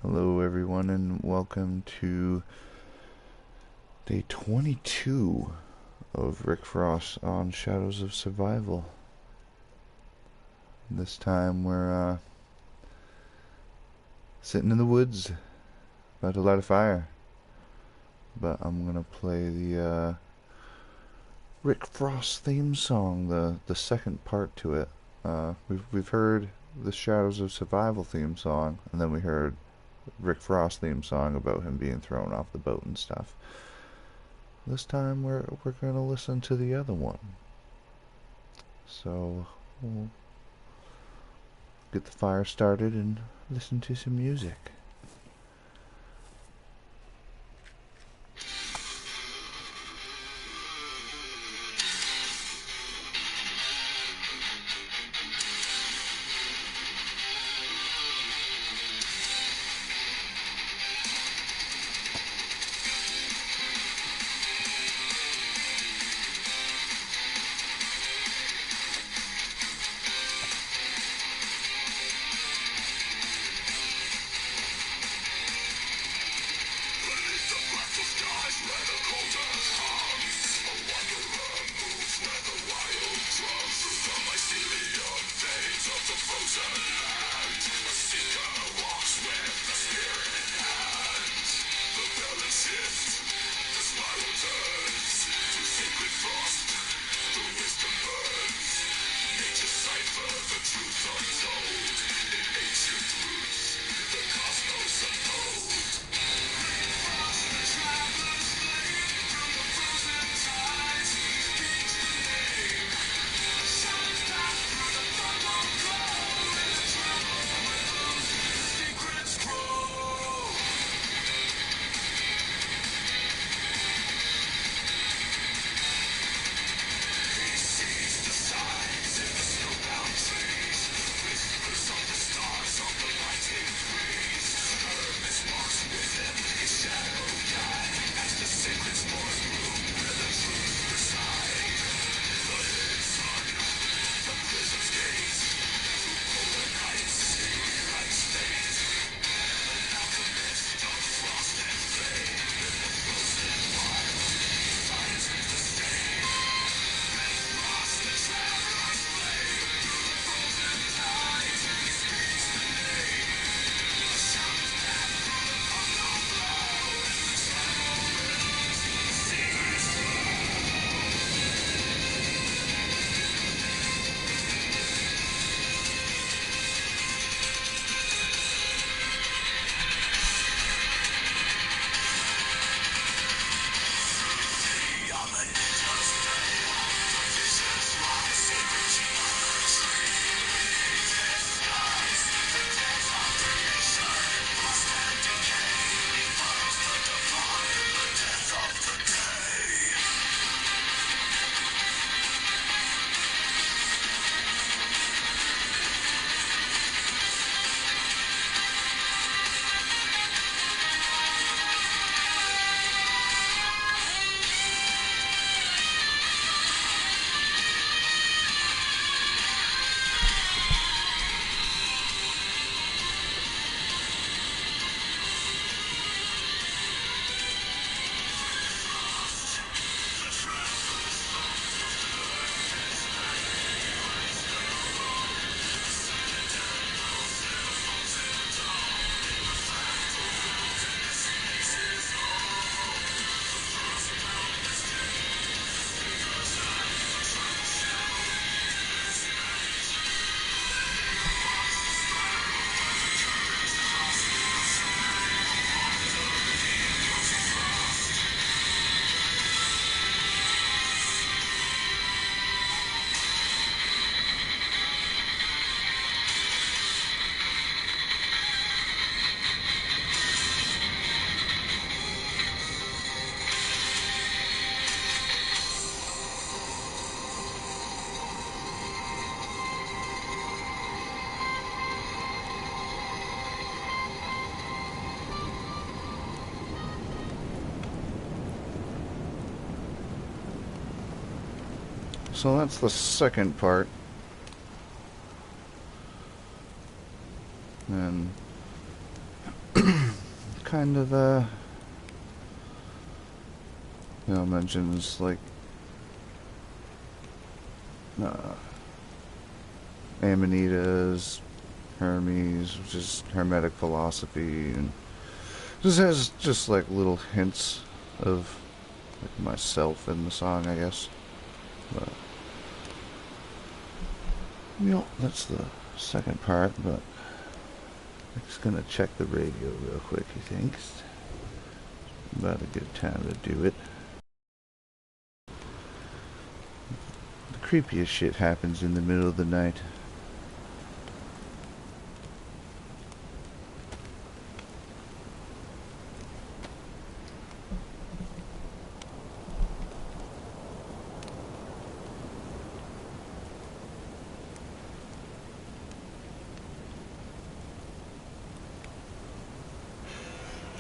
Hello everyone and welcome to day 22 of Rick Frost on Shadows of Survival. This time we're sitting in the woods, about to light a fire. But I'm gonna play the Rick Frost theme song, the second part to it. We've heard the Shadows of Survival theme song, and then we heard Rick Frost theme song about him being thrown off the boat and stuff. This time we're gonna listen to the other one. So we'll get the fire started and listen to some music. So that's the second part. And kind of, mentions, like, Amanitas, Hermes, which is Hermetic philosophy, and just has just, like, little hints of, like, myself in the song, I guess. But, that's the second part, but I'm just gonna check the radio real quick, he thinks. About a good time to do it. The creepiest shit happens in the middle of the night.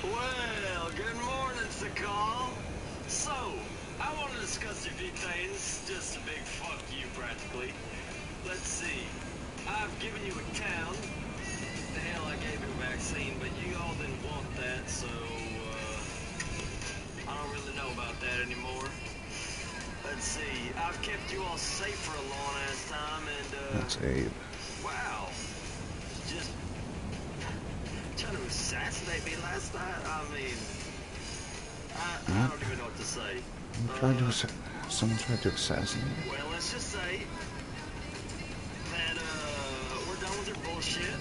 Well, good morning, Sakhal. So, I want to discuss a few things. Just a big fuck you, practically. Let's see. I've given you a town. The hell, I gave you a vaccine, but you all didn't want that, so, I don't really know about that anymore. Let's see. I've kept you all safe for a long ass time, and, That's Abe. wow. Just trying to assassinate me last night? I mean, I don't even know what to say. Someone tried to assassinate you? Well, let's just say that, we're done with your bullshit.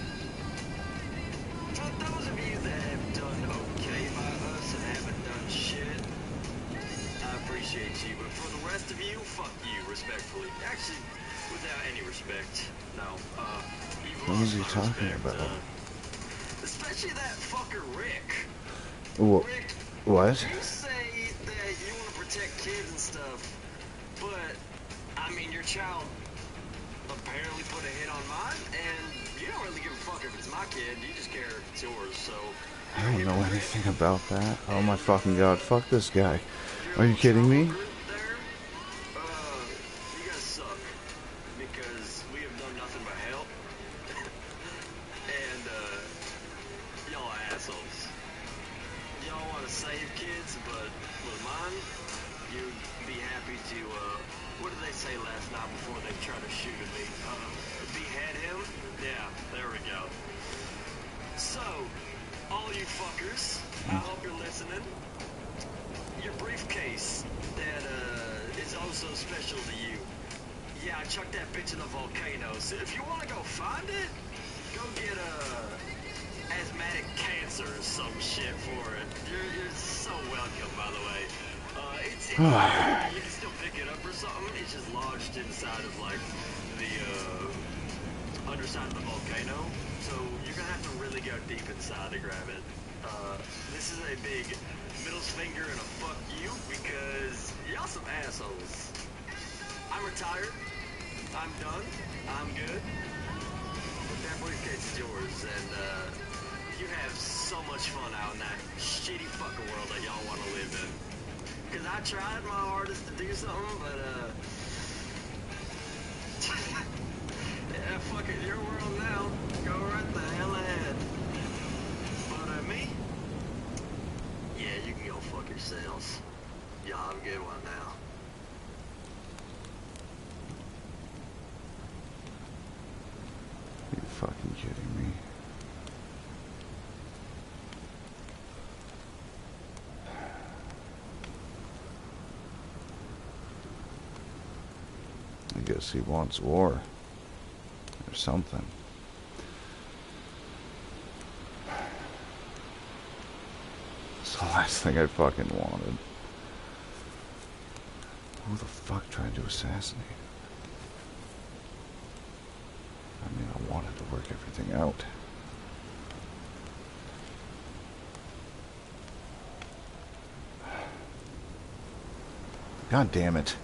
For those of you that have done okay by us and haven't done shit, I appreciate you, but for the rest of you, fuck you, respectfully. Actually, without any respect. No, you've What was lost he my talking respect, about? especially that fucker Rick. Rick, What? you say that you want to protect kids and stuff, but, I mean, your child apparently put a hit on mine, and you don't really give a fuck if it's my kid, you just care if it's yours, so... I don't know anything about that. Oh my fucking god, fuck this guy. Are you kidding me? There, you guys suck, because we have done nothing but help, and, y'all are assholes. Y'all want to save kids, but with mine, you'd be happy to, what did they say last night before they tried to shoot at me? Behead him? Yeah, there we go. So, all you fuckers, I hope you're listening. Your briefcase that, is also special to you. Yeah, I chucked that bitch in the volcano, so if you want to go find it, go get, asthmatic cancer or some shit for it. You're so welcome, by the way. It's you can still pick it up or something. It's just lodged inside of, like, the, underside of the volcano. So you're gonna have to really go deep inside to grab it. This is a big middle finger and a fuck you, because y'all some assholes. I'm retired. I'm done. I'm good. But that briefcase is yours, and, you have so much fun out in that shitty fucking world that y'all want to live in. Because I tried my hardest to do something, but, yeah, fuck it, your world now. Go right the hell ahead. But, me? Yeah, you can go fuck yourselves. Y'all have a good one now. Are you fucking kidding me? I guess he wants war. Or something. It's the last thing I fucking wanted. Who the fuck tried to assassinate? I mean, I wanted to work everything out. God damn it.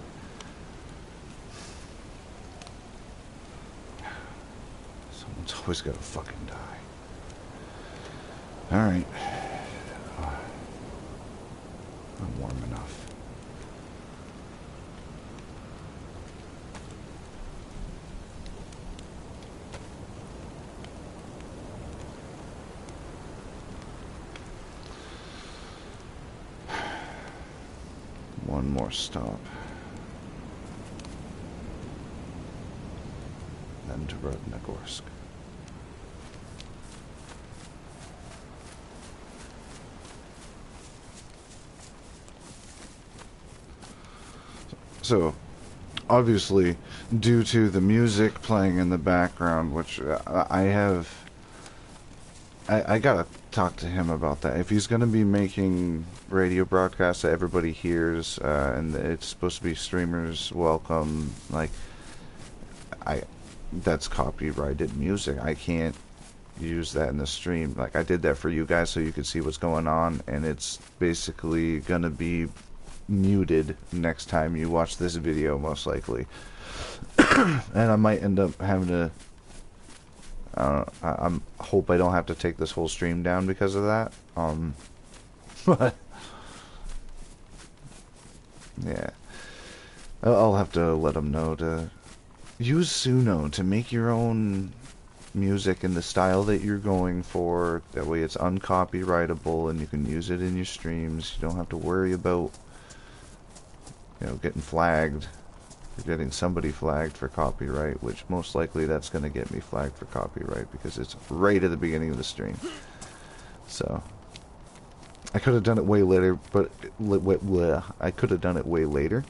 Someone's always gotta fucking die. Alright. I'm warm enough. more stop. Then to Rudnogorsk. So, obviously, due to the music playing in the background, which I gotta talk to him about that. If he's gonna be making radio broadcasts that everybody hears, and it's supposed to be streamers welcome, like, that's copyrighted music. I can't use that in the stream. Like, I did that for you guys so you could see what's going on, and it's basically gonna be muted next time you watch this video, most likely. And I might end up having to I hope I don't have to take this whole stream down because of that. But yeah, I'll have to let them know to use Suno to make your own music in the style that you're going for. That way it's uncopyrightable and you can use it in your streams. You don't have to worry about, you know, getting flagged. You're getting somebody flagged for copyright, which most likely that's going to get me flagged for copyright because it's right at the beginning of the stream. So I could have done it way later, but I could have done it way later,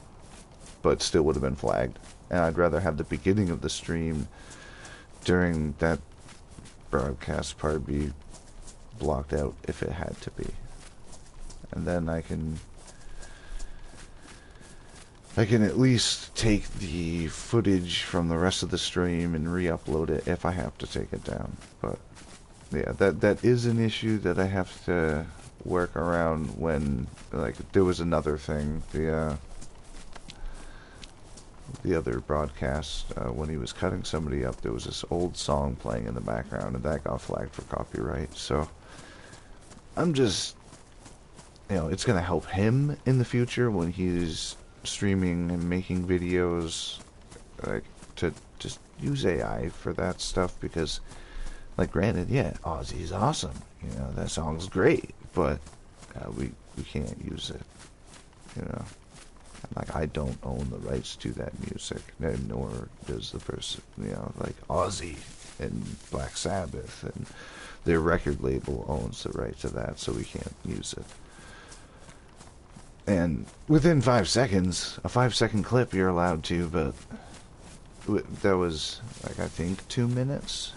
but still would have been flagged. And I'd rather have the beginning of the stream during that broadcast part be blocked out if it had to be. And then I can at least take the footage from the rest of the stream and re-upload it if I have to take it down. But yeah, that is an issue that I have to work around when, like, there was another thing, the other broadcast, when he was cutting somebody up, there was this old song playing in the background, and that got flagged for copyright. So I'm just, you know, it's gonna help him in the future when he's streaming and making videos, like, to just use AI for that stuff, because, like, granted, yeah, Ozzy's awesome, you know, that song's great, but we can't use it, you know. Like, I don't own the rights to that music, nor does the person, you know, like Ozzy and Black Sabbath and their record label owns the right to that, so we can't use it. And within 5 seconds, a 5-second clip, you're allowed to, but that was, like, I think 2 minutes?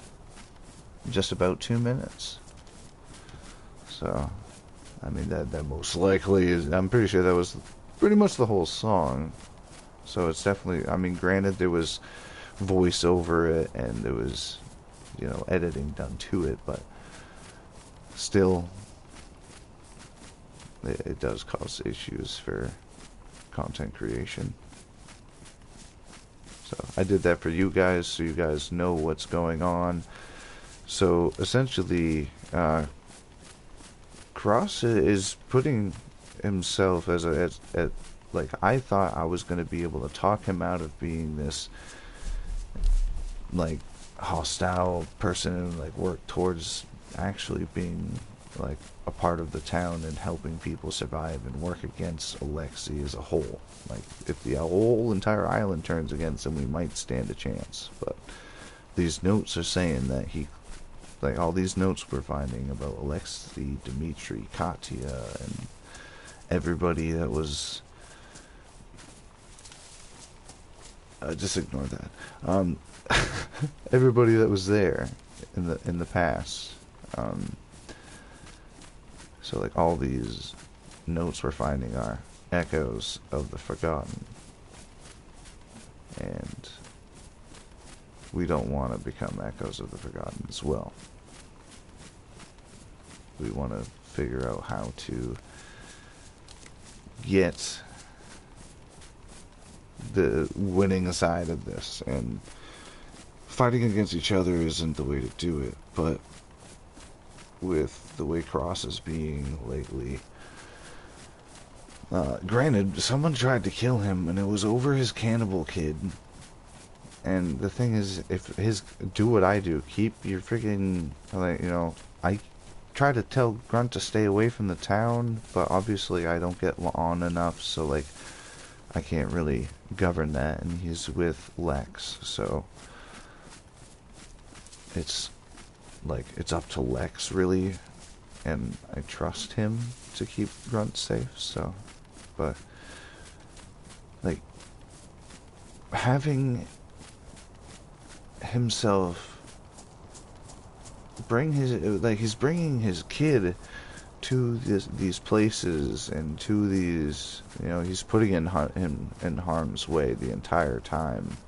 Just about 2 minutes. So, I mean, that most likely is, I'm pretty sure that was pretty much the whole song. So it's definitely, I mean, granted, there was voice over it, and there was, you know, editing done to it, but still, it does cause issues for content creation. So I did that for you guys, so you guys know what's going on. So essentially, Cross is putting himself as like, I thought I was going to be able to talk him out of being this, like, hostile person and, like, work towards actually being, like, a part of the town and helping people survive and work against Alexei as a whole. Like, if the whole entire island turns against him, we might stand a chance. But these notes are saying that he, like, all these notes we're finding about Alexei, Dmitri, Katya, and everybody that was, just ignore that. Everybody that was there in the past. So, like, all these notes we're finding are echoes of the forgotten. And we don't want to become echoes of the forgotten as well. We want to figure out how to get the winning side of this, and fighting against each other isn't the way to do it, but with the way Cross is being lately, granted, someone tried to kill him and it was over his cannibal kid, and the thing is, if do what I do, keep your freaking, like, you know, I try to tell Grunt to stay away from the town, but obviously I don't get on enough, so, like, I can't really govern that, and he's with Lex, so it's like it's up to Lex really, and I trust him to keep Grunt safe. So, but like having himself bring his he's bringing his kid to these places and to these, he's putting him in harm's way the entire time,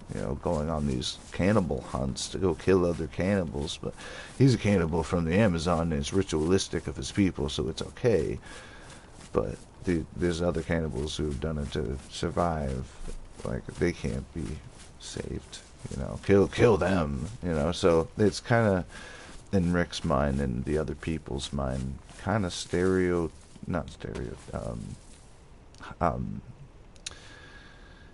going on these cannibal hunts to go kill other cannibals. But he's a cannibal from the Amazon, and it's ritualistic of his people, so it's okay. But there's other cannibals who've done it to survive. Like, they can't be saved, kill them, so it's kind of, in Rick's mind and the other people's mind, kind of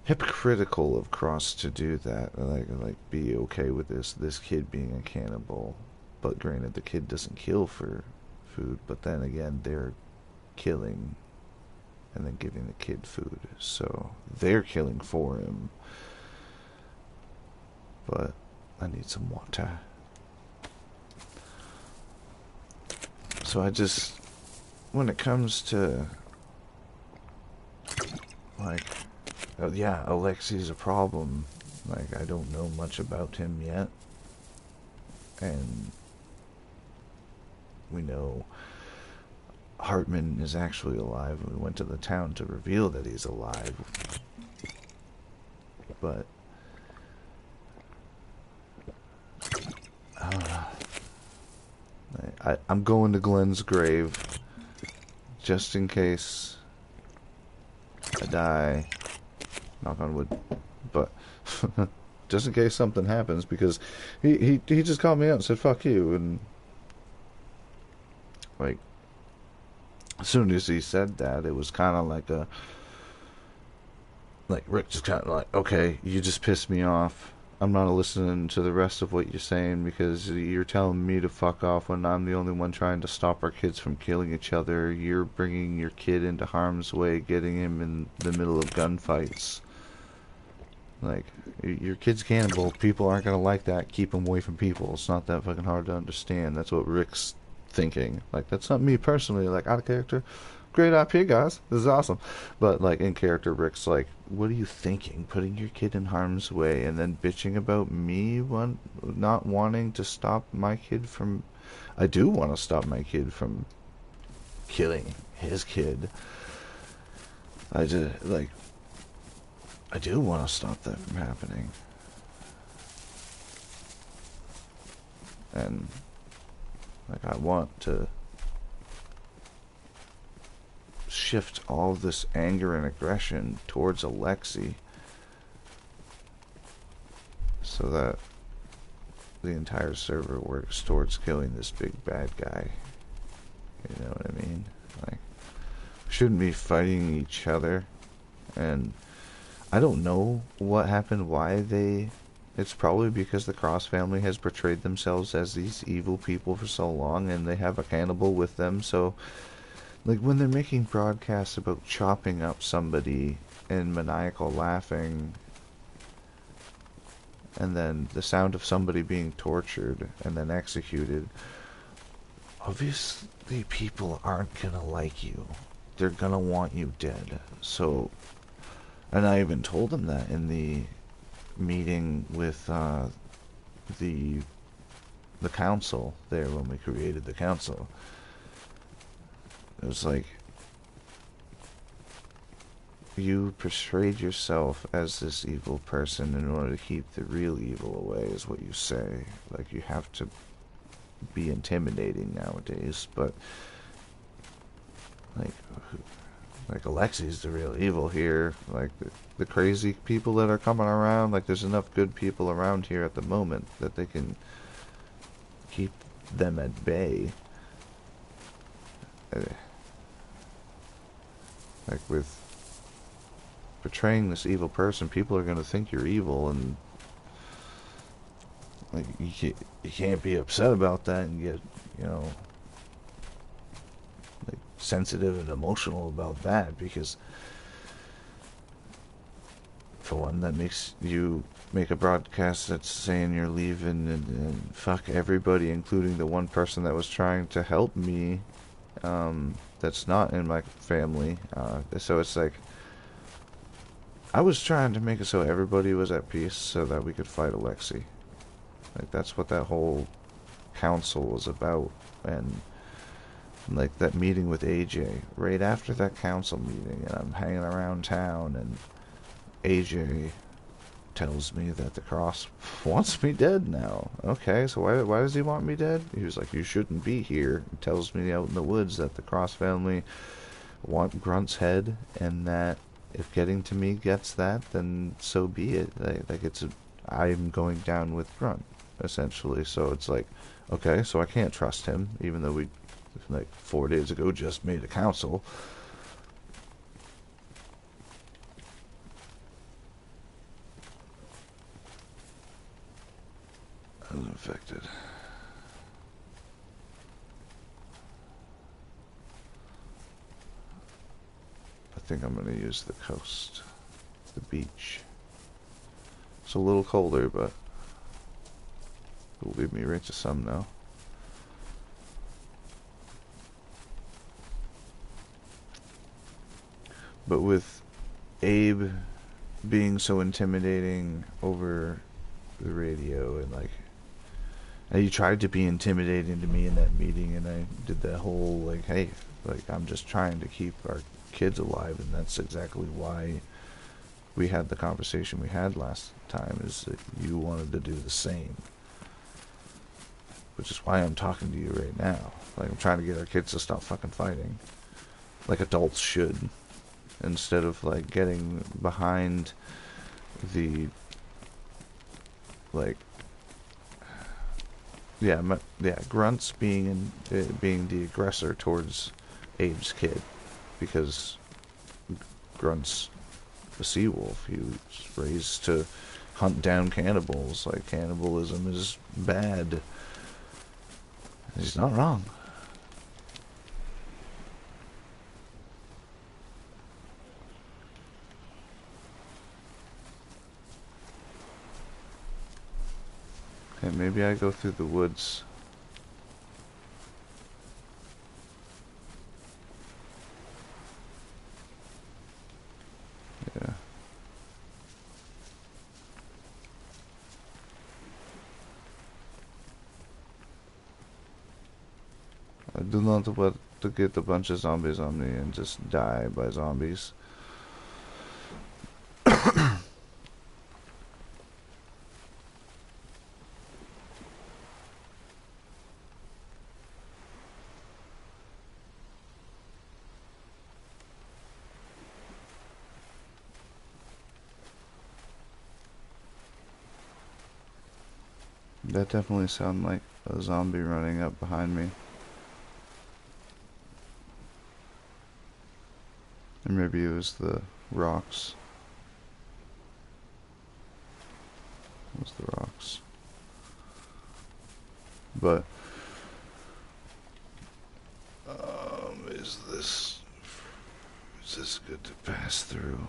hypocritical of Cross to do that. Like be okay with this kid being a cannibal, but granted, the kid doesn't kill for food. But then again, they're killing and then giving the kid food, so they're killing for him. But I need some water. So I just, when it comes to, like, yeah, Alexi's a problem. Like, I don't know much about him yet. And we know Hartman is actually alive. We went to the town to reveal that he's alive. But I'm going to Glenn's grave just in case I die. Knock on wood. But just in case something happens, because he just called me out and said fuck you, and like as soon as he said that, it was kind of like Rick just kind of like, okay, you just pissed me off. I'm not listening to the rest of what you're saying because you're telling me to fuck off when I'm the only one trying to stop our kids from killing each other. You're bringing your kid into harm's way, getting him in the middle of gunfights. Like, your kid's cannibal. People aren't going to like that. Keep him away from people. It's not that fucking hard to understand. That's what Rick's thinking. Like, that's not me personally. Like, out of character. Great IP, guys. This is awesome. But, like, in character, Rick's like, what are you thinking? Putting your kid in harm's way and then bitching about me not wanting to stop my kid from... I do want to stop my kid from killing his kid. I do want to stop that from happening. And, like, I want to shift all of this anger and aggression towards Alexei so that the entire server works towards killing this big bad guy. You know what I mean? Like, we shouldn't be fighting each other. And I don't know what happened, it's probably because the Cross family has portrayed themselves as these evil people for so long, and they have a cannibal with them, so like when they're making broadcasts about chopping up somebody and maniacal laughing, and then the sound of somebody being tortured and then executed, obviously people aren't gonna like you. They're gonna want you dead. So, and I even told them that in the meeting with the council there when we created the council. It was like, you portrayed yourself as this evil person in order to keep the real evil away, is what you say. Like, you have to be intimidating nowadays, but like Alexei's the real evil here. Like, the crazy people that are coming around, like, there's enough good people around here at the moment that they can keep them at bay. Like, with portraying this evil person, people are going to think you're evil, and like, you can't be upset about that and get, like, sensitive and emotional about that, because the one that makes you make a broadcast that's saying you're leaving and fuck everybody, including the one person that was trying to help me, that's not in my family. So it's like, I was trying to make it so everybody was at peace so that we could fight Alexei. Like, that's what that whole council was about. And like that meeting with AJ, right after that council meeting, and I'm hanging around town, and AJ tells me that the cross wants me dead now. Okay, so why does he want me dead? He was like, you shouldn't be here. He tells me out in the woods that the Cross family want Grunt's head, and that if getting to me gets that, then so be it. Like I'm going down with Grunt, essentially. So it's like, okay, so I can't trust him, even though we, like 4 days ago, just made a council. I was infected. I think I'm going to use the coast, the beach. It's a little colder, but it'll lead me right to some now. But with Abe being so intimidating over the radio, and like, and he tried to be intimidating to me in that meeting, and I did that whole like, hey, like I'm just trying to keep our kids alive, and that's exactly why we had the conversation we had last time, is that you wanted to do the same, which is why I'm talking to you right now. Like, I'm trying to get our kids to stop fucking fighting like adults should, instead of like getting behind the, like, yeah, Grunt's being the aggressor towards Abe's kid, because Grunt's a sea wolf. He was raised to hunt down cannibals. Like, cannibalism is bad. He's not wrong. Okay, maybe I go through the woods. Yeah. I do not want to get a bunch of zombies on me and just die by zombies. That definitely sounded like a zombie running up behind me. Or maybe it was the rocks. It was the rocks. But, is this good to pass through?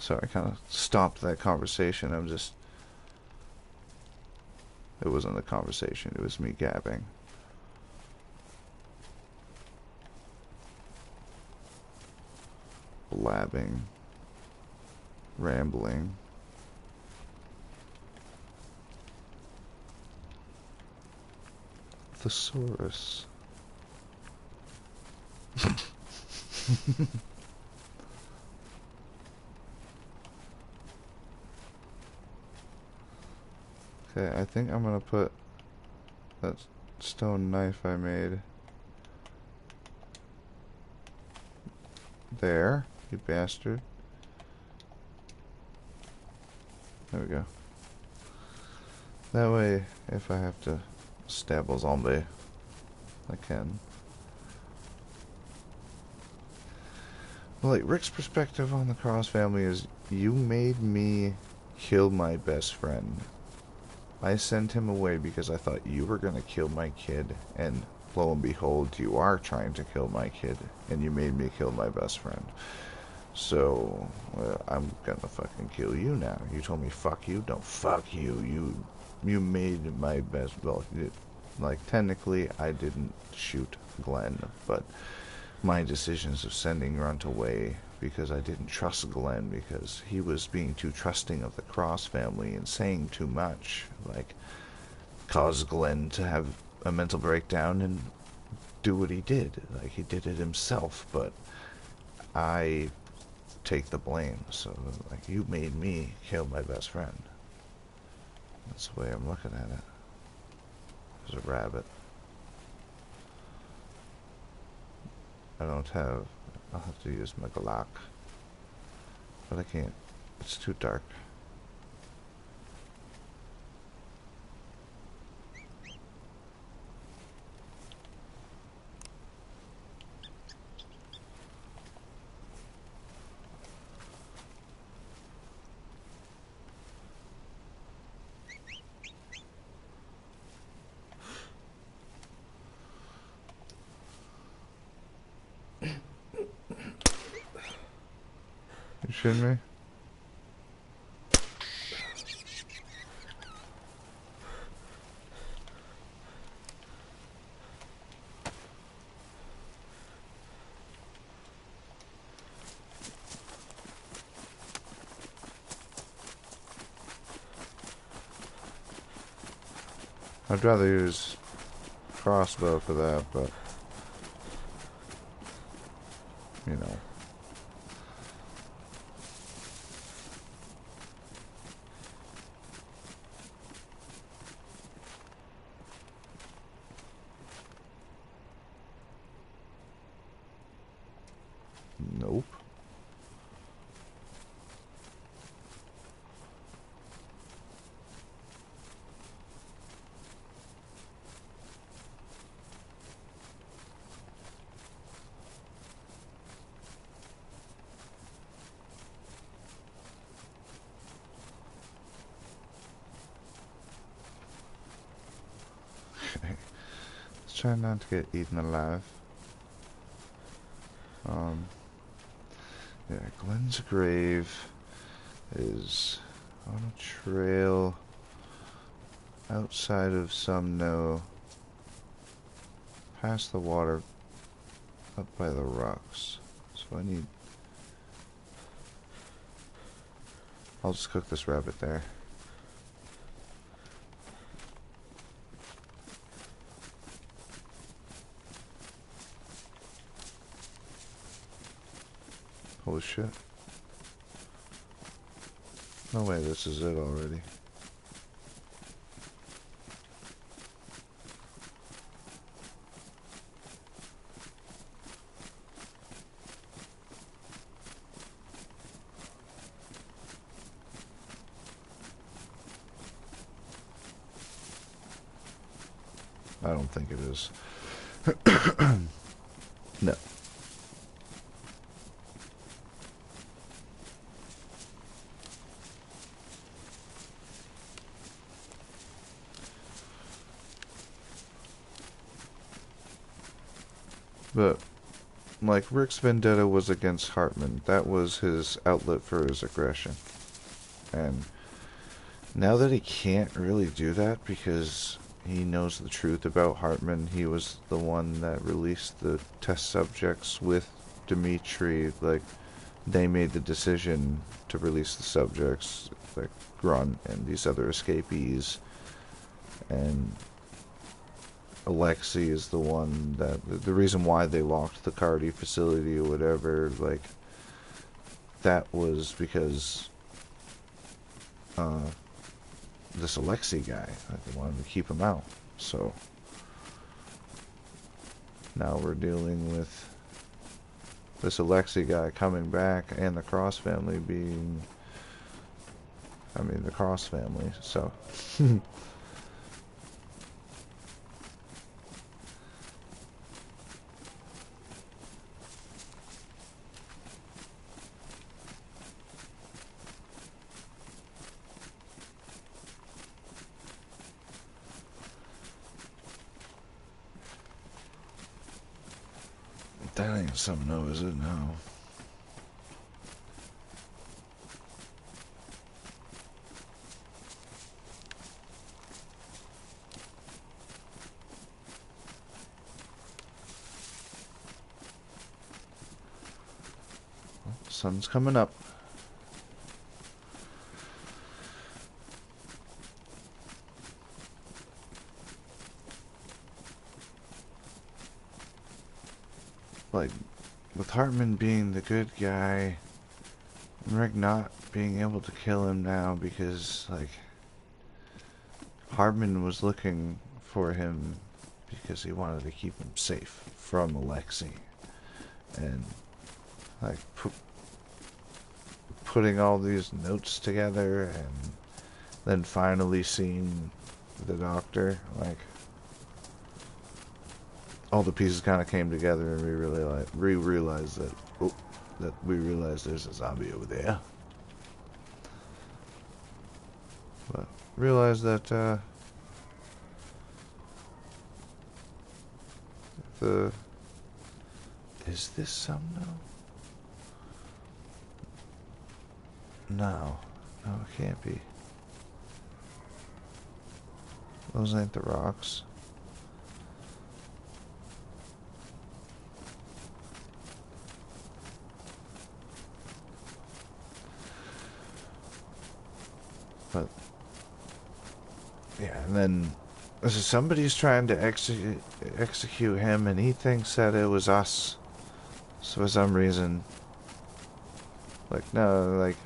So I kind of stopped that conversation. It wasn't a conversation, it was me gabbing. Blabbing. Rambling. Thesaurus. Okay, I think I'm gonna put that stone knife I made there, you bastard. There we go. That way, if I have to stab a zombie, I can. Well, like, Rick's perspective on the Cross family is, you made me kill my best friend. I sent him away because I thought you were gonna kill my kid, and lo and behold, you are trying to kill my kid, and you made me kill my best friend. So, I'm gonna fucking kill you now. You told me fuck you? Don't fuck you. You made my best, well, like, technically, I didn't shoot Glenn, but my decisions of sending Grunt away because I didn't trust Glenn because he was being too trusting of the Cross family and saying too much, like, caused Glenn to have a mental breakdown and do what he did. Like, he did it himself, but I take the blame. So, like, you made me kill my best friend. That's the way I'm looking at it. There's a rabbit. I don't have... I'll have to use my Glock. But I can't. It's too dark. You shitting me? I'd rather use crossbow for that, but you know. Nope. Let's try not to get eaten alive. Yeah, Glenn's grave is on a trail outside of Sumno, past the water, up by the rocks. So I need... I'll just cook this rabbit there. Holy shit. No way, this is it already. I don't think it is. No. But, like, Rick's vendetta was against Hartman. That was his outlet for his aggression. And now that he can't really do that because he knows the truth about Hartman, he was the one that released the test subjects with Dimitri. Like, they made the decision to release the subjects, like Grunt and these other escapees. And Alexei is the one that... The reason why they locked the Cardi facility or whatever, like, that was because this Alexei guy, they wanted to keep him out. So now we're dealing with this Alexei guy coming back and the Cross family being... I mean, the Cross family, so... That ain't something new, is it? No. Sun's coming up. Like, with Hartman being the good guy, and Rick not being able to kill him now because, like, Hartman was looking for him because he wanted to keep him safe from Alexei. And, like, putting all these notes together and then finally seeing the doctor, like, all the pieces kind of came together, and we realized there's a zombie over there. But realized that is this Sumno? No, it can't be. Those ain't the rocks. But yeah, and then somebody's trying to execute him, and he thinks that it was us. So for some reason, like, no, like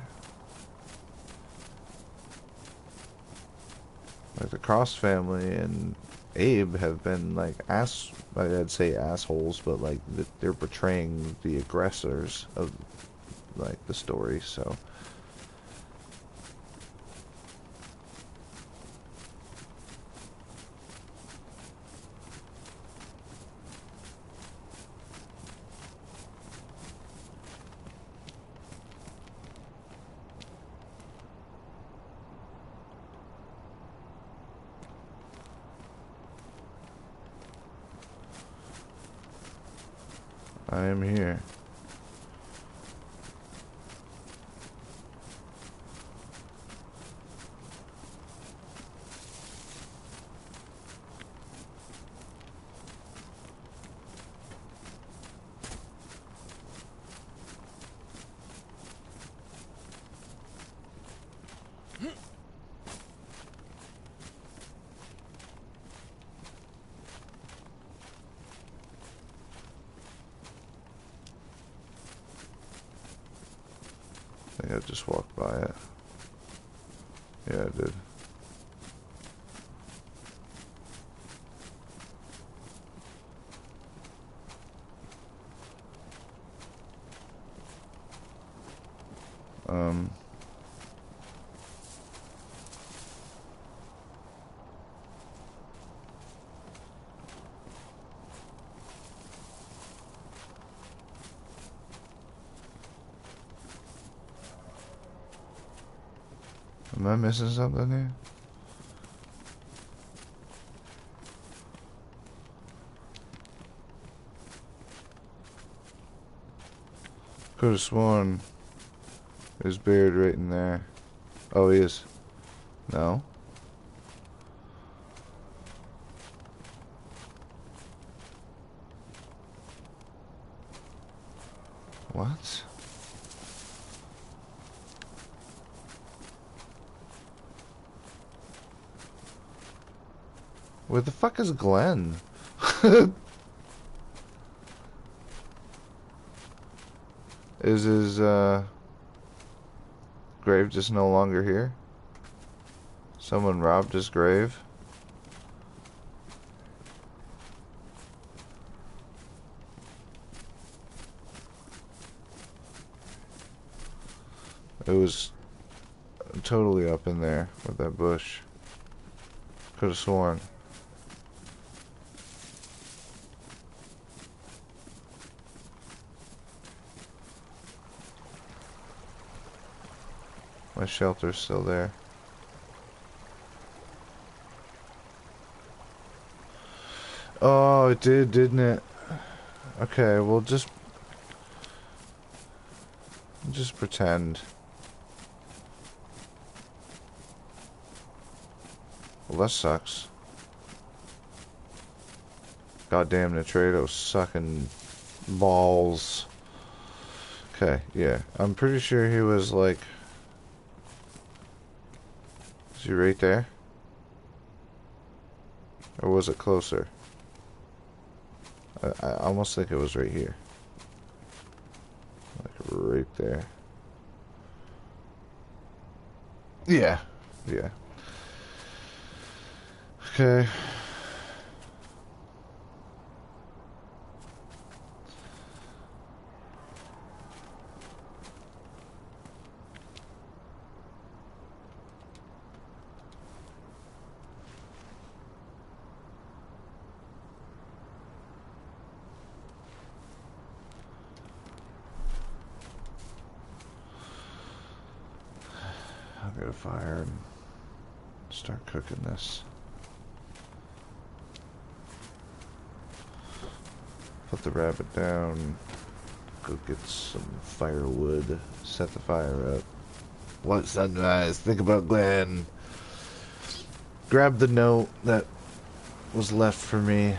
the Cross family and Abe have been like I'd say assholes, but like they're portraying the aggressors of like the story. So I am here. I think I just walked by it. Yeah, I did. Am I missing something here? Could have sworn he's buried right in there. Oh, he is. No. What? Where the fuck is Glenn? Is his grave just no longer here? Someone robbed his grave? It was totally up in there with that bush. Could have sworn. My shelter's still there. Oh, it did, didn't it? Okay, well just pretend. Well, that sucks. Goddamn Nitrato sucking balls. Okay, yeah. I'm pretty sure he was like... Is he right there? Or was it closer? I almost think it was right here. Like right there. Yeah. Yeah. Okay. I'll get a fire and start cooking this. Put the rabbit down. Go get some firewood. Set the fire up. Watch sunrise. Think about Glenn. Grab the note that was left for me.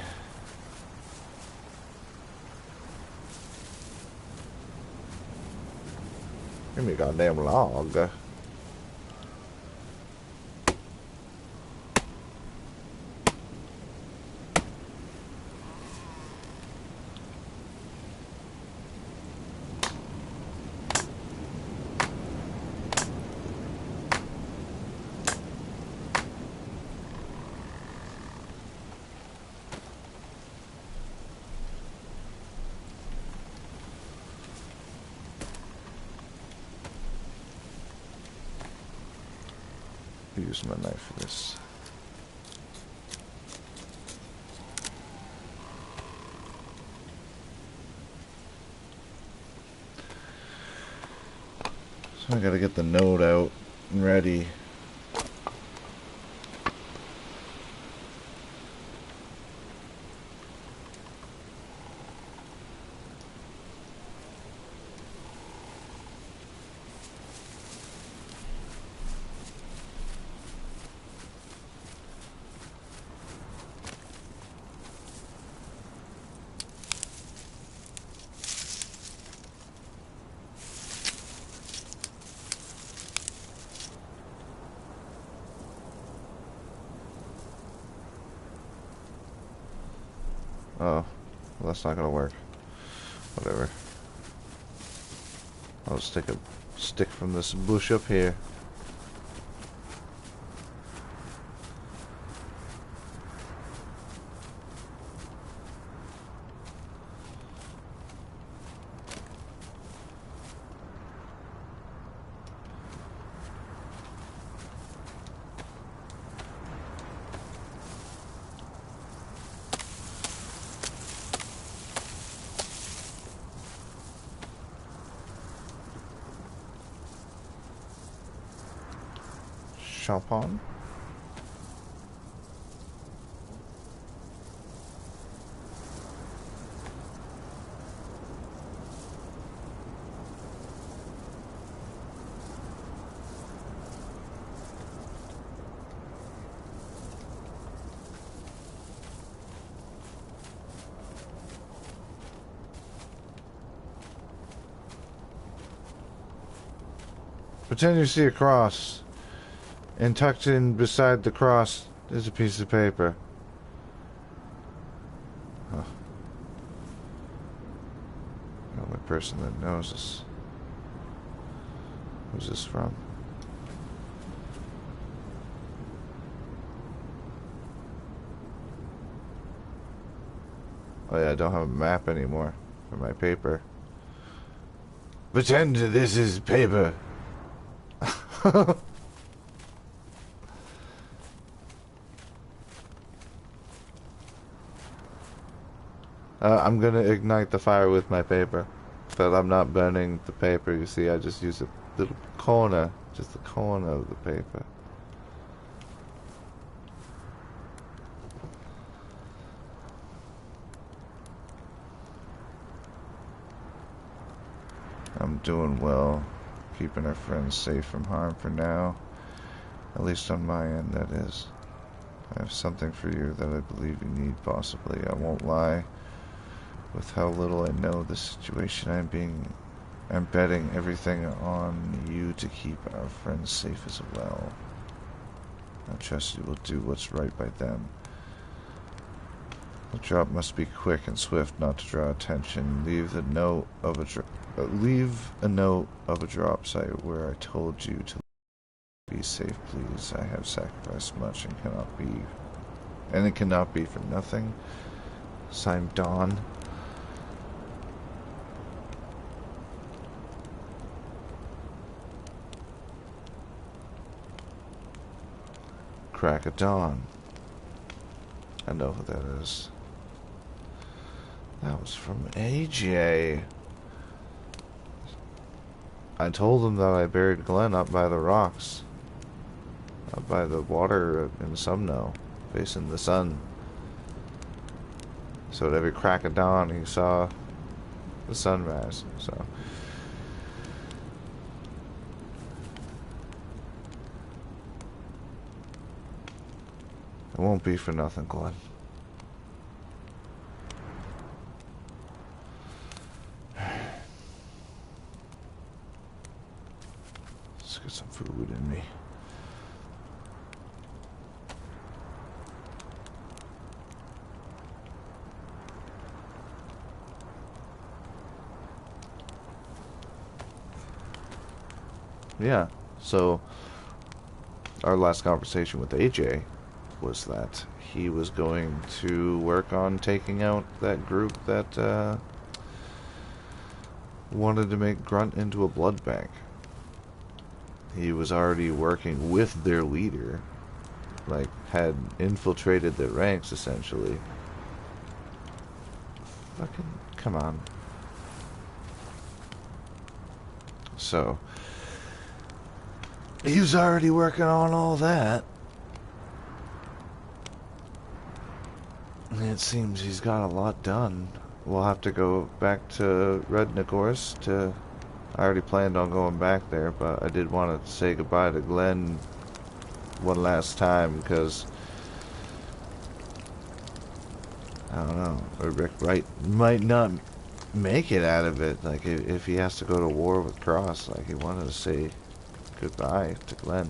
Give me a goddamn log. Use my knife for this. So I gotta get the note out and ready. Oh, well, that's not gonna work. Whatever. I'll just take a stick from this bush up here. Champagne? Pretend you see a cross, and tucked in beside the cross is a piece of paper. Huh. The only person that knows this. Who's this from? Oh yeah, I don't have a map anymore for my paper. Pretend this is paper. I'm gonna ignite the fire with my paper, but I'm not burning the paper. You see, I just use a little corner, just the corner of the paper. I'm doing well, keeping our friends safe from harm for now. At least on my end, that is. I have something for you that I believe you need, possibly. I won't lie. With how little I know the situation, I'm betting everything on you to keep our friends safe as well. I trust you will do what's right by them. The drop must be quick and swift, not to draw attention. Leave a note of a drop site where I told you to be safe, please. I have sacrificed much and it cannot be for nothing. Signed, Dawn. Crack of Dawn. I know who that is. That was from AJ. I told him that I buried Glenn up by the rocks. Up by the water in Sumno, facing the sun. So at every crack of dawn he saw the sunrise. So it won't be for nothing, Glenn. Let's get some food in me. Yeah, so our last conversation with AJ was that he was going to work on taking out that group that wanted to make Grunt into a blood bank. He was already working with their leader, like had infiltrated their ranks essentially. Fucking come on. So he was already working on all that. It seems he's got a lot done. We'll have to go back to Redna, of course. I already planned on going back there, but I did want to say goodbye to Glenn one last time, because I don't know, Rick Wright might not make it out of it. Like, if he has to go to war with Cross, like, he wanted to say goodbye to Glenn.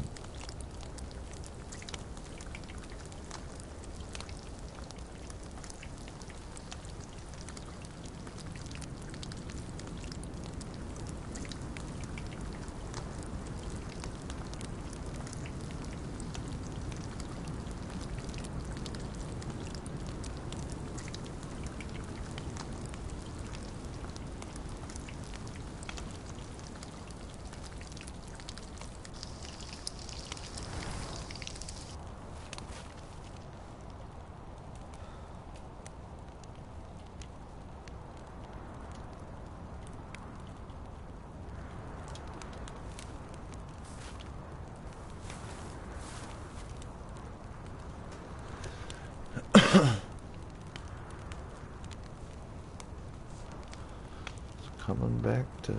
Coming back to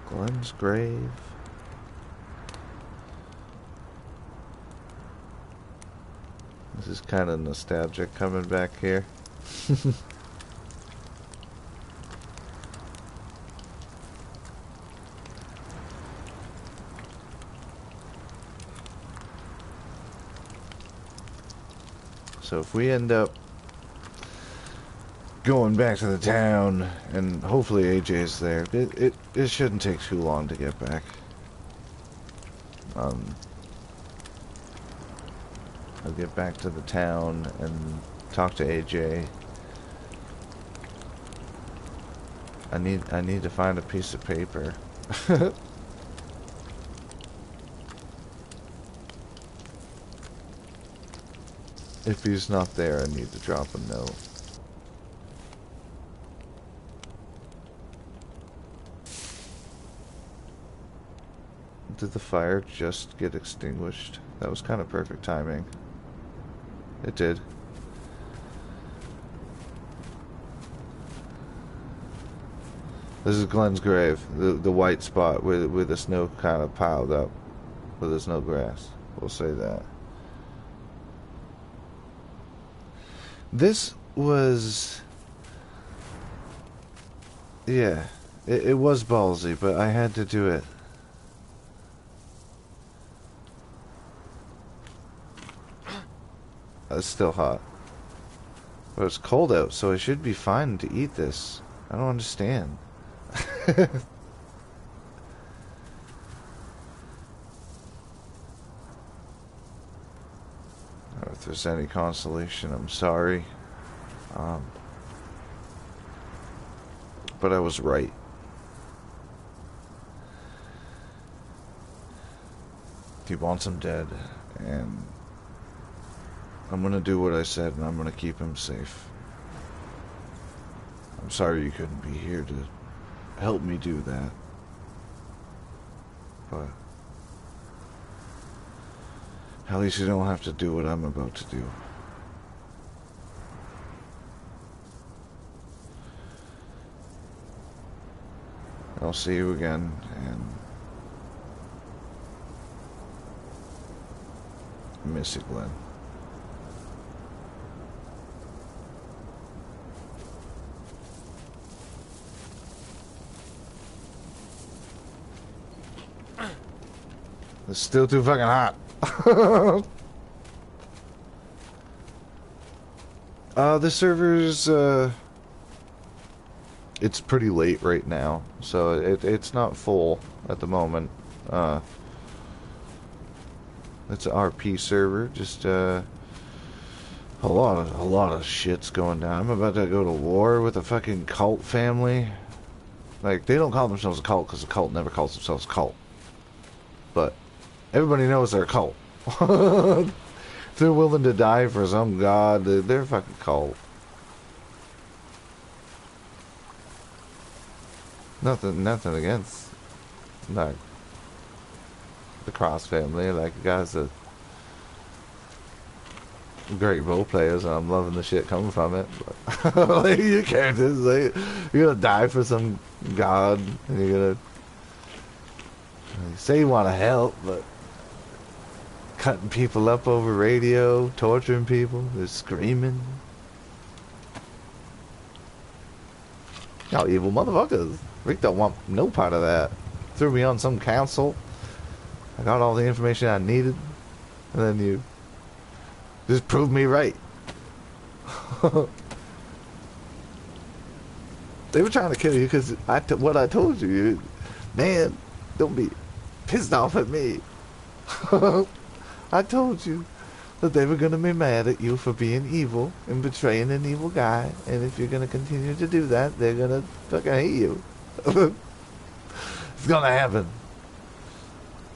Glenn's grave. This is kind of nostalgic coming back here. So if we end up going back to the town, and hopefully AJ's there, it shouldn't take too long to get back. I'll get back to the town and talk to AJ. I need to find a piece of paper. If he's not there, I need to drop a note. Did the fire just get extinguished? That was kind of perfect timing. It did. This is Glenn's grave, the white spot where the snow kind of piled up, where there's no grass. We'll say that. This was, yeah, it was ballsy, but I had to do it. It's still hot. But it's cold out, so I should be fine to eat this. I don't understand. If there's any consolation, I'm sorry. But I was right. He wants him dead, and I'm gonna do what I said, and I'm gonna keep him safe. I'm sorry you couldn't be here to help me do that. But at least you don't have to do what I'm about to do. I'll see you again, and I miss you, Glenn. It's still too fucking hot. The server's, it's pretty late right now, so it's not full at the moment. It's an RP server, just, a lot of shit's going down. I'm about to go to war with a fucking cult family. Like, they don't call themselves a cult, because a cult never calls themselves a cult. But everybody knows they're a cult. They're willing to die for some god. They're a fucking cult. Nothing against, like, the Cross family. Like, you guys are great role players, and I'm loving the shit coming from it. But like, your characters, like, you're gonna die for some god, and you're gonna, you say you want to help, but cutting people up over radio, torturing people, they're screaming. Y'all evil motherfuckers. Rick don't want no part of that. Threw me on some council. I got all the information I needed, and then you just proved me right. They were trying to kill you because what I told you. Man, don't be pissed off at me. I told you that they were going to be mad at you for being evil and betraying an evil guy, and if you're going to continue to do that, they're going to fucking hate you. It's going to happen.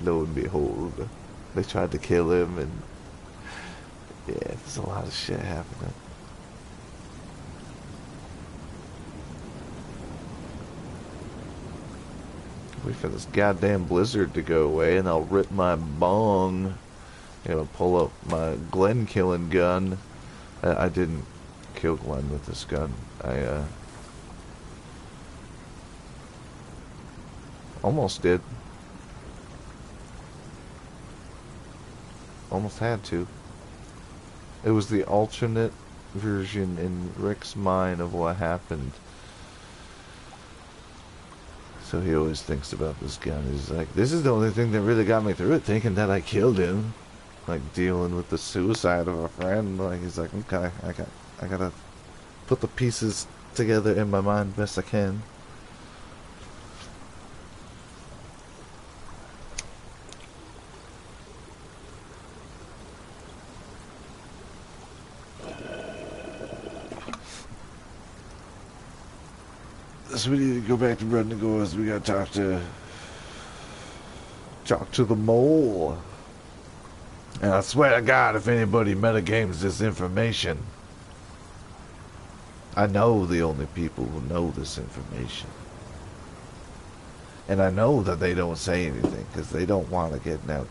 Lo and behold, they tried to kill him, and yeah, there's a lot of shit happening. Wait for this goddamn blizzard to go away, and I'll rip my bong. You know, pull up my Glenn killing gun. I didn't kill Glenn with this gun. I almost did. Almost had to. It was the alternate version in Rick's mind of what happened. So he always thinks about this gun. He's like, this is the only thing that really got me through it, thinking that I killed him. Like, dealing with the suicide of a friend. Like, he's like, okay, I gotta put the pieces together in my mind best I can. So we need to go back to Brendan and go, we gotta talk to the mole. And I swear to God, if anybody metagames this information, I know the only people who know this information. And I know that they don't say anything, because they don't want to get out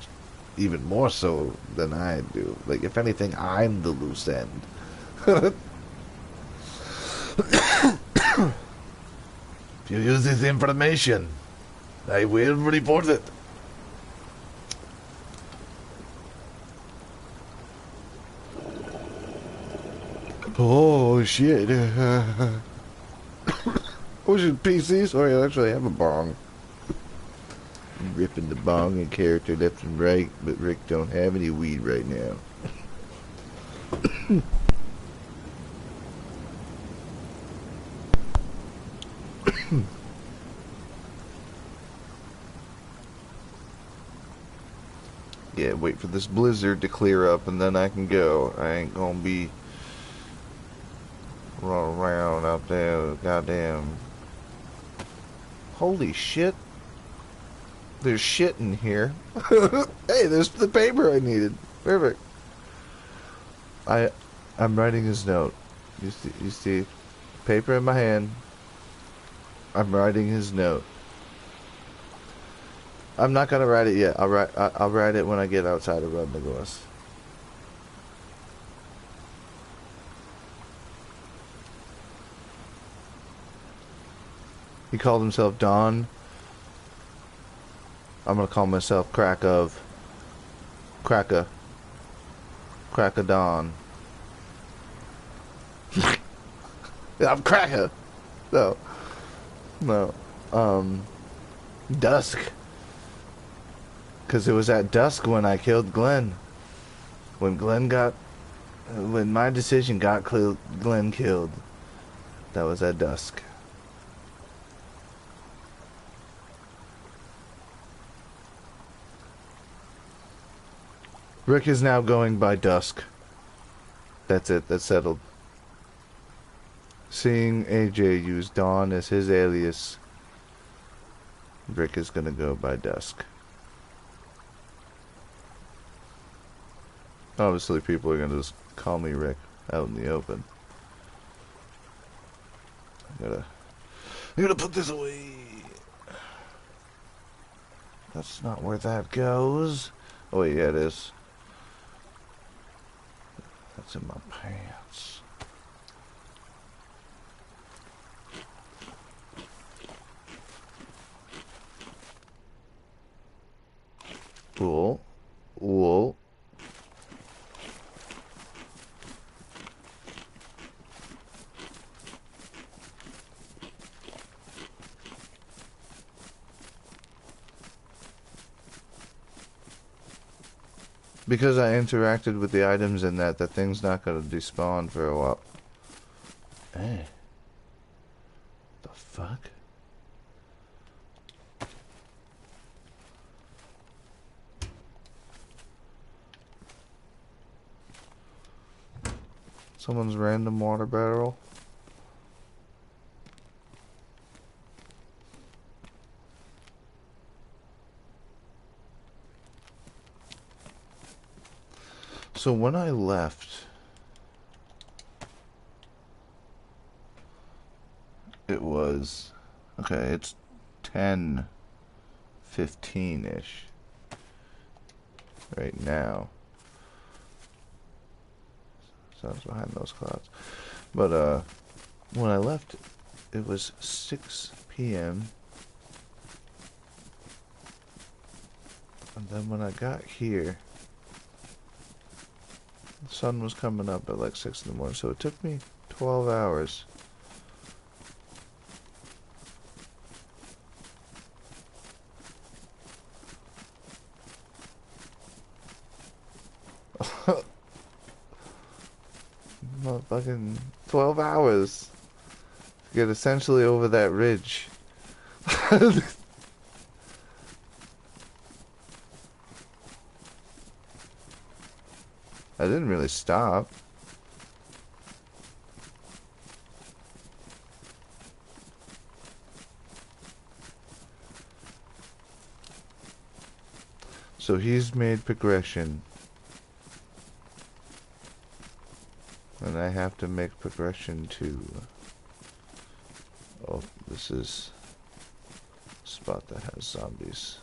even more so than I do. Like, if anything, I'm the loose end. If you use this information, I will report it. Oh shit. What's your PC? Sorry, I actually have a bong. I'm ripping the bong in character left and right, but Rick don't have any weed right now. Yeah, wait for this blizzard to clear up and then I can go. I ain't gonna be running around out there, goddamn. Holy shit. There's shit in here. Hey, there's the paper I needed. Perfect. I'm writing his note. You see paper in my hand. I'm writing his note. I'm not gonna write it yet. I'll write it when I get outside of Rod Nicholas. He called himself Don. I'm gonna call myself Cracka Don. I'm Cracker. No. Dusk. Because it was at dusk when I killed Glenn. When my decision got Glenn killed. That was at dusk. Rick is now going by Dusk. That's it. That's settled. Seeing AJ use Dawn as his alias, Rick is gonna go by Dusk. Obviously, people are gonna just call me Rick out in the open. I gotta put this away. That's not where that goes. Oh wait, yeah, it is. That's in my pants. Cool. Whoa. Because I interacted with the items in that, the thing's not gonna despawn for a while. Hey. The fuck? Someone's random water barrel. So when I left, it was, okay, it's 10:15-ish right now. Sounds behind those clouds. But when I left, it was 6 p.m. And then when I got here, the sun was coming up at like 6 in the morning, so it took me 12 hours. Fucking 12 hours to get essentially over that ridge. I didn't really stop. So he's made progression. And I have to make progression too. Oh, this is a spot that has zombies.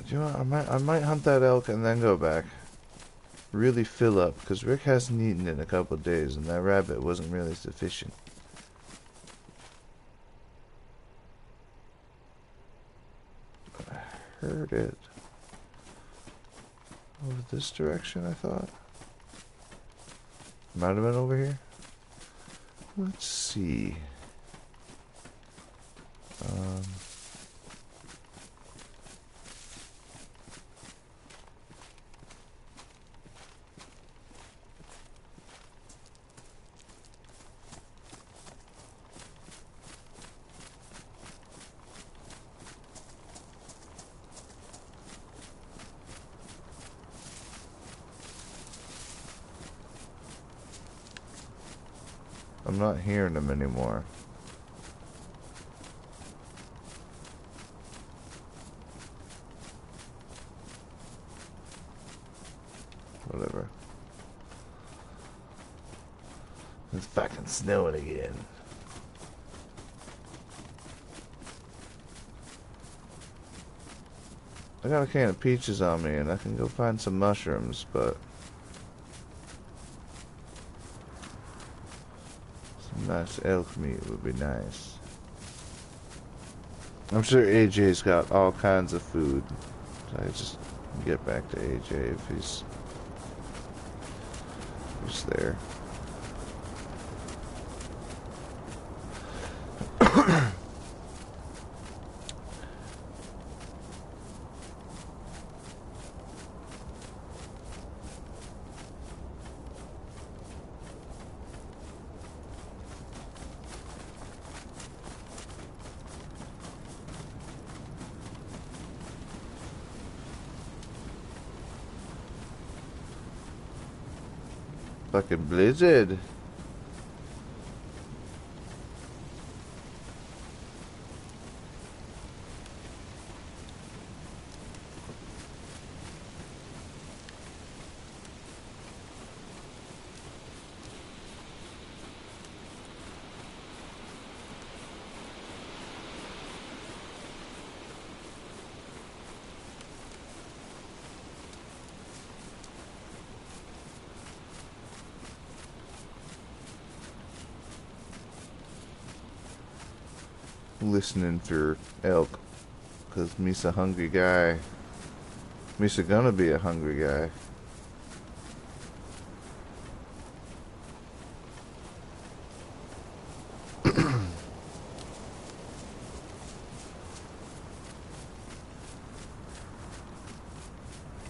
You know what, I might hunt that elk and then go back. Really fill up, because Rick hasn't eaten in a couple of days, and that rabbit wasn't really sufficient. I heard it over this direction, I thought. Might have been over here. Let's see. I'm not hearing them anymore. Whatever. It's fucking snowing again. I got a can of peaches on me and I can go find some mushrooms, but some nice elk meat would be nice. I'm sure AJ's got all kinds of food. So I just get back to AJ if he's there. Fucking blizzard. Listening for elk, cause me's a hungry guy. Me's gonna be a hungry guy.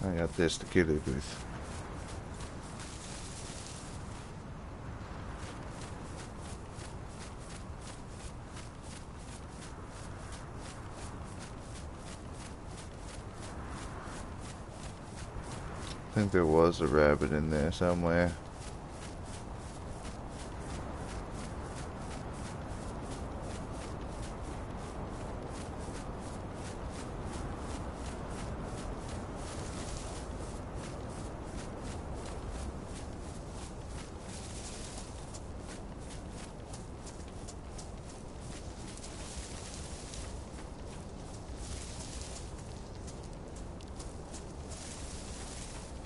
I got this to kill it with. I think there was a rabbit in there somewhere.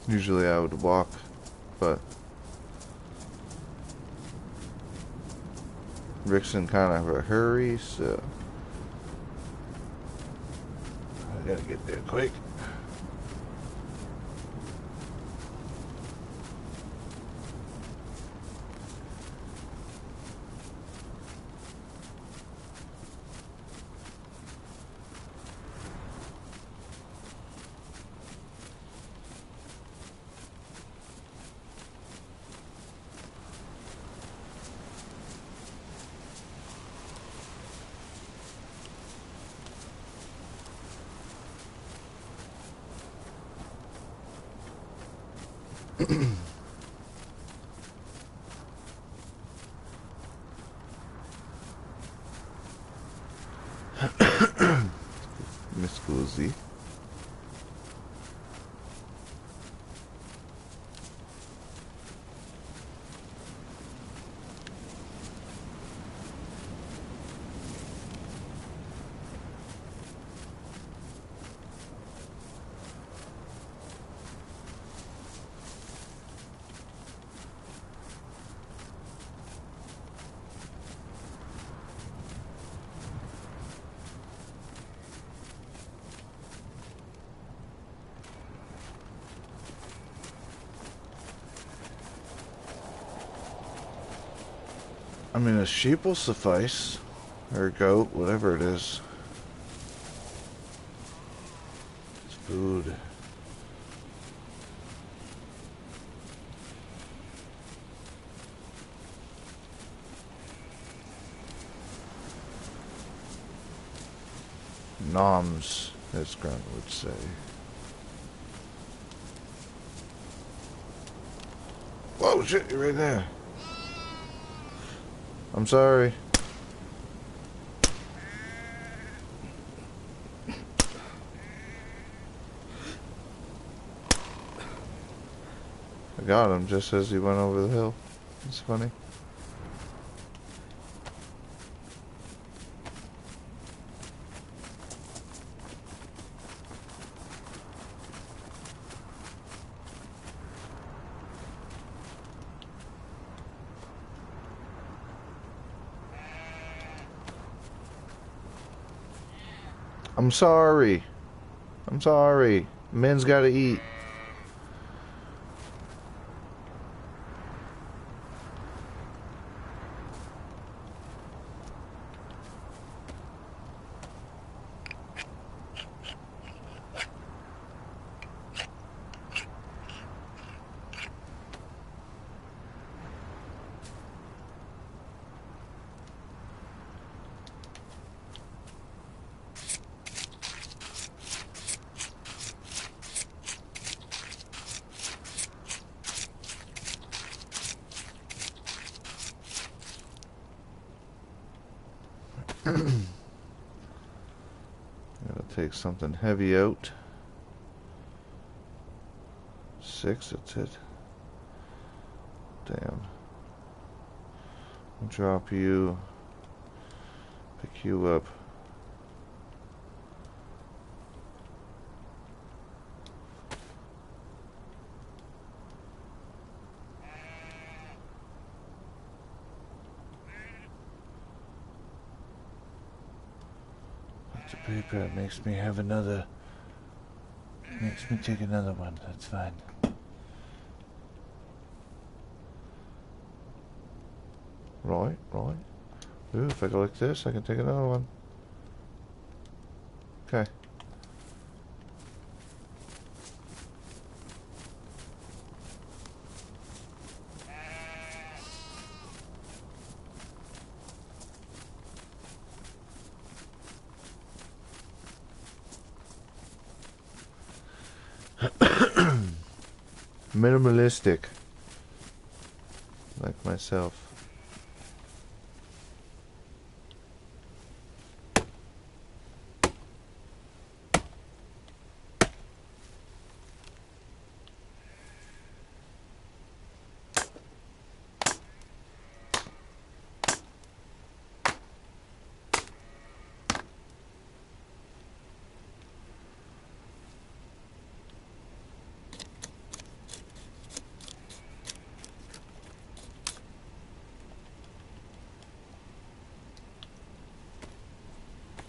Usually I would walk, but Rick's in kind of a hurry, so I gotta get there quick. Miss Guzzi. I mean, a sheep will suffice. Or a goat, whatever it is. It's food. Noms, as Grant would say. Whoa, shit, you're right there. I'm sorry. I got him just as he went over the hill. It's funny. I'm sorry. I'm sorry. Men's gotta eat. Gotta take something heavy out. 6, that's it. Damn. I'll drop you. Pick you up. That's a paper. It makes me have another. Makes me take another one. That's fine. Right, right. Ooh, if I go like this, I can take another one. Okay. Minimalistic. Like myself.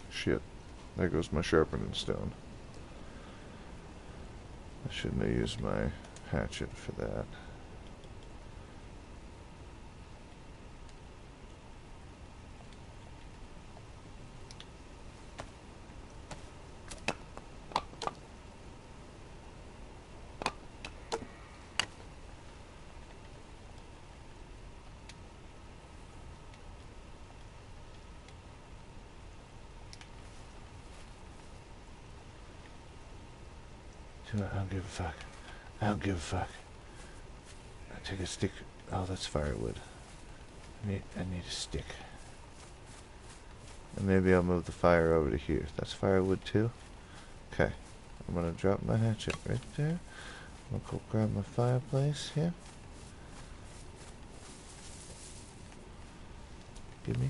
Shit. There goes my sharpening stone. I shouldn't have used my hatchet for that. I don't give a fuck. I don't give a fuck. I take a stick. Oh, that's firewood. I need a stick. And maybe I'll move the fire over to here. That's firewood too? Okay. I'm gonna drop my hatchet right there. I'm gonna go grab my fireplace here. Give me.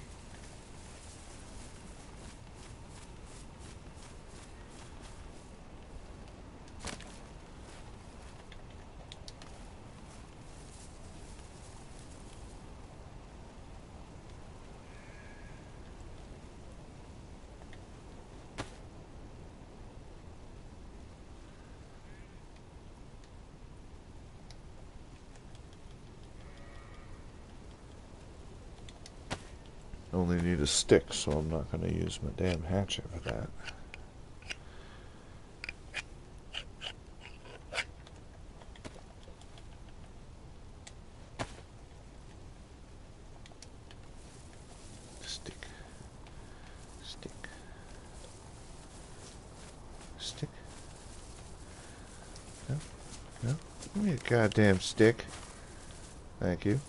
Only need a stick, so I'm not going to use my damn hatchet for that. Stick. Stick. Stick. No. No. Give me a goddamn stick. Thank you.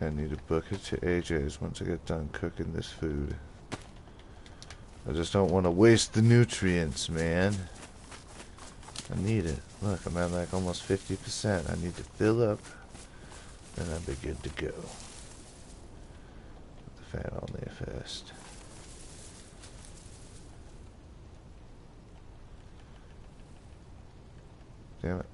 I need a bucket to AJ's once I get done cooking this food. I just don't want to waste the nutrients, man. I need it. Look, I'm at like almost 50%. I need to fill up, and I'll be good to go. Put the fat on there first. Damn it.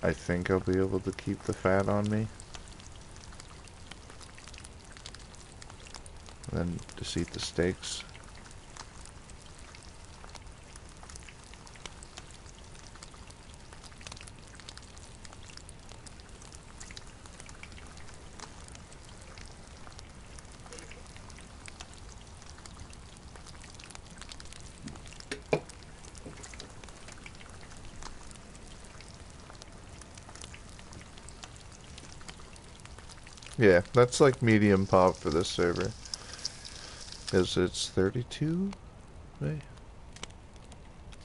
I think I'll be able to keep the fat on me. And then just eat the steaks. Yeah, that's like medium pop for this server. Because it's 32? Right?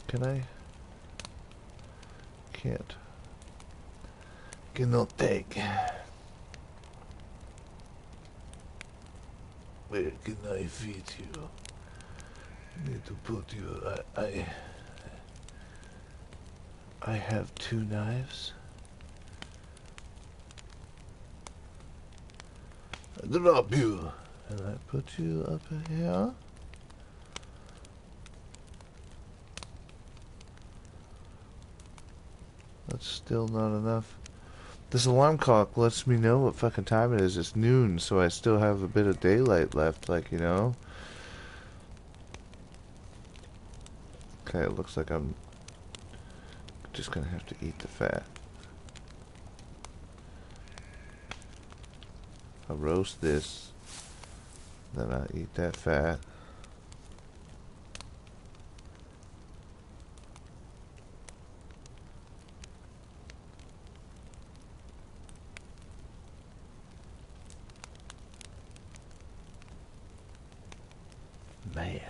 Can I? Can't. Cannot take. Where can I feed you? Need to put you. I have 2 knives. I drop you, and I put you up here. That's still not enough. This alarm clock lets me know what fucking time it is. It's noon, so I still have a bit of daylight left, like, you know? Okay, it looks like I'm just gonna have to eat the fat. I'll roast this, then I'll eat that fat. Man.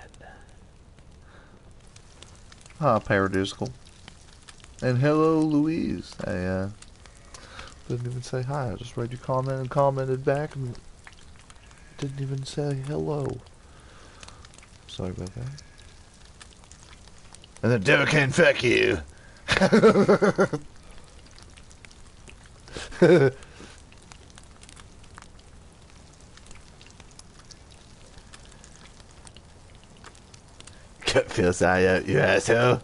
Ah, Paradisical. And hello, Louise. I didn't even say hi. I just read your comment and commented back and didn't even say hello. Sorry about that. And then Derek can fuck you. Cut Phil's eye out, you asshole.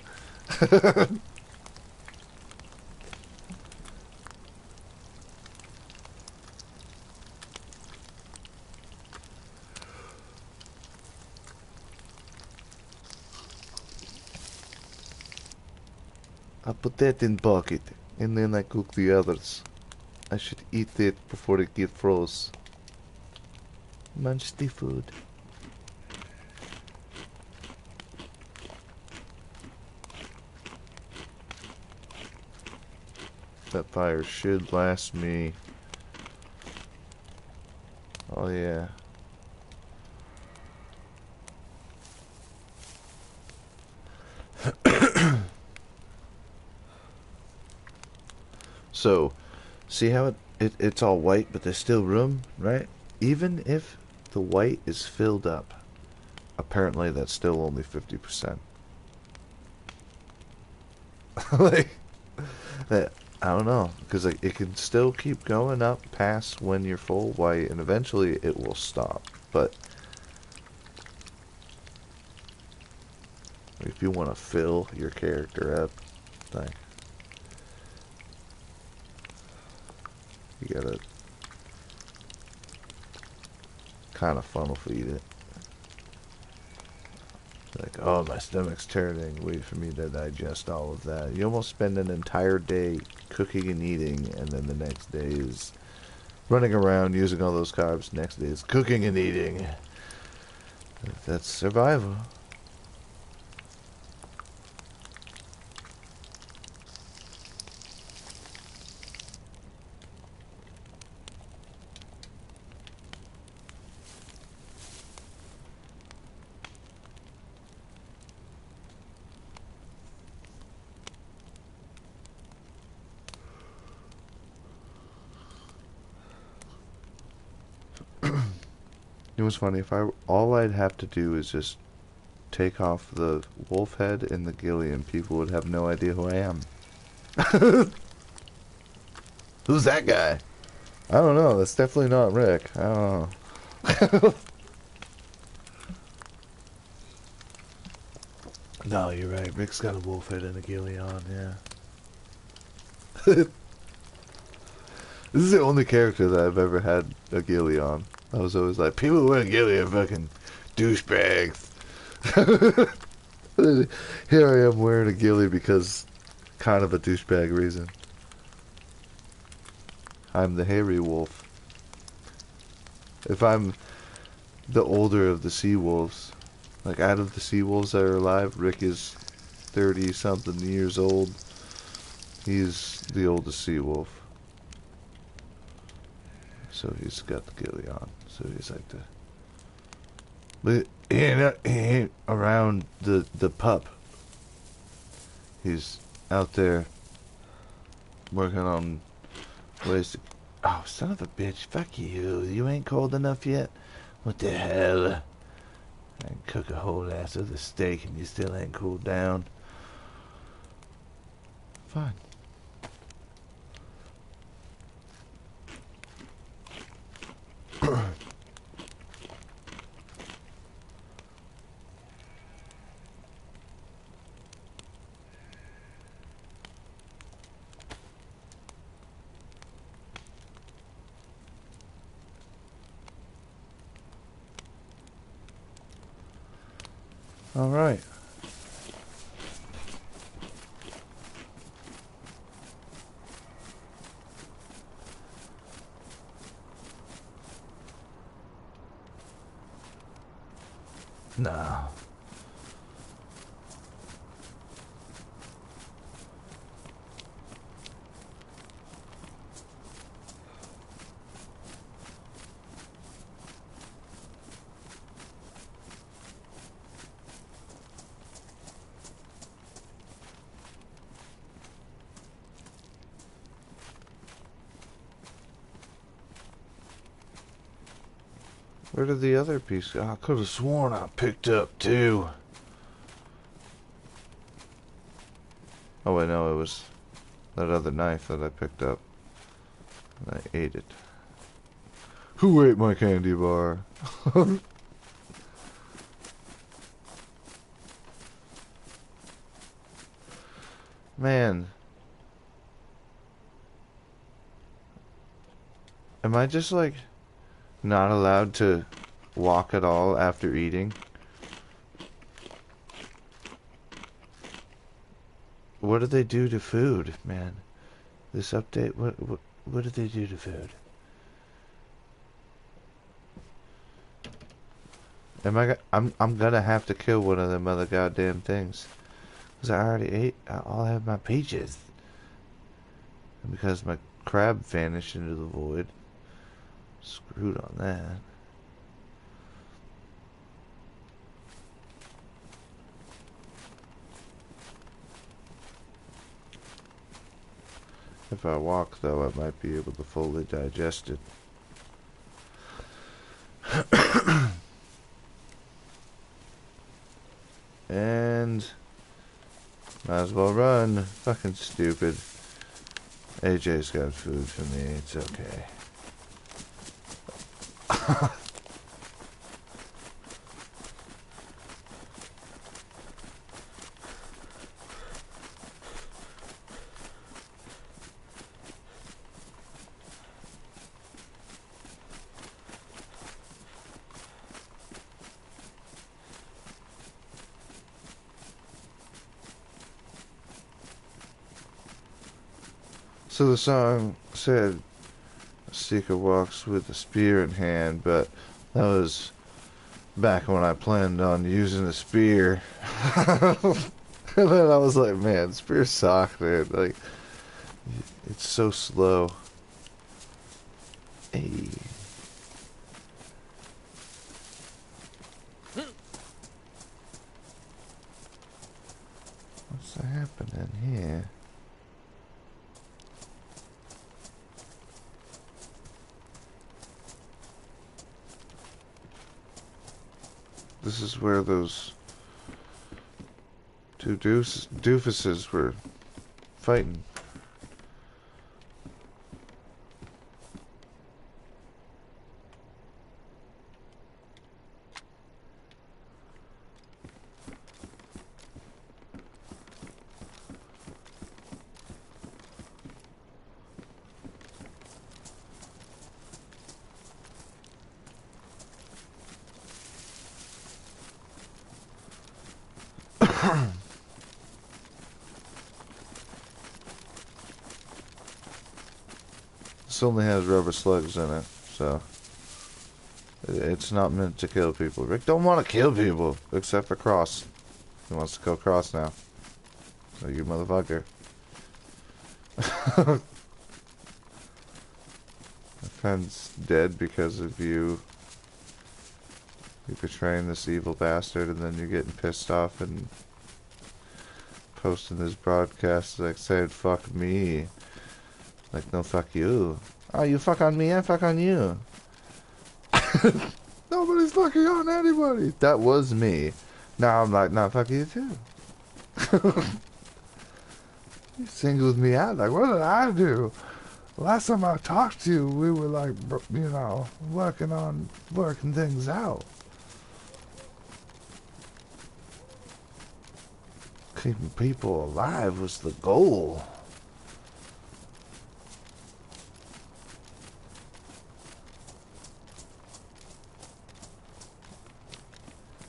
I put that in pocket, and then I cook the others. I should eat it before it get froze. Munch the food. That fire should last me. Oh yeah. So, see how it's all white, but there's still room, right? Even if the white is filled up, apparently that's still only 50%. Like, that, I don't know, because like, it can still keep going up past when you're full white, and eventually it will stop. But if you want to fill your character up, like, you gotta kind of funnel feed it. Like, oh, my stomach's turning. Wait for me to digest all of that. You almost spend an entire day cooking and eating, and then the next day is running around using all those carbs. Next day is cooking and eating. That's survival. It was funny. If I all I'd have to do is just take off the wolf head and the ghillie, and people would have no idea who I am. Who's that guy? I don't know. That's definitely not Rick. I don't know. No, you're right. Rick's got a wolf head and a ghillie on. Yeah. This is the only character that I've ever had a ghillie on. I was always like, people who wear ghillie are fucking douchebags. Here I am wearing a ghillie because kind of a douchebag reason. I'm the hairy wolf. If I'm the older of the sea wolves, like out of the sea wolves that are alive, Rick is 30 something years old. He's the oldest sea wolf. So he's got the ghillie on. So he's like the... But he ain't around the pup. He's out there working on ways to... Oh, son of a bitch. Fuck you. You ain't cold enough yet? What the hell? I can cook a whole ass of the steak and you still ain't cooled down. Fine. All right. No. Where did the other piece go? I could have sworn I picked up two. Oh wait, no, it was that other knife that I picked up. And I ate it. Who ate my candy bar? Man. Am I just like not allowed to walk at all after eating? What do they do to food, man? This update, what What did they do to food? I'm gonna have to kill one of them other goddamn things. Because I already ate. I'll have my peaches. And because my crab vanished into the void. Screwed on that. If I walk, though, I might be able to fully digest it. And might as well run. Fucking stupid. AJ's got food for me. It's okay. So the song said, a seeker walks with a spear in hand, but that was back when I planned on using a spear. And then I was like, man, spear suck, dude. Like, it's so slow. Hey. What's happening here? This is where those two doofuses were fighting. This only has rubber slugs in it, so it's not meant to kill people. Rick don't want to kill people, except for Cross. He wants to kill Cross now. So you motherfucker. My friend's dead because of you. You betraying this evil bastard, and then you're getting pissed off and posting this broadcast like saying fuck me. Like, no, fuck you. Oh, you fuck on me, I fuck on you. Nobody's fucking on anybody. That was me. Now I'm like, nah, fuck you too. You singled me out. Like, what did I do? Last time I talked to you, we were like, you know, working things out. Keeping people alive was the goal.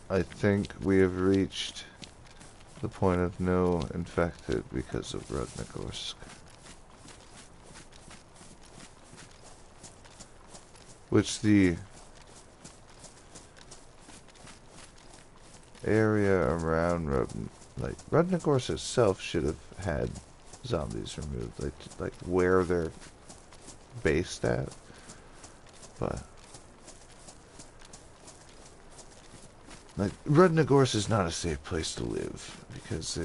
I think we have reached the point of no infected because of Rudnogorsk. Which the area around Rudnogorsk itself should have had zombies removed, like where they're based at, but like Rudnogorsk is not a safe place to live because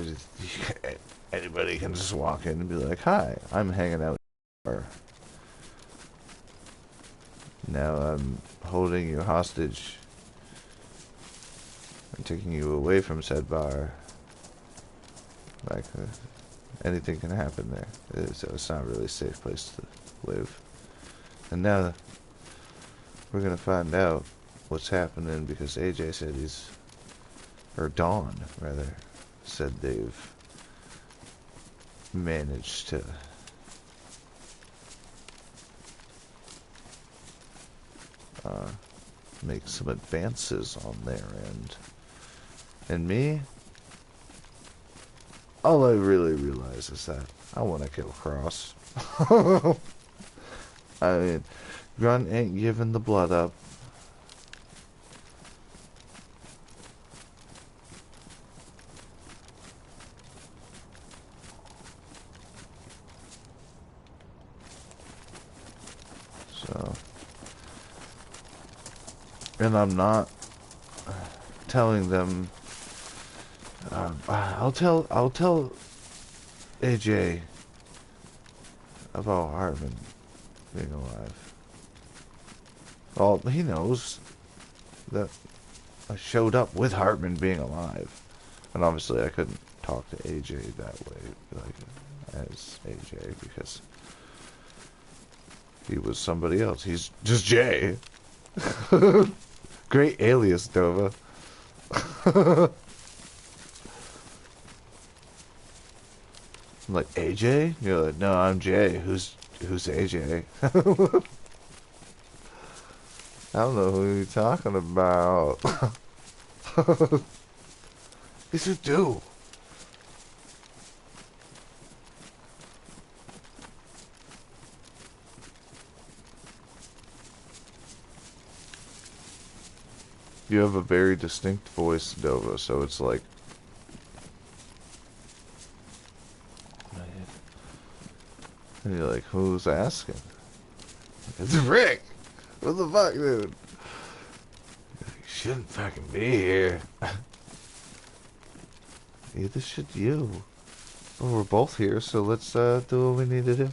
anybody can just walk in and be like, "Hi, I'm hanging out here. Now I'm holding you hostage and taking you away from said bar." Like, anything can happen there. So it's not really a safe place to live. And now we're gonna find out what's happening because AJ said or Dawn rather, said they've managed to make some advances on their end. And me, all I really realize is that I want to kill Cross. I mean, Grunt ain't giving the blood up. So, and I'm not telling them. I'll tell AJ about Hartman being alive. Well, he knows that I showed up with Hartman being alive, and obviously I couldn't talk to AJ that way, like as AJ, because he was somebody else. He's just Jay. Great alias, Dova. I'm like, AJ? You're like, no, I'm Jay. Who's AJ? I don't know who you're talking about. Yes, you do. You have a very distinct voice, Dova, so it's like... And you're like, who's asking? It's Rick! What the fuck, dude? You shouldn't fucking be here. Either should you. Well, we're both here, so let's do what we need to do.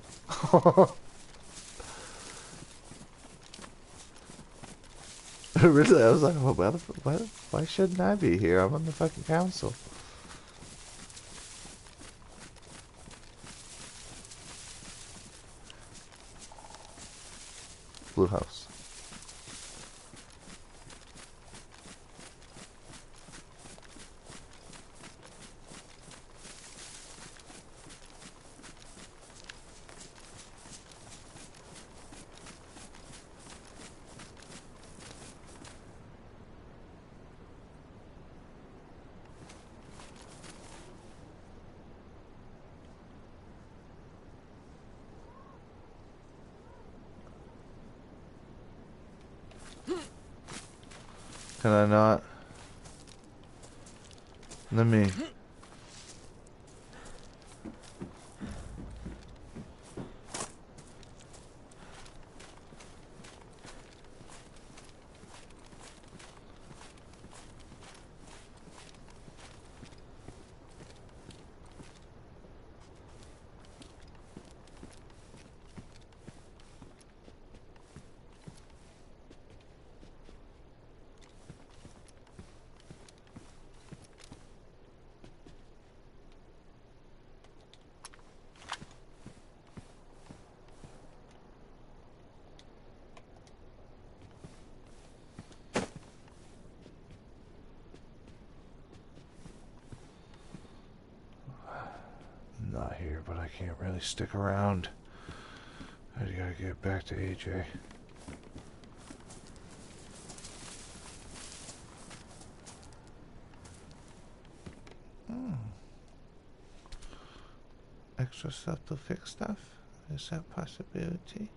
Really, I was like, well, why shouldn't I be here? I'm on the fucking council. Blue house. Can I not? Let me... I'm not here, but I can't really stick around. I gotta get back to AJ. Extra stuff to fix stuff? Is that a possibility?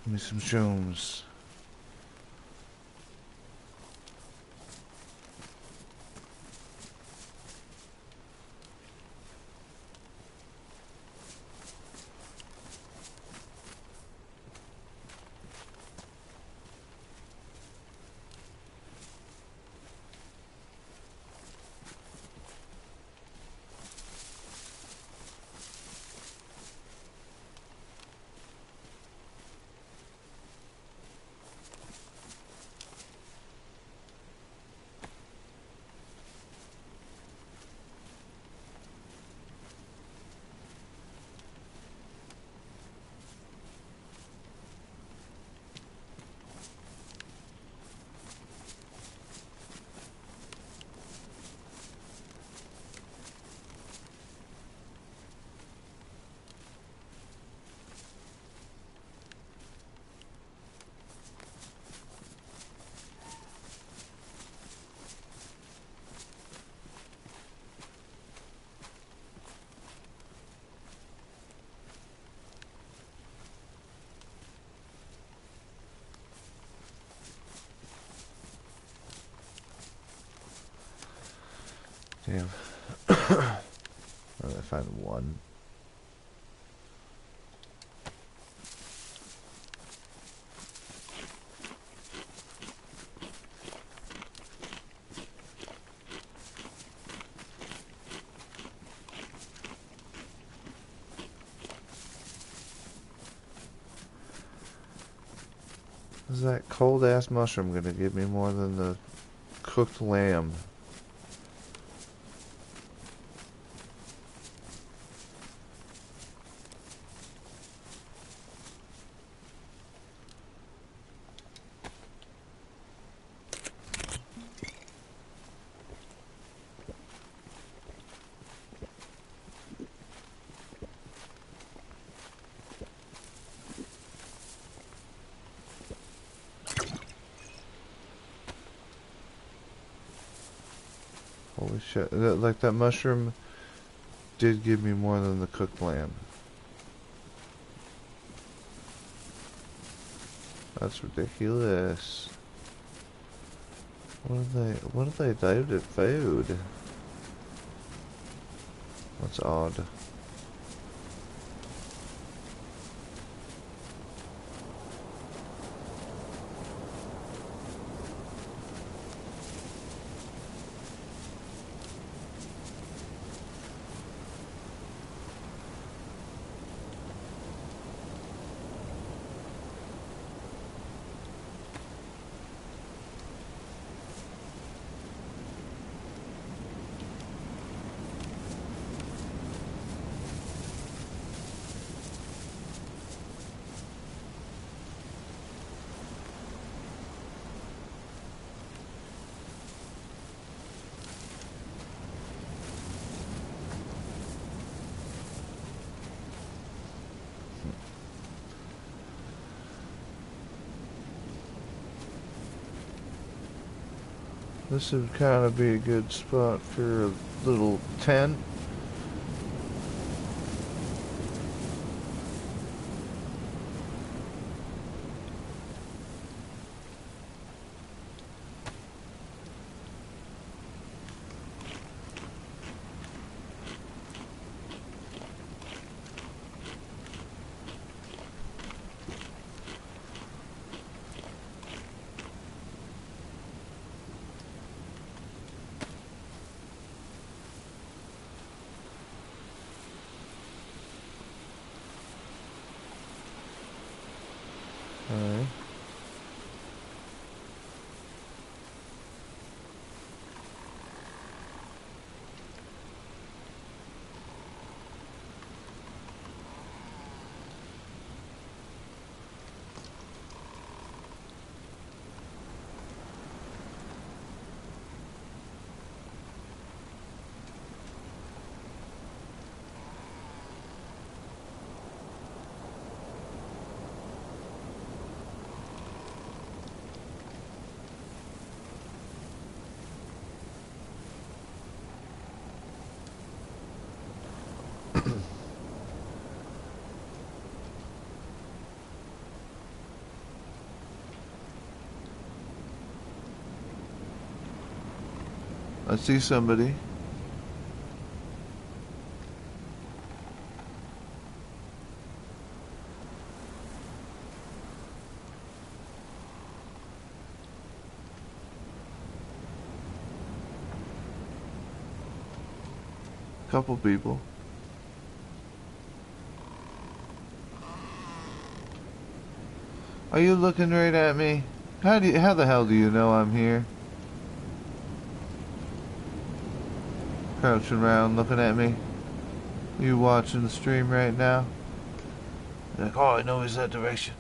Give me some shrooms. Damn. I find one. Is that cold ass mushroom gonna give me more than the cooked lamb? Holy shit. Like, that mushroom did give me more than the cooked lamb. That's ridiculous. What do they do to food? That's odd. This would kind of be a good spot for a little tent. Alright. I see somebody. Couple people. Are you looking right at me? How the hell do you know I'm here? Crouching around looking at me. You watching the stream right now? You're like, oh, I know he's that direction.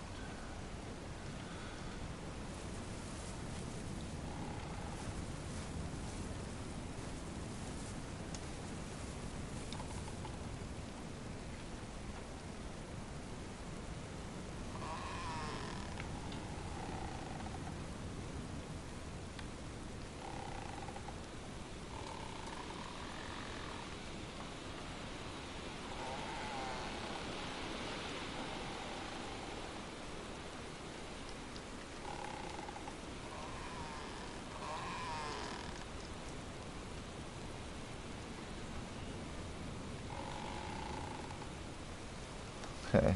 Okay.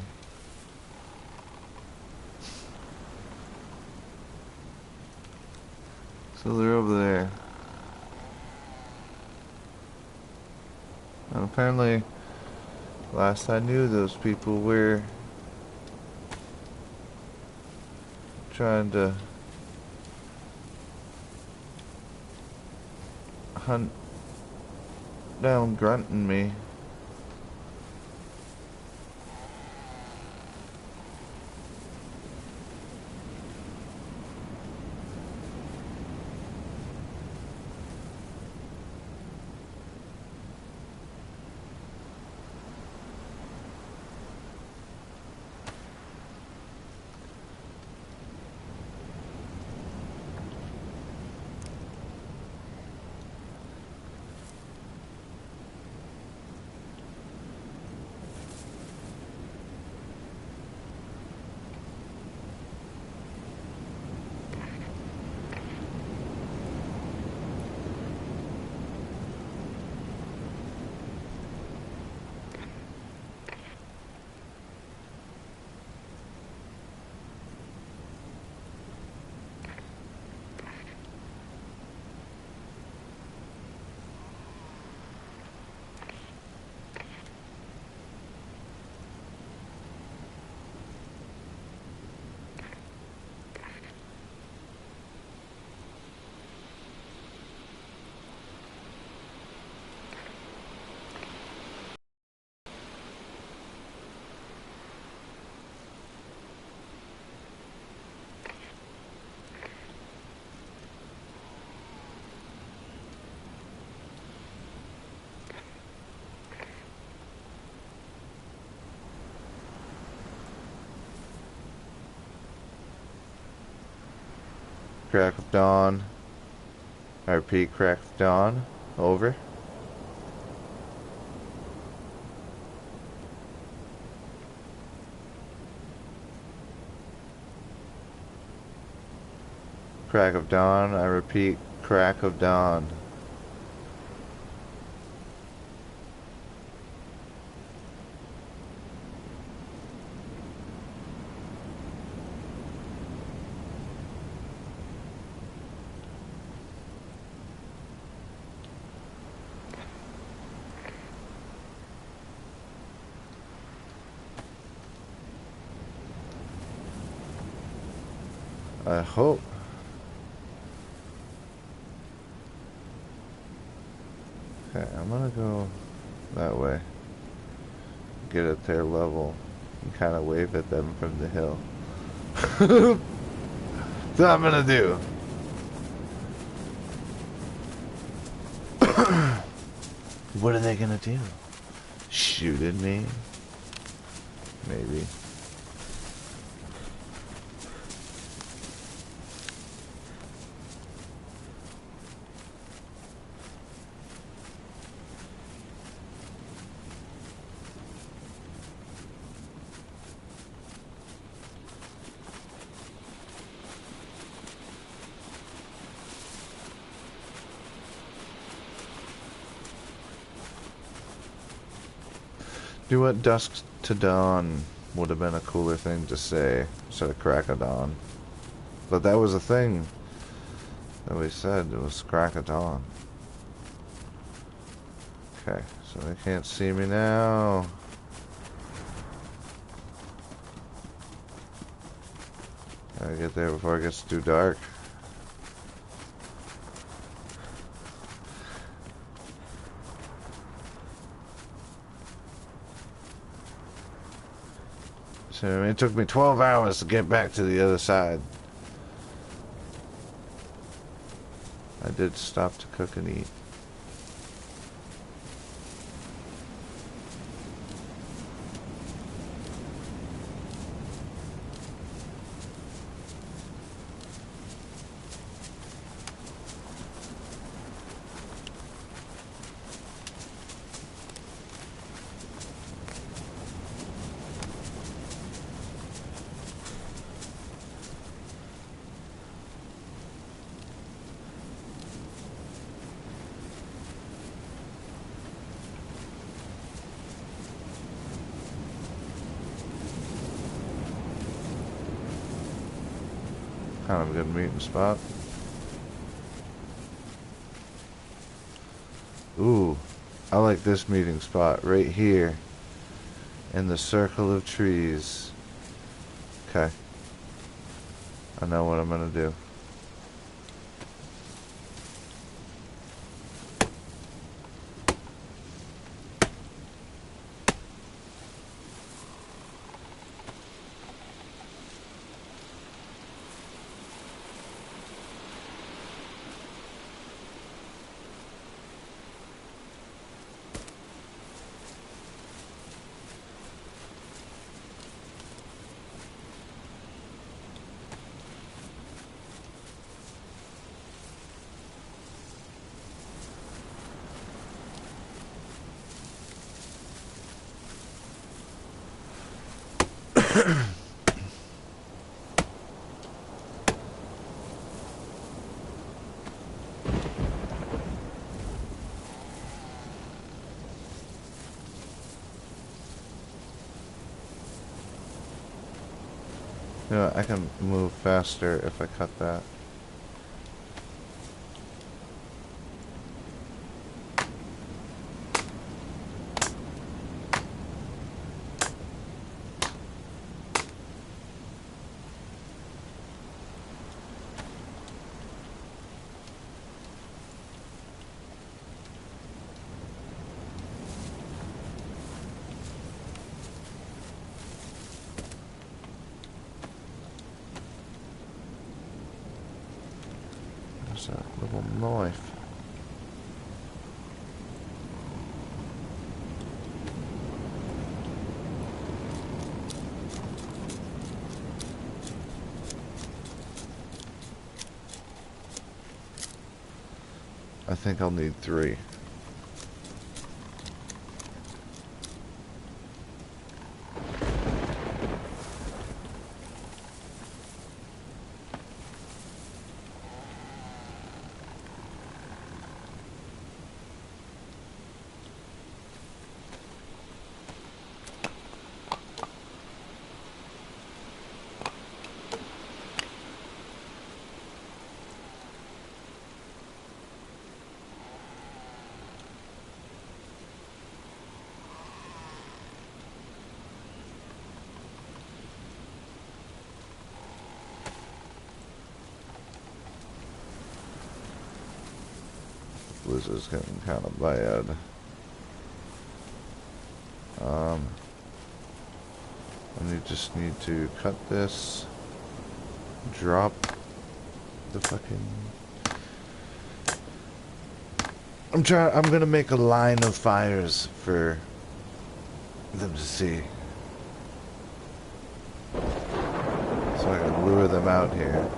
So they're over there. And apparently, last I knew, those people were trying to hunt down Grunt and me. Crack of dawn. I repeat, crack of dawn. Over. Crack of dawn. I repeat, crack of dawn. I hope. Okay, I'm gonna go that way. Get at their level and kind of wave at them from the hill. That's what I'm gonna do. What are they gonna do? Shoot at me? Maybe. Do at dusk to dawn would have been a cooler thing to say instead of crack of dawn. But that was a thing that we said. It was crack of dawn. Okay, so they can't see me now. Gotta get there before it gets too dark. So I mean, it took me 12 hours to get back to the other side. I did stop to cook and eat. kind of a good meeting spot. Ooh, I like this meeting spot right here in the circle of trees. Okay. I know what I'm gonna do. You know, I can move faster if I cut that. There's that little knife. I think I'll need 3. Blizzard's getting kind of bad. And you just need to cut this, drop the fucking... I'm gonna make a line of fires for them to see. So I can lure them out here.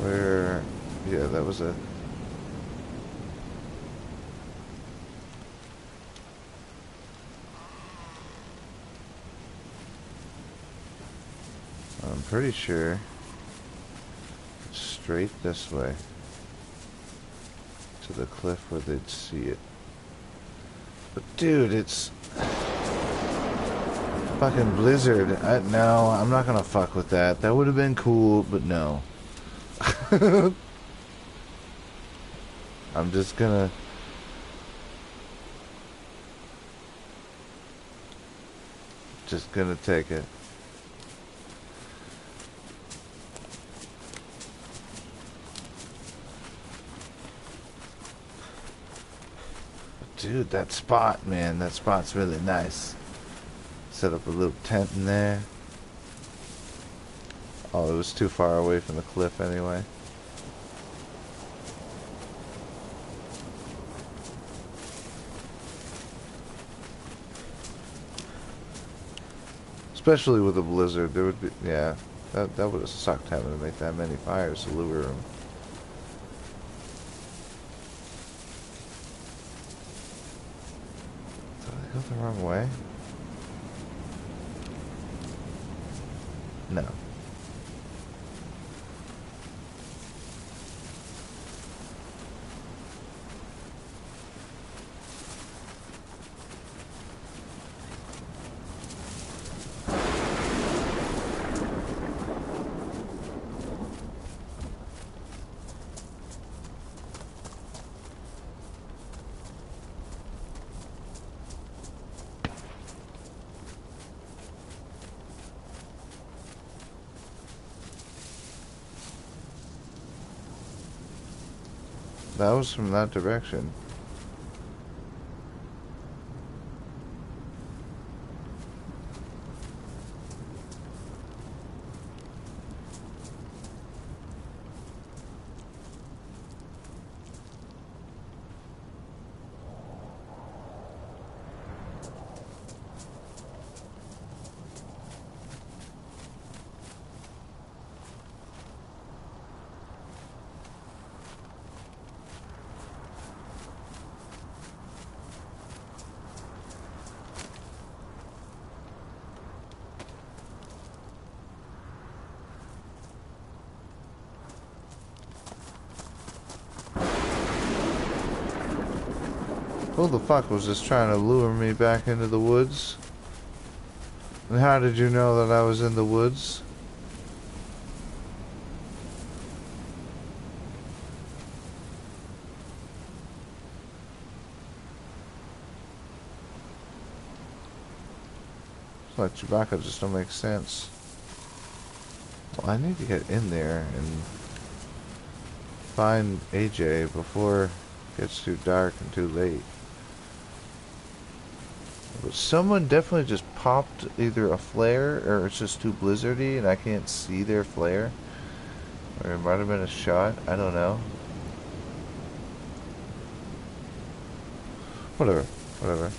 Where... yeah, that was it. I'm pretty sure it's straight this way to the cliff where they'd see it. But dude, it's fucking Blizzard. No, I'm not gonna fuck with that. That would have been cool, but no. I'm just gonna... take it. Dude, that spot, man, that spot's really nice. Set up a little tent in there. Oh, it was too far away from the cliff anyway. Especially with a blizzard, there would be, yeah, that would have sucked having to make that many fires to lure them. Did I go the wrong way? No. That was from that direction. Who the fuck was just trying to lure me back into the woods? And how did you know that I was in the woods? It's like Chewbacca just don't make sense. Well, I need to get in there and find AJ before it gets too dark and too late. But someone definitely just popped either a flare or it's just too blizzardy and I can't see their flare. Or it might have been a shot. I don't know. Whatever. Whatever.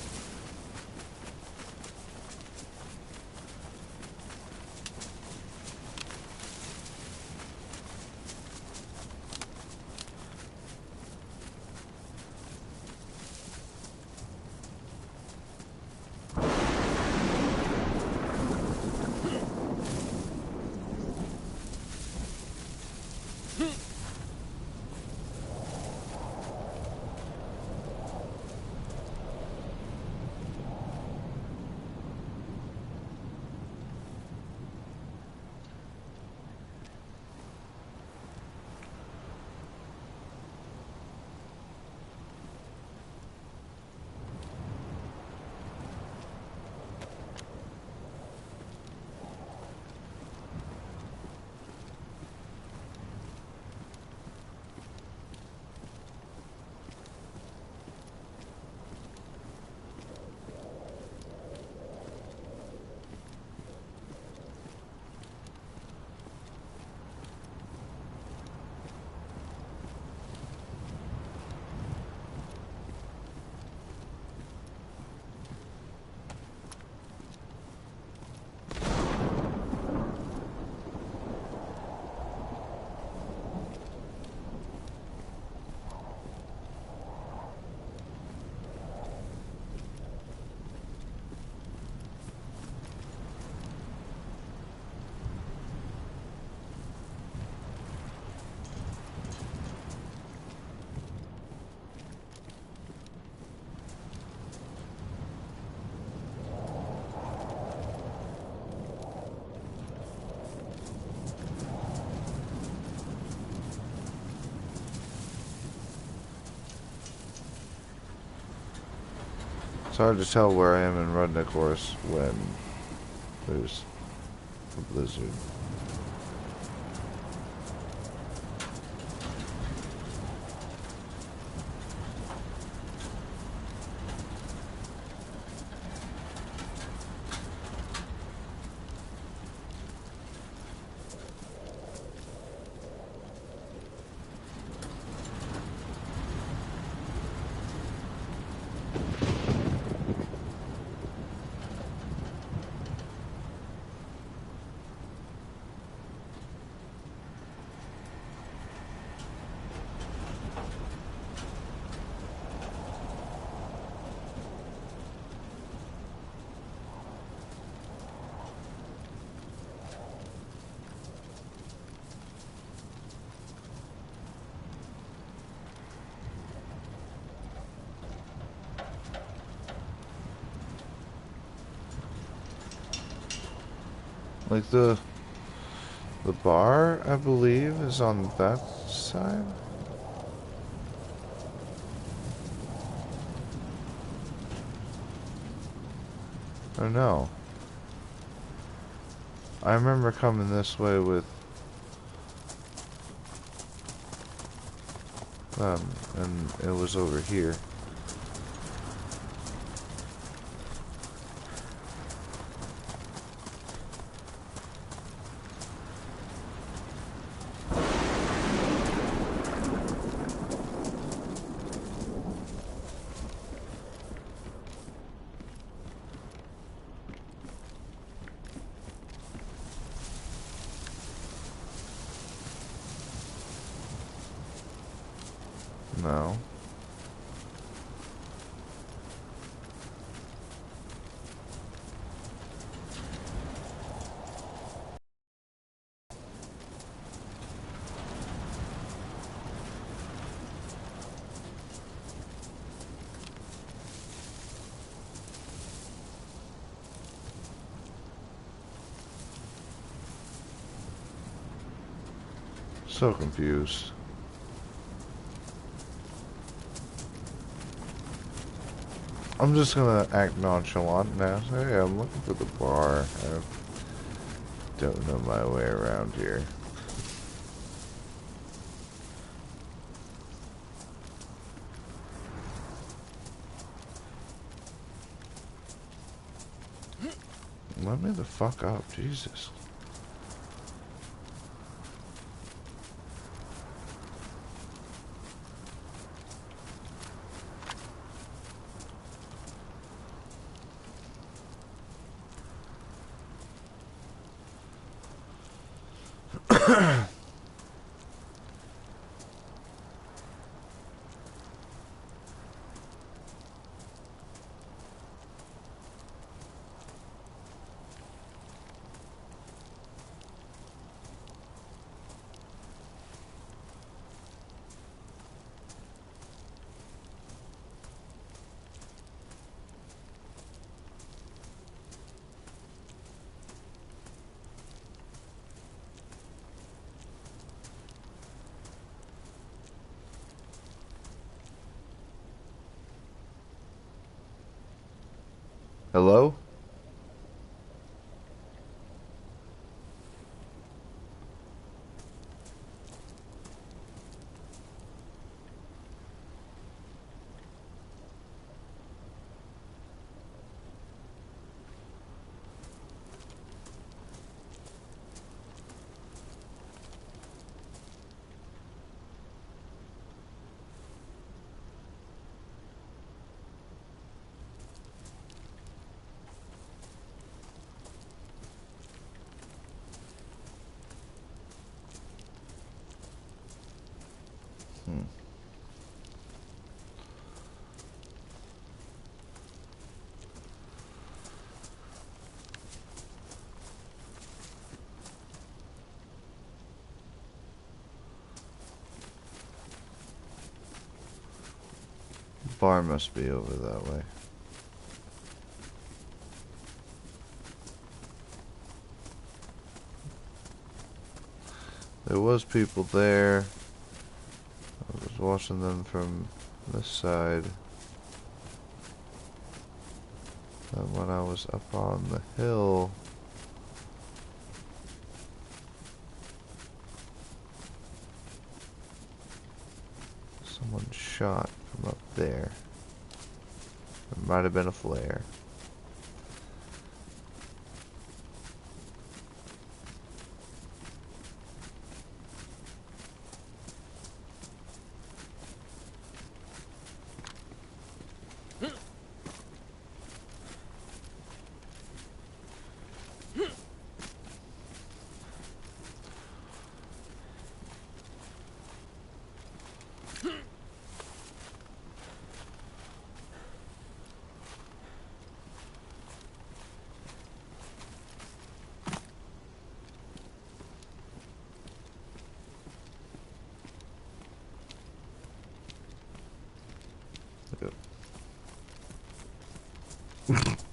It's hard to tell where I am in Rudnick Horse when there's a blizzard. Like the bar, I believe, is on that side. Or no. I remember coming this way with and it was over here. No. So confused. I'm just gonna act nonchalant now. Say, hey, I'm looking for the bar. I don't know my way around here. Let me the fuck up, Jesus. Hello? Bar must be over that way. There was people there. I was watching them from this side. And when I was up on the hill, someone shot from up there. It might have been a flare.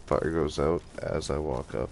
Fire goes out as I walk up.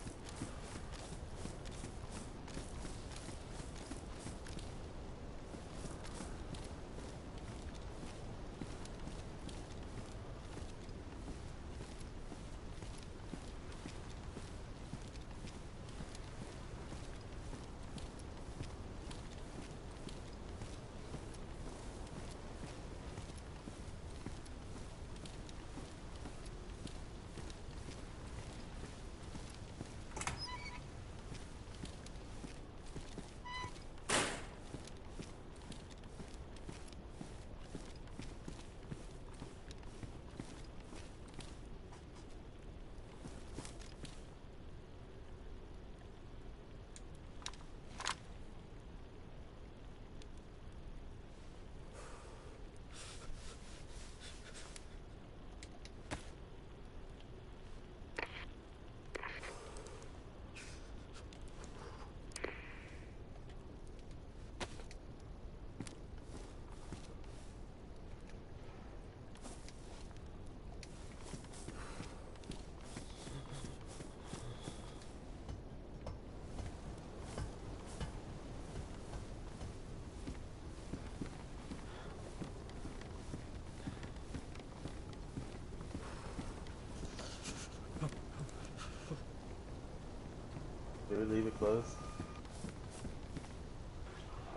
Did we leave it closed?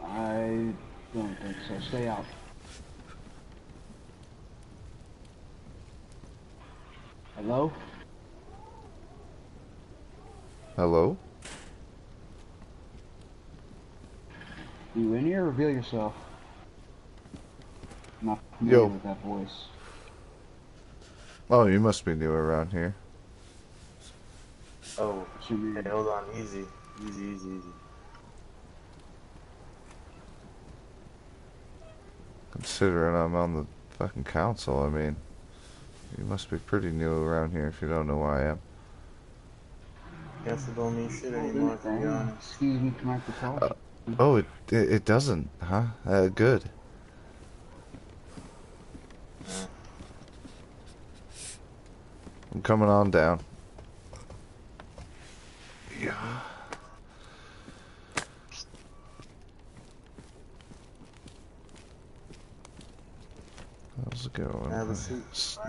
I don't think so. Stay out. Hello? Hello? You in here? Reveal yourself. I'm not familiar Yo. with that voice. Oh, you must be new around here. Oh, What's your name? hey, hold on. Easy. Easy, easy, easy. Considering I'm on the fucking council, I mean, you must be pretty new around here if you don't know who I am. Guess it don't mean shit Hold anymore, to be anything. honest. Excuse me, can I have to talk? Oh, it doesn't, huh? Good. I'm coming on down. Yeah. How's it going? Have a seat.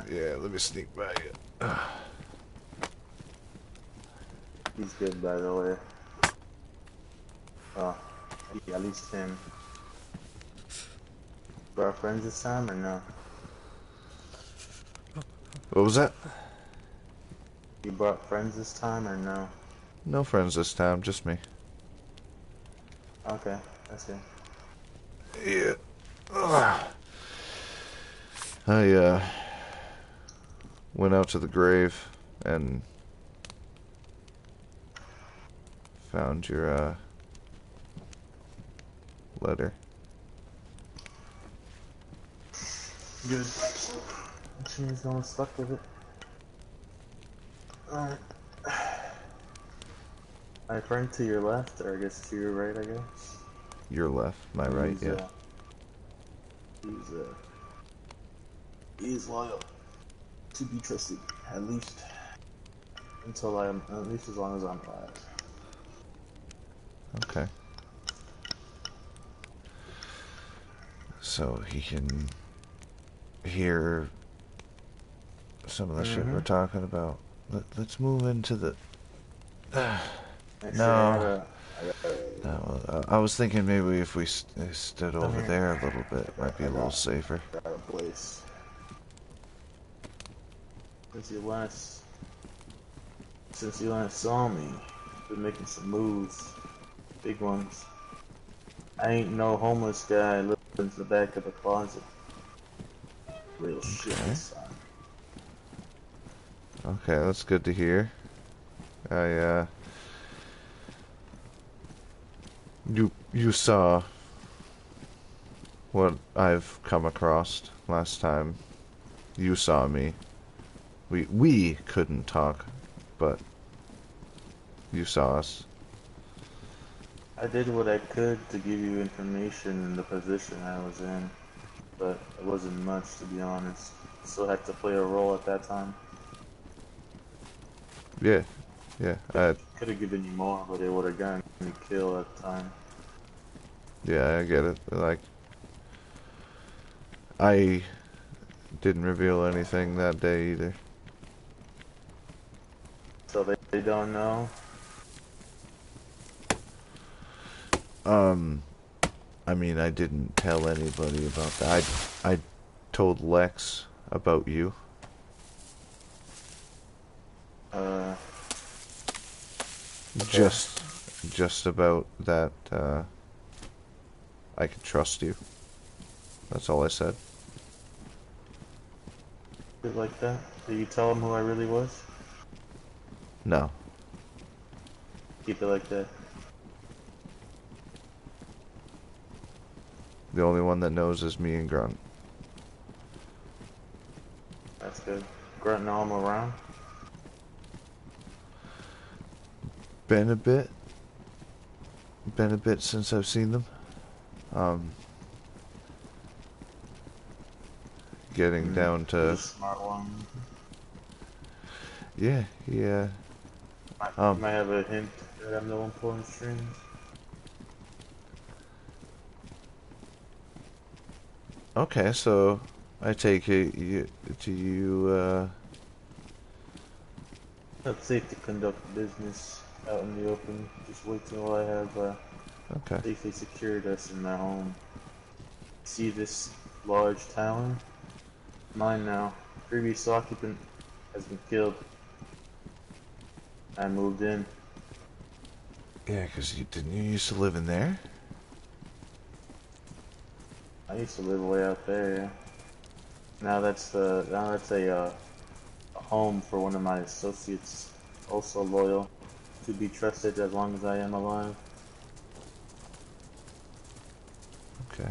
Yeah, let me sneak by you. He's good, by the way. Oh, yeah, at least him. Brought friends this time or no? What was that? You brought friends this time or no? No friends this time, just me. Okay, that's good. Yeah. I went out to the grave and found your letter. Good. Which means no one's stuck with it. Alright. My friend to your left, or I guess to your right, I guess. Your left, my right, He's, yeah. He's loyal. To be trusted, at least at least as long as I'm alive. Okay. So he can hear some of the shit we're talking about. Let's move into the... Actually, No. I No, I was thinking maybe if we stood over there a little bit, it might be a little safer. got a place. Since you last saw me, been making some moves, big ones. I ain't no homeless guy living in the back of the closet. Real shit this time. Okay, that's good to hear. You saw what I've come across last time you saw me. We couldn't talk, but you saw us. I did what I could to give you information in the position I was in, but it wasn't much, to be honest. Still had to play a role at that time. Yeah, I Could have given you more, but it would have gotten me killed at the time. yeah, I get it. Like, I didn't reveal anything that day either. So they don't know. I mean, I didn't tell anybody about that. I told Lex about you. Okay. Just about that, I can trust you. That's all I said. Did like that? Did you tell them who I really was? No. Keep it like that. The only one that knows is me and Grunt. That's good. Grunt and all them around? Been a bit. Been a bit since I've seen them. Getting down to... The smart one. Yeah. You might have a hint that I'm the one pulling strings. Okay, so I take it That's safe to conduct business. out in the open. Just wait till I have Okay. safely secured us in my home. See this large tower? Mine now. Previous occupant has been killed. I moved in. Yeah, because didn't you used to live in there? I used to live way out there. Yeah. Now that's a home for one of my associates, also loyal, to be trusted as long as I am alive. Okay.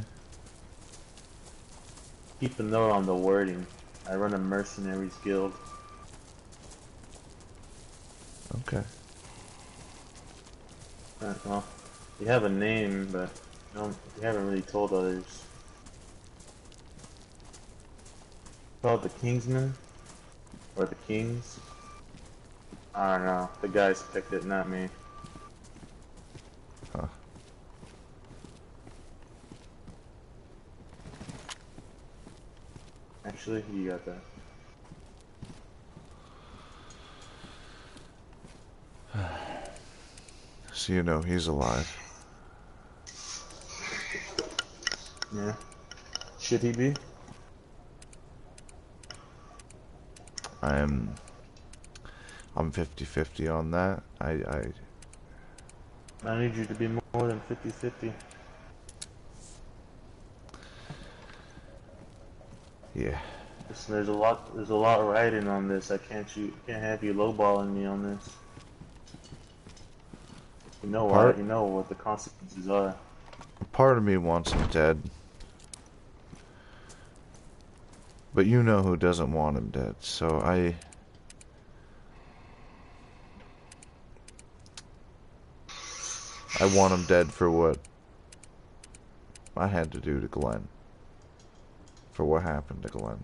Keep a note on the wording. I run a mercenaries guild. Okay. Well, you have a name, but you haven't really told others. Called the Kingsmen? Or the Kings? I don't know. The guys picked it, not me. Huh. Actually, you got that. So you know he's alive. Yeah. Should he be? I'm 50-50 on that. I need you to be more than 50-50. Yeah. Listen, there's a lot riding on this. I can't have you lowballing me on this. You know why? Part You know what the consequences are. part of me wants him dead. But you know who doesn't want him dead. So I want him dead for what I had to do to Glenn. For what happened to Glenn.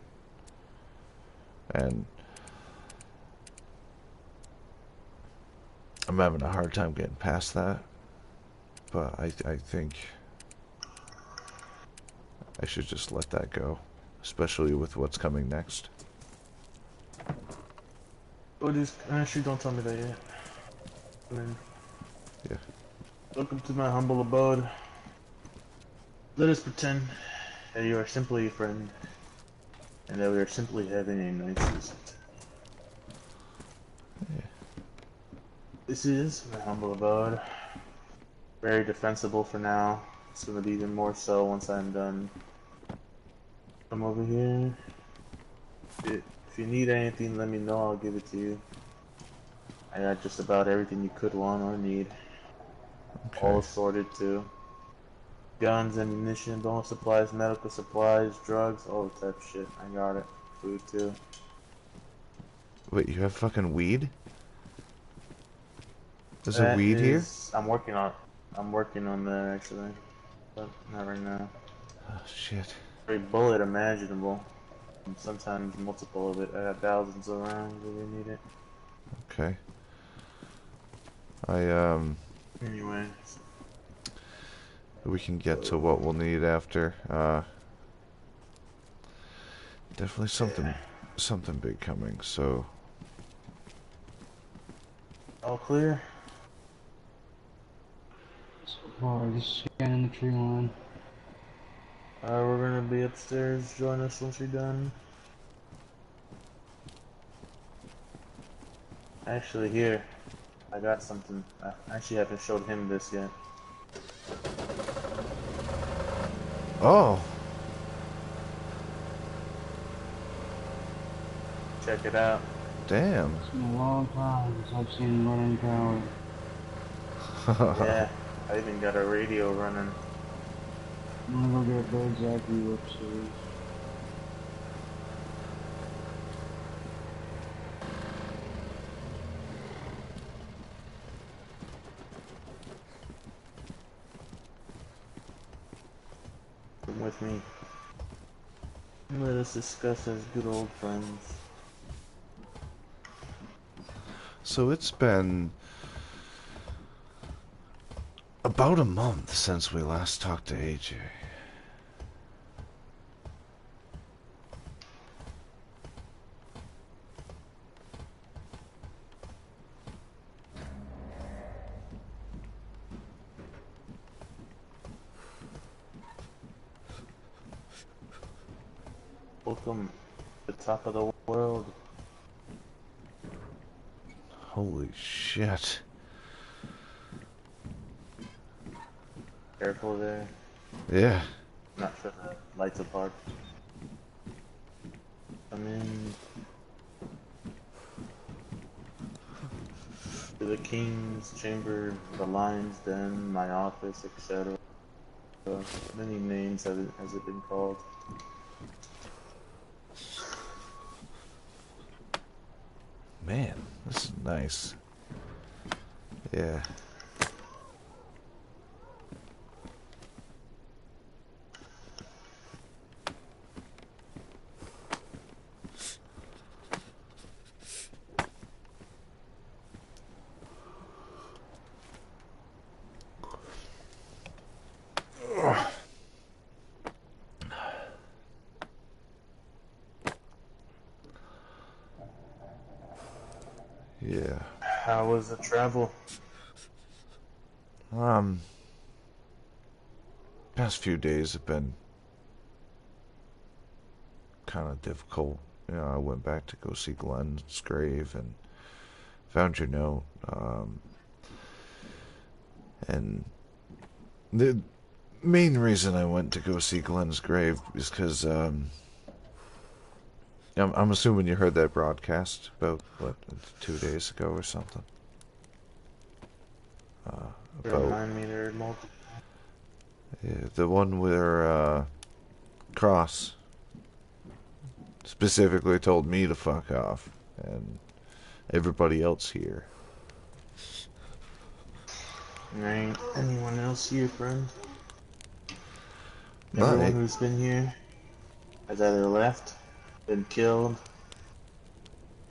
And I'm having a hard time getting past that. But I think I should just let that go. Especially with what's coming next. Oh, just actually don't tell me that yet. Then, Yeah. welcome to my humble abode. Let us pretend that you are simply a friend, and that we are simply having a nice visit. Yeah. This is my humble abode. Very defensible for now. It's gonna be even more so once I'm done. Come over here. If you need anything, let me know. I'll give it to you. I got just about everything you could want or need. All Okay. assorted too. Guns, ammunition, bonus supplies, medical supplies, drugs, all the type of shit. I got it. Food too. Wait, you have fucking weed? There's a That weed here? is, I'm working on that actually, but not right now. Oh, shit. Every bullet imaginable, and sometimes multiple of it. I got thousands of rounds if you need it. Okay. I, Anyway, we can get to what we'll need after. Definitely something big coming, so. all clear? So far, just scanning the tree line. We're gonna be upstairs. Join us once you're done. Actually, here, I got something. I actually haven't showed him this yet. Oh! Check it out. Damn. It's been a long time since I've seen him running power. Yeah, I even got a radio running. I'm gonna go get DayZ view upstairs. Come with me. Let us discuss as good old friends. So it's been about a month since we last talked to AJ. Welcome to the top of the world. Holy shit. Careful there. Yeah. Not sure the lights apart. Come in to the king's chamber, the lion's den, my office, etc. Many names has it been called. Man, this is nice. Yeah. Yeah. How was the travel? Past few days have been kind of difficult. You know, I went back to go see Glenn's grave and found your note. And the main reason I went to go see Glenn's grave is because I'm assuming you heard that broadcast about, what, 2 days ago or something? About Remind me there multiple. yeah, the one where Cross specifically told me to fuck off and everybody else here. There ain't anyone else here, friend. But Everyone who's been here has either left, been killed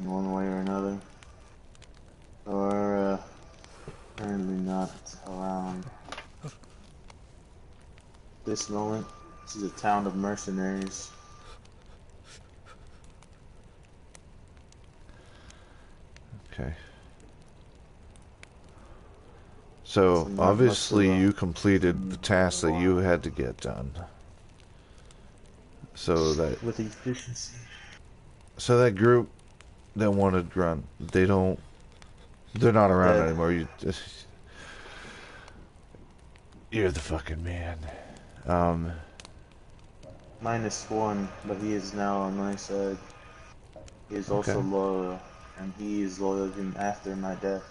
in one way or another, or currently not around. This moment, this is a town of mercenaries. okay. So Not obviously much of you completed the task that you had to get done. So with efficiency. that group that wanted Grunt, they're not around Dead. anymore. You're the fucking man. -1, but he is now on my side. He is also Okay. loyal, and he is loyal even after my death.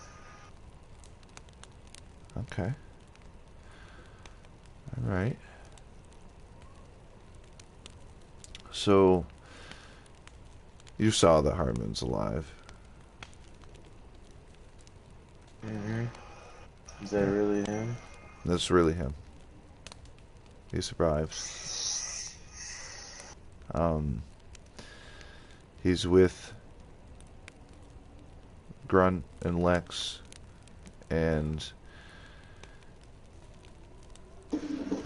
Okay. All right. So you saw that Hartman's alive. Is that really him? That's really him. He survived. He's with Grunt and Lex, and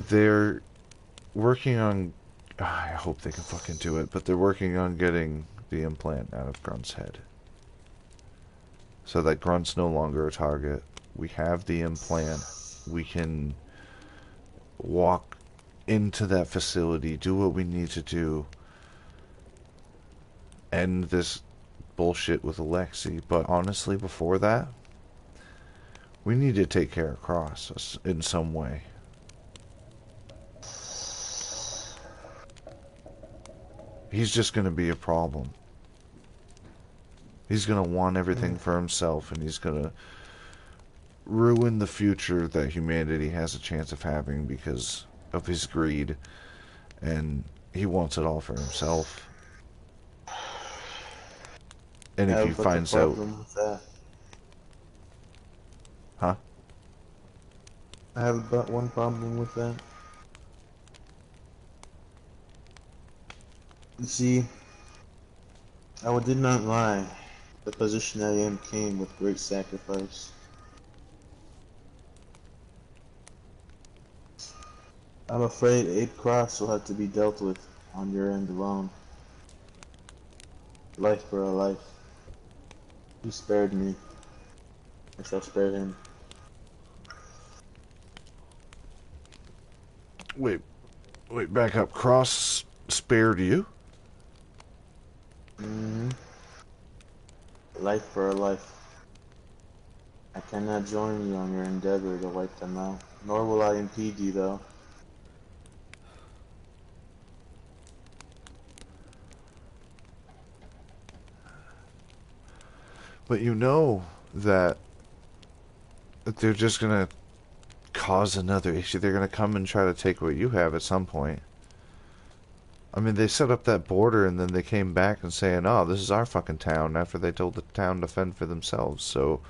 they're working on. I hope they can fucking do it, but they're working on getting the implant out of Grunt's head, so that Grunt's no longer a target. We have the implant. We can walk into that facility, do what we need to do, end this bullshit with Alexei. But honestly, before that, we need to take care of Cross in some way. He's just going to be a problem. He's going to want everything for himself, and he's going to ruin the future that humanity has a chance of having because of his greed, and he wants it all for himself. And if he finds out... With that? Huh? I have about one problem with that. You see, I did not lie. The position I am came with great sacrifice. I'm afraid Ape Cross will have to be dealt with on your end alone. Life for a life. You spared me. I shall spare him. Wait, back up. Cross spared you? Mm-hmm. Life for a life. I cannot join you on your endeavor to wipe them out, nor will I impede you, though. But you know that they're just gonna cause another issue. They're gonna come and try to take what you have at some point. I mean, they set up that border and then they came back and saying, "Oh, this is our fucking town," after they told the town to fend for themselves. So,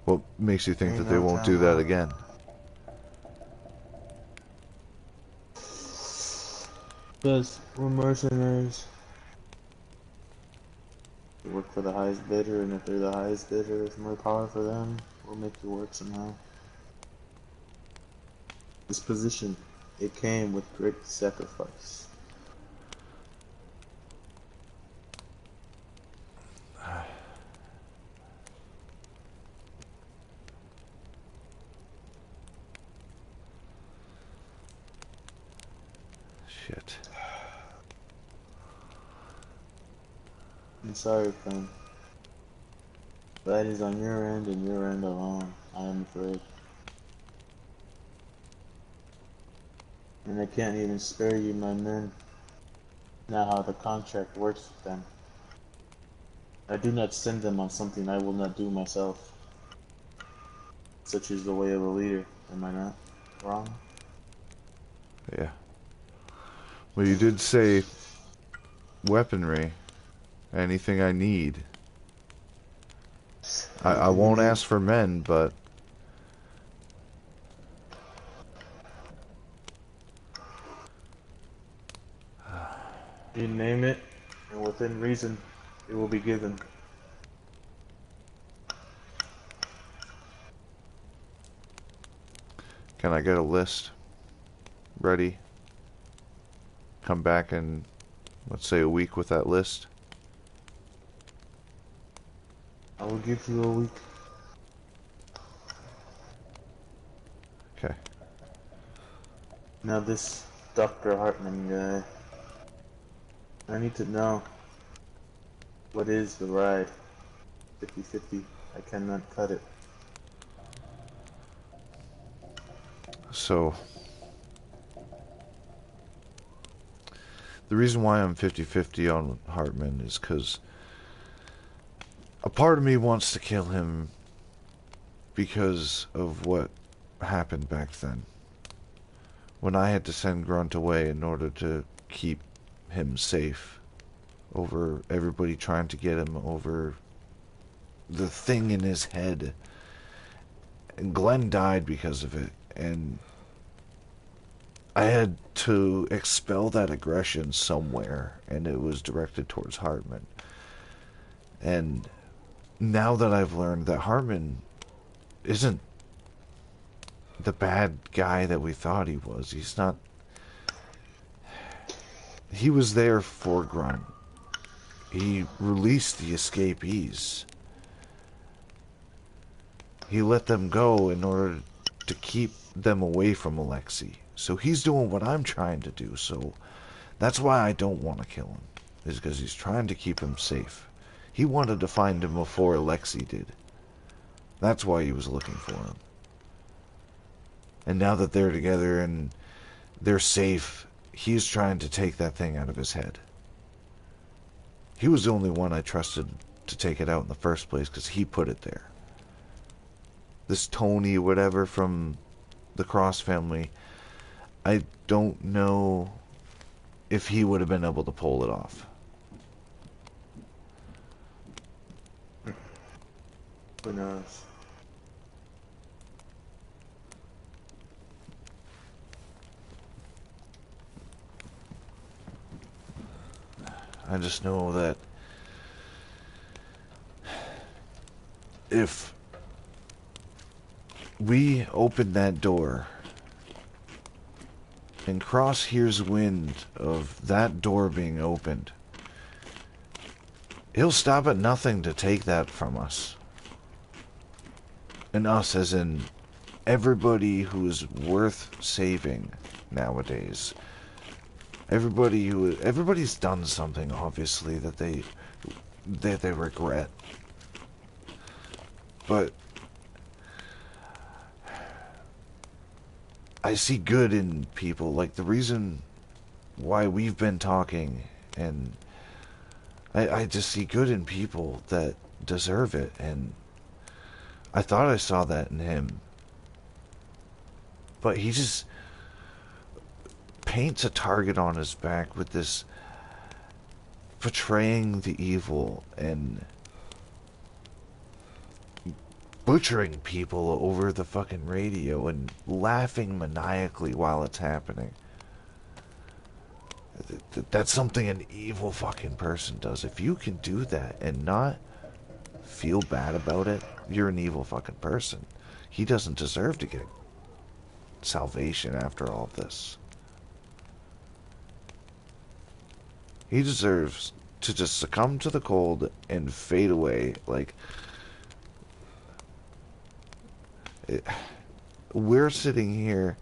what makes you think Ain't that they no won't do town that hall. again? Because we're mercenaries. We work for the highest bidder, and if they're the highest bidder, there's more power for them. We'll make it work somehow. This position, it came with great sacrifice. Shit. I'm sorry, friend. That is on your end and your end alone, I am afraid. And I can't even spare you my men. Not how the contract works with them. I do not send them on something I will not do myself. Such is the way of a leader, am I not wrong? Yeah. Well, you did say weaponry. Anything I need. I Anything you won't need. ask for men, but You name it, and within reason, it will be given. can I get a list ready? Come back in, let's say, a week with that list. I will give you a week. Okay. Now this Dr. Hartman guy, I need to know, what is the ride? 50-50. I cannot cut it. So, the reason why I'm 50-50 on Hartman is because a part of me wants to kill him because of what happened back then. When I had to send Grunt away in order to keep him safe over everybody trying to get him over the thing in his head. And Glenn died because of it. And I had to expel that aggression somewhere, and it was directed towards Hartman. And now that I've learned that Hartman isn't the bad guy that we thought he was, he's not. He was there for Grunt. He released the escapees. He let them go in order to keep them away from Alexei. So he's doing what I'm trying to do. So that's why I don't want to kill him. Is because he's trying to keep him safe. He wanted to find him before Alexei did. That's why he was looking for him. And now that they're together and they're safe, he's trying to take that thing out of his head. He was the only one I trusted to take it out in the first place because he put it there. This Tony, whatever, from the Cross family, I don't know if he would have been able to pull it off. Who knows? I just know that if we open that door and Cross hears wind of that door being opened, he'll stop at nothing to take that from us. And us as in everybody who is worth saving nowadays. Everybody's done something, obviously, that they they regret. But I see good in people. Like, the reason why we've been talking, and I just see good in people that deserve it, and I thought I saw that in him. But he just paints a target on his back with this portraying the evil and butchering people over the fucking radio and laughing maniacally while it's happening. That's something an evil fucking person does. If you can do that and not feel bad about it, you're an evil fucking person. He doesn't deserve to get salvation after all this. He deserves to just succumb to the cold and fade away. Like, we're sitting here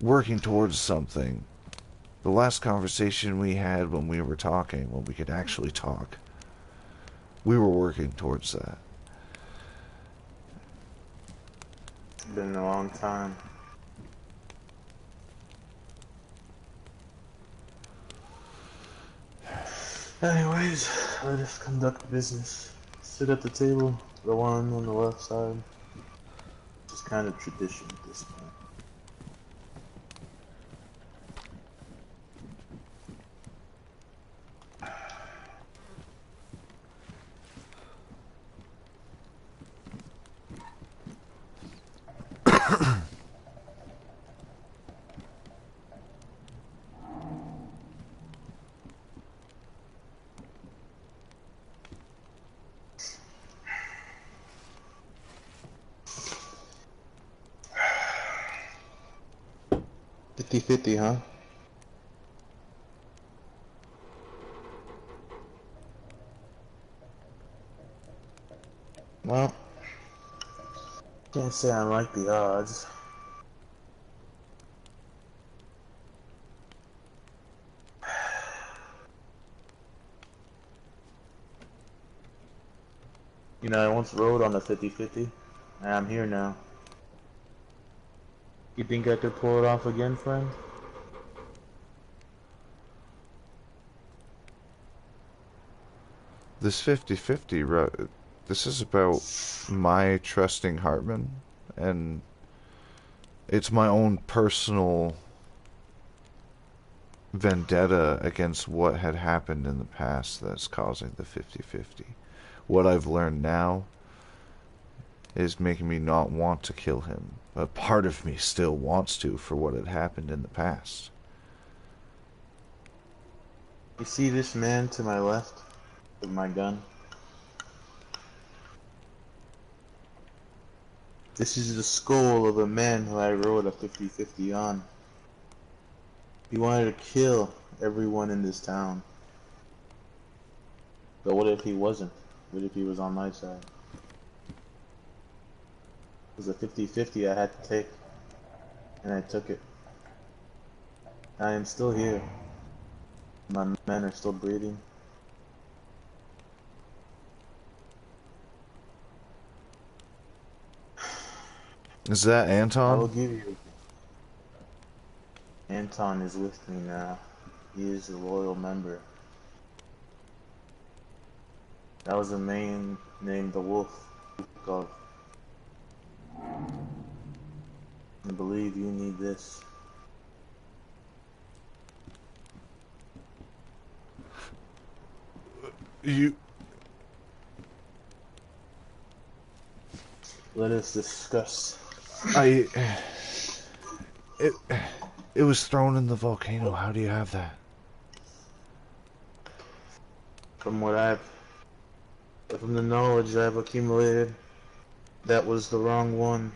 working towards something. The last conversation we had when we were talking, when we could actually talk, we were working towards that. It's been a long time. Anyways, let us conduct business. Sit at the table, the one on the left side. It's kind of tradition at this point. Fifty, huh? Well, can't say I like the odds. You know, I once rode on the 50-50, and I'm here now. You think I could pull it off again, friend? This 50-50, this is about my trusting Hartman, and it's my own personal vendetta against what had happened in the past that's causing the 50-50. What I've learned now is making me not want to kill him, but part of me still wants to for what had happened in the past. You see this man to my left with my gun? This is the skull of a man who I rode a 50-50 on. He wanted to kill everyone in this town. But what if he wasn't? What if he was on my side? It was a 50-50 I had to take, and I took it. I am still here. My men are still breathing. Is that I will Anton? give you. Anton is with me now. He is a loyal member. That was a man named the Wolf of. I believe you need this. You... Let us discuss. I... It... It was thrown in the volcano. How do you have that? From the knowledge I've accumulated, that was the wrong one.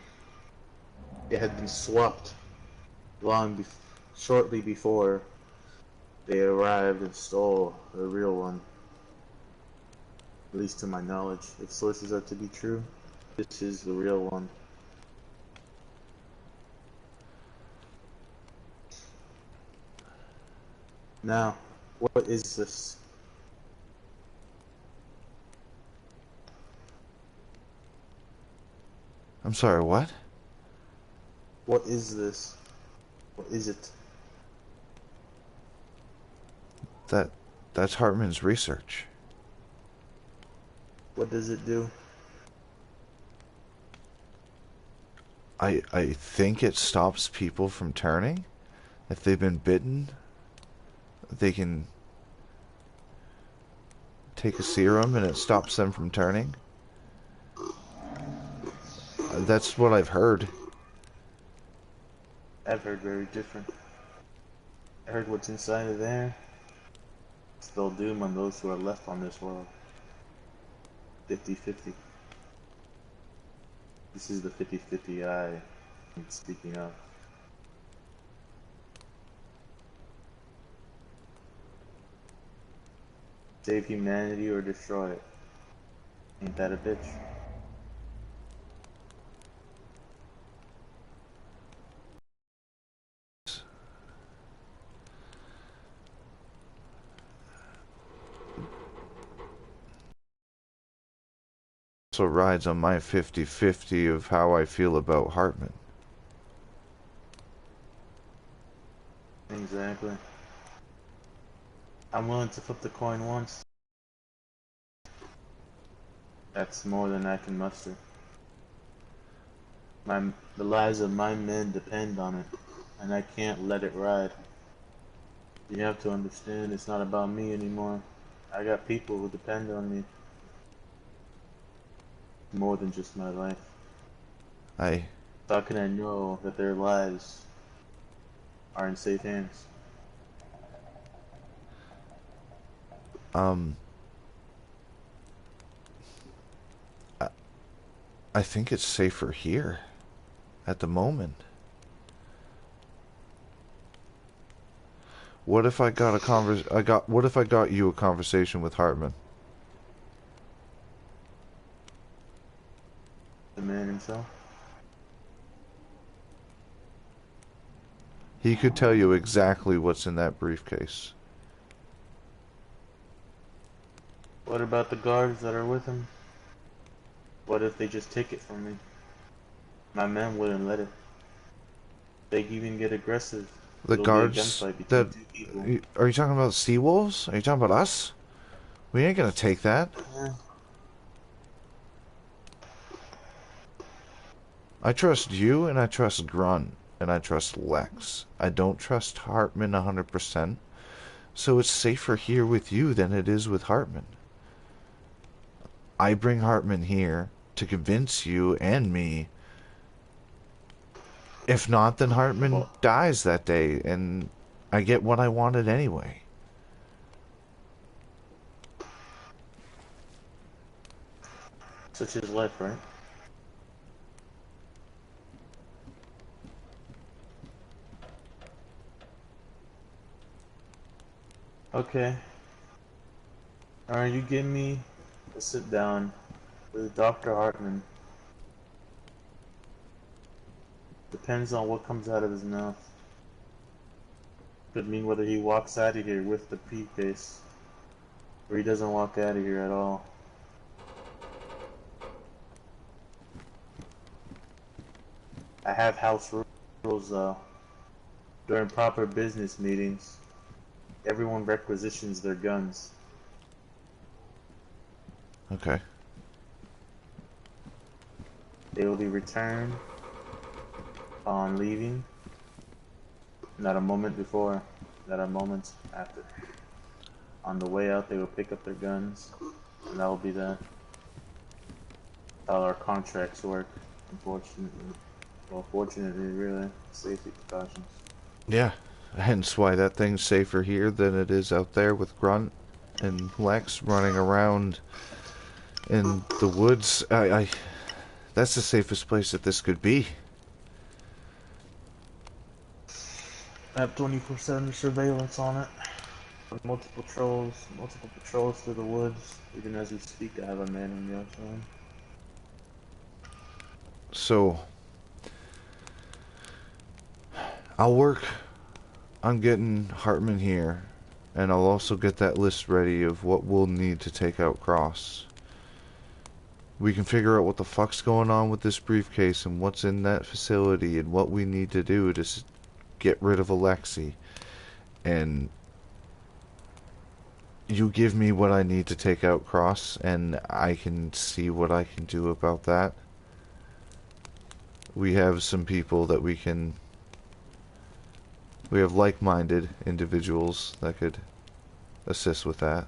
It had been swapped shortly before they arrived and stole the real one. At least to my knowledge. If sources are to be true, this is the real one. Now, what is this? I'm sorry, what? What is this? What is it? That's Hartman's research. What does it do? I think it stops people from turning. If they've been bitten, they can take a serum and it stops them from turning. That's what I've heard. I've heard very different. I heard what's inside of there spell doom on those who are left on this world. 50-50. This is the 50-50 I'm speaking of. Save humanity or destroy it. Ain't that a bitch? So rides on my 50-50 of how I feel about Hartman. Exactly. I'm willing to flip the coin once. That's more than I can muster. The lives of my men depend on it, and I can't let it ride. You have to understand, it's not about me anymore. I got people who depend on me. More than just my life. I How can I know that their lives are in safe hands? um I, I think it's safer here at the moment. What if I got a what if I got you a conversation with Hartman? The man himself? He could tell you exactly what's in that briefcase. What about the guards that are with him? What if they just take it from me? My men wouldn't let it. They even get aggressive. The It'll be a guards gunfight between that two people. are you talking about sea wolves? Are you talking about us? We ain't gonna take that. Eh, I trust you and I trust Grunt and I trust Lex. I don't trust Hartman 100%. So it's safer here with you than it is with Hartman. I bring Hartman here to convince you and me. If not, then Hartman well, dies that day, and I get what I wanted anyway. such is life, right? Okay. Alright, you give me a sit down with Dr. Hartman. Depends on what comes out of his mouth. Could mean whether he walks out of here with the briefcase, or he doesn't walk out of here at all. I have house rules though. During proper business meetings, everyone requisitions their guns. Okay. They will be returned on leaving, not a moment before, not a moment after. On the way out, they will pick up their guns, and that will be that. How our contracts work, unfortunately. Well, fortunately, really. Safety precautions. Yeah. Hence why that thing's safer here than it is out there with Grunt and Lex running around in the woods. That's the safest place that this could be. I have 24/7 surveillance on it. Multiple patrols through the woods. Even as we speak, I have a man on the outside. So, I'll work on getting Hartman here, and I'll also get that list ready of what we'll need to take out Cross. We can figure out what the fuck's going on with this briefcase and what's in that facility and what we need to do to get rid of Alexei. And you give me what I need to take out Cross, and I can see what I can do about that. We have some people that we have like-minded individuals that could assist with that.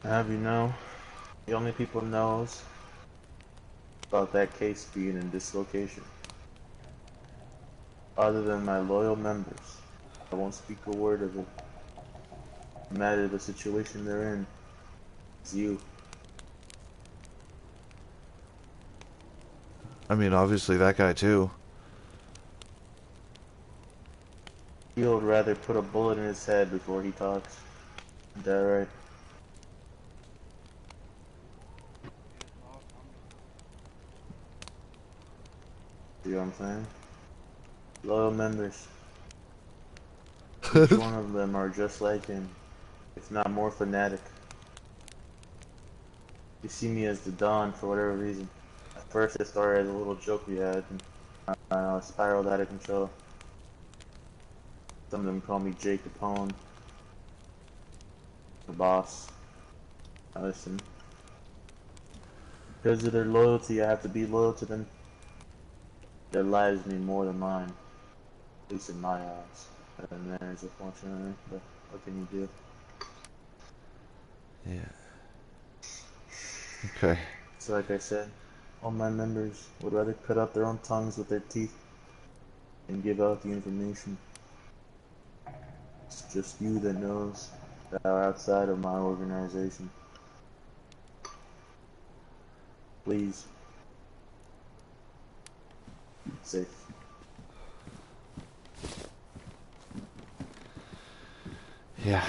I have you know, the only people knows about that case being in this location, other than my loyal members. I won't speak a word of it. No matter the situation they're in, it's you. I mean, obviously that guy too. He would rather put a bullet in his head before he talks. Is that right? See what I'm saying? Loyal members. Each one of them are just like him, if not more fanatic. You see me as the Don for whatever reason. At first it started as a little joke we had, and spiraled out of control. Some of them call me Jake Capone, the boss. Now listen, because of their loyalty, I have to be loyal to them. Their lives mean more than mine, at least in my eyes. And theirs, unfortunately, but what can you do? Yeah. Okay. So like I said, all my members would rather cut out their own tongues with their teeth than give out the information. It's just you that knows that are outside of my organization. Please. Be safe. Yeah.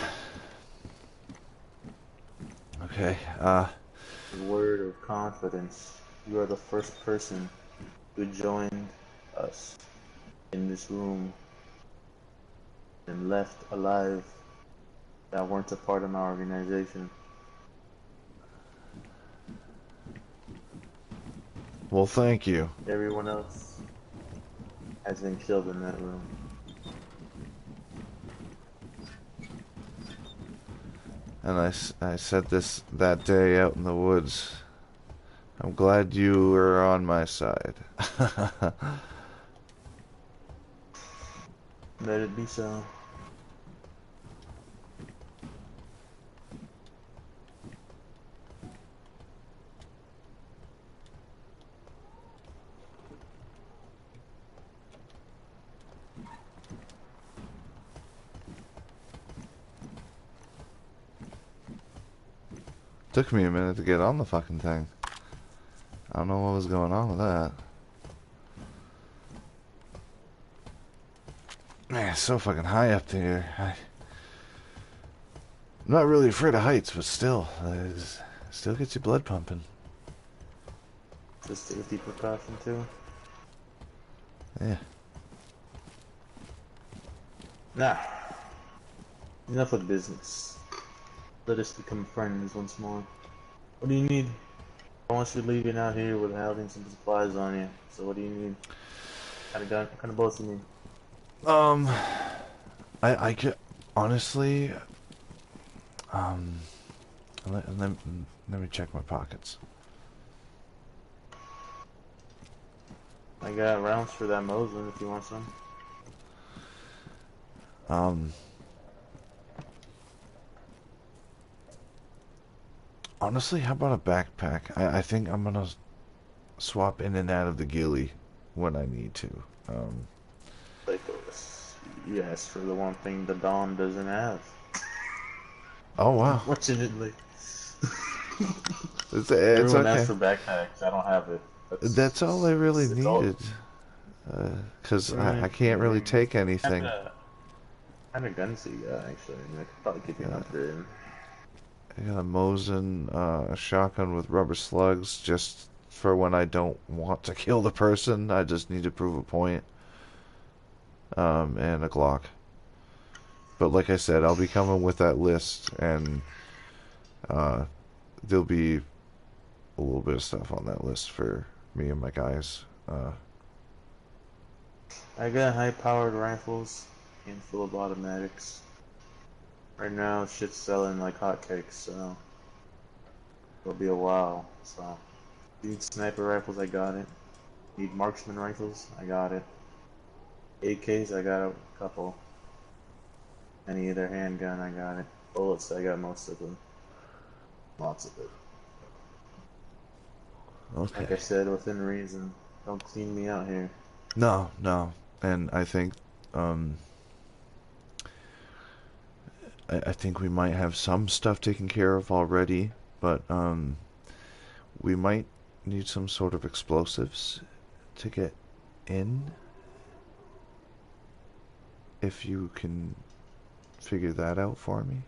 Okay, A word of confidence. You are the first person who joined us in this room and left alive that weren't a part of my organization. well, thank you. Everyone else has been killed in that room. And I said this that day out in the woods. I'm glad you were on my side. Let it be so. Took me a minute to get on the fucking thing. I don't know what was going on with that. Man, it's so fucking high up there. I'm not really afraid of heights, but still, it still gets your blood pumping. Just take a deep precaution too. Yeah. Now, enough of business. Let us become friends once more. What do you need? I want you leaving out here with having some supplies on you. So what do you need? What kind of boats you need? I could honestly, let me check my pockets. I got rounds for that Mosin if you want some. Honestly, how about a backpack? I think I'm gonna swap in and out of the ghillie when I need to. Like, you asked for the one thing the Dawn doesn't have. Oh wow. Unfortunately. It's Everyone okay. asks for backpacks. I don't have it. That's all I really it's all- needed. Because I can't really take anything. I'm a gunsy guy, actually. I could probably give you an upgrade. I got a Mosin, a shotgun with rubber slugs, just for when I don't want to kill the person. I just need to prove a point. And a Glock. But like I said, I'll be coming with that list, and there'll be a little bit of stuff on that list for me and my guys. I got high-powered rifles, handful of automatics. Right now, shit's selling like hotcakes, so it'll be a while. So, need sniper rifles, I got it. Need marksman rifles, I got it. AKs, I got a couple. Any other handgun, I got it. Bullets, I got most of them. Lots of it. Okay. Like I said, within reason. Don't clean me out here. No, no. And I think I think we might have some stuff taken care of already, but we might need some sort of explosives to get in. If you can figure that out for me.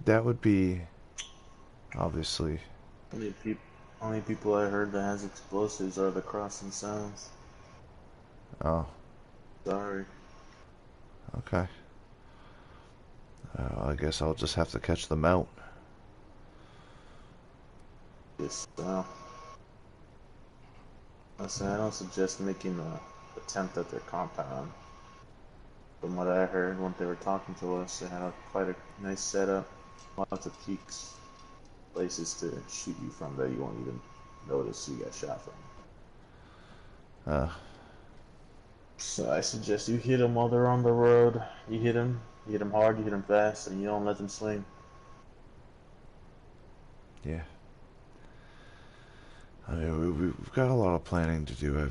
That would be obviously. Only people I heard that has explosives are the Crossing Sounds. Oh, Sorry. okay. I guess I'll just have to catch them out. Just, listen, I don't suggest making an attempt at their compound. From what I heard when they were talking to us, they had quite a nice setup, lots of peaks, places to shoot you from that you won't even notice you got shot from. So I suggest you hit them while they're on the road. You hit them hard, you hit them fast, and you don't let them swing. Yeah. I mean, we've got a lot of planning to do.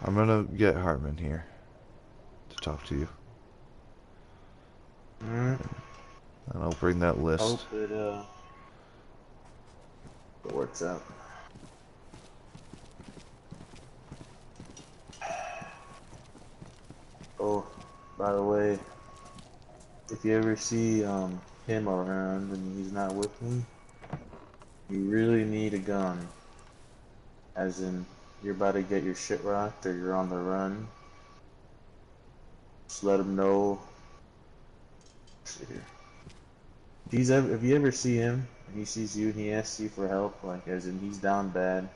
I'm gonna get Hartman here to talk to you. Mm. And I'll bring that list. Hope it works out. Oh, by the way, if you ever see him around and he's not with me, you really need a gun. As in, you're about to get your shit rocked or you're on the run. Just let him know. If you ever see him and he sees you and he asks you for help, like as in he's down bad,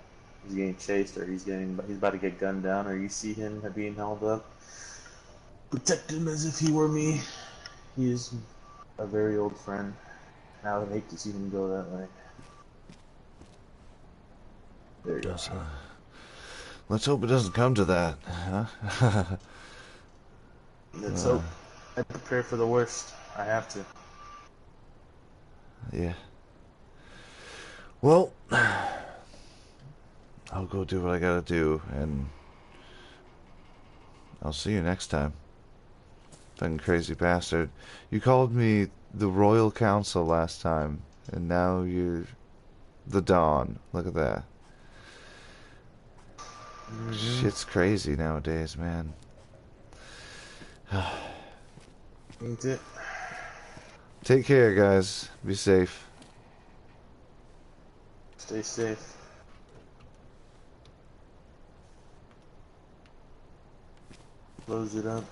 he's getting chased or he's about to get gunned down, or you see him being held up, protect him as if he were me. He is a very old friend. And I would hate to see him go that way. There you go. Let's hope it doesn't come to that, huh? Let's hope. I prepare for the worst. I have to. Yeah. Well, I'll go do what I gotta do, and I'll see you next time. Fucking crazy bastard. You called me the Royal Council last time, and now you're the Dawn. Look at that. Shit's crazy nowadays, man. Ain't it? Take care, guys. Be safe. Stay safe. Close it up.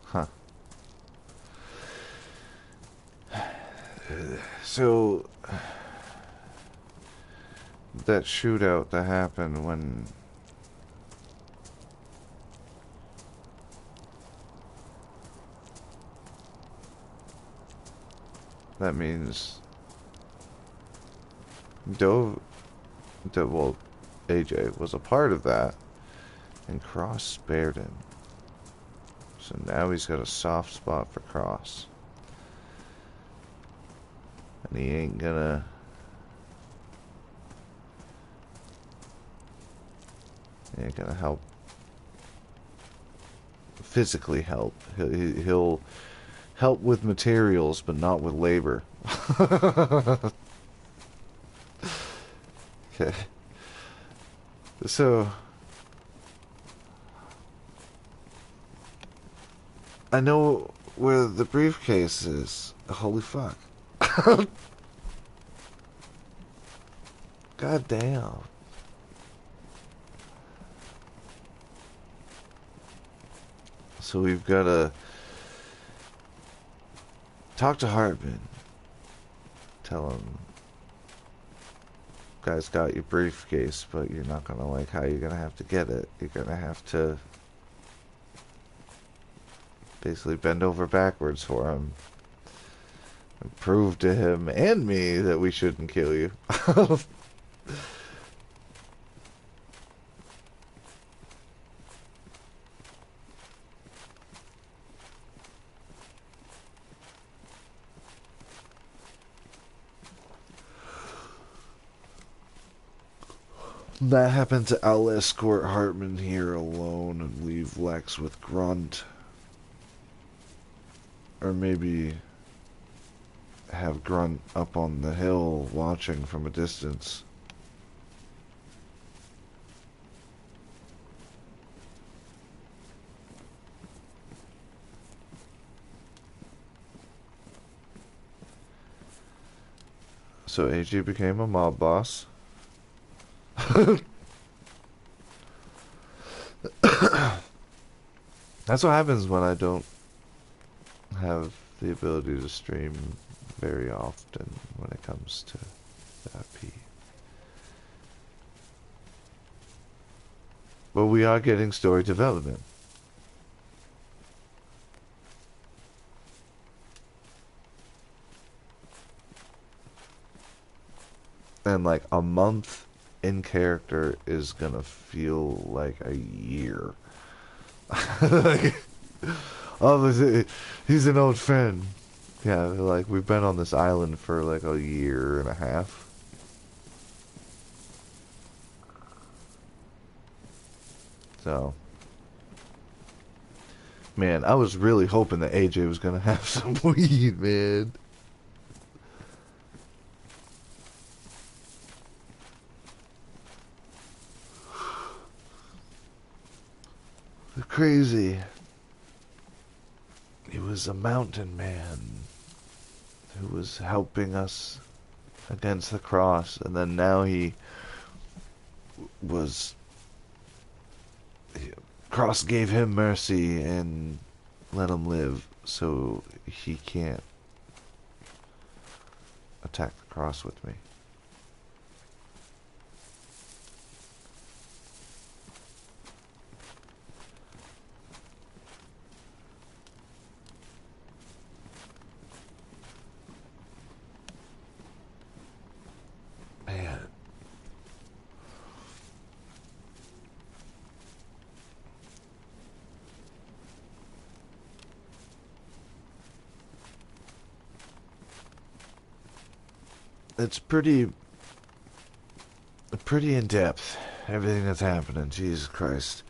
Huh. So, that shootout that happened when that means well, AJ was a part of that, and Cross spared him. So now he's got a soft spot for Cross. And he ain't gonna help, physically help. He'll help with materials, but not with labor. Okay. So, I know where the briefcase is. Holy fuck. God damn. So we've got to talk to Hartman. Tell him, guys got your briefcase, but you're not gonna like how you're gonna have to get it. You're gonna have to basically bend over backwards for him. And prove to him and me that we shouldn't kill you. That happens, I'll escort Hartman here alone and leave Lex with Grunt. Or maybe have Grunt up on the hill watching from a distance. So AJ became a mob boss. That's what happens when I don't have the ability to stream very often when it comes to the IP. But we are getting story development. And like a month in character is gonna feel like a year. Like, oh, he's an old friend. Yeah, like we've been on this island for like a year and a half. So, man, I was really hoping that AJ was gonna have some weed, man. Crazy. He was a mountain man who was helping us against the cross, and then now he was... Cross gave him mercy and let him live, so he can't attack the cross with me. Man. It's pretty in depth, everything that's happening. Jesus Christ.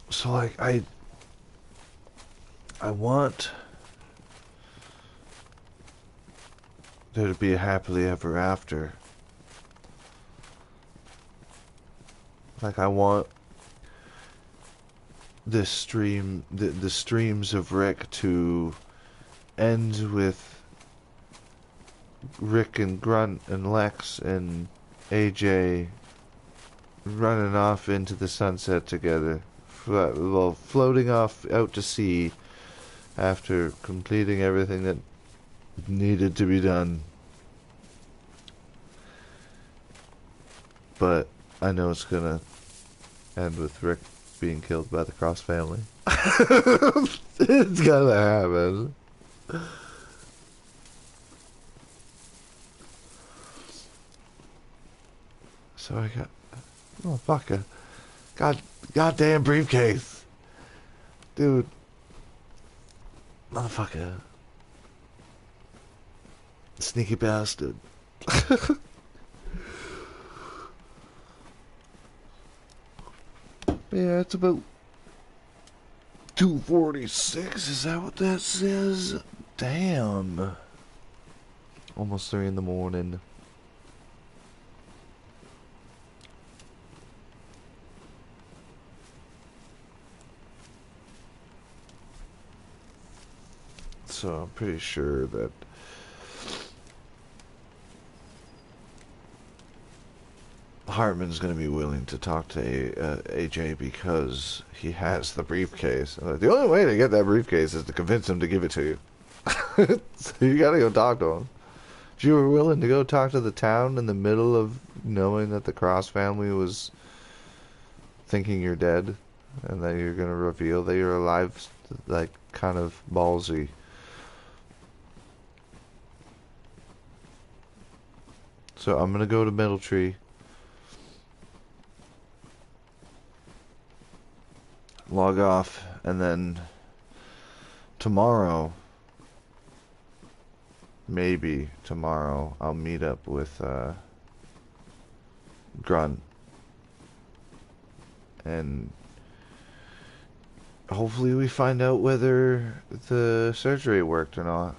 So like I want there to be a happily ever after. Like I want this stream, the streams of Rick to end with Rick and Grunt and Lex and AJ running off into the sunset together, well, floating off out to sea after completing everything that needed to be done. But I know it's gonna end with Rick being killed by the Cross family. It's gonna happen. So I got... Oh, fuck. Goddamn briefcase. Dude. Motherfucker. Sneaky bastard. Yeah, it's about 2:46. Is that what that says? Damn. Almost 3 in the morning. So I'm pretty sure that Hartman's going to be willing to talk to AJ because he has the briefcase. The only way to get that briefcase is to convince him to give it to you. So you got to go talk to him. If you were willing to go talk to the town in the middle of knowing that the Cross family was thinking you're dead and that you're going to reveal that you're alive, like, kind of ballsy. So I'm going to go to Middle Tree. Log off, and then tomorrow, maybe tomorrow, I'll meet up with Grunt, and hopefully we find out whether the surgery worked or not.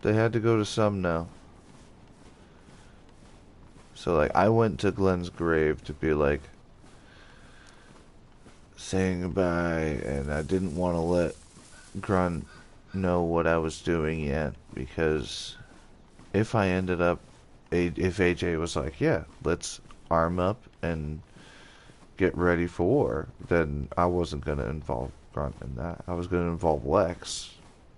They had to go to some now. So, like, I went to Glenn's grave to be, like, saying goodbye, and I didn't want to let Grunt know what I was doing yet, because if I ended up, if AJ was like, yeah, let's arm up and get ready for war, then I wasn't going to involve Grunt in that. I was going to involve Lex,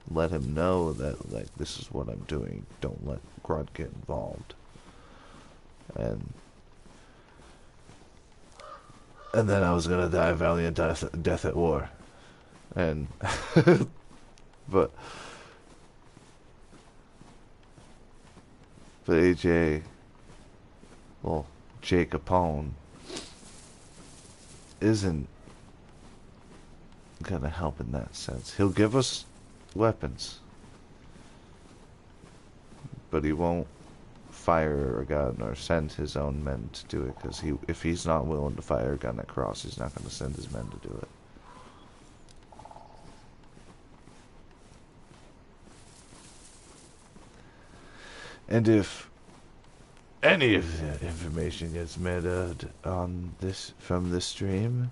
let him know that, like, this is what I'm doing, don't let Grunt get involved. And then I was gonna die a valiant death at war, and but AJ, well, Jay Capone isn't gonna help in that sense. He'll give us weapons, but he won't fire a gun or send his own men to do it, because if he's not willing to fire a gun at Cross, he's not going to send his men to do it. And if any of the information gets murdered on this from this stream,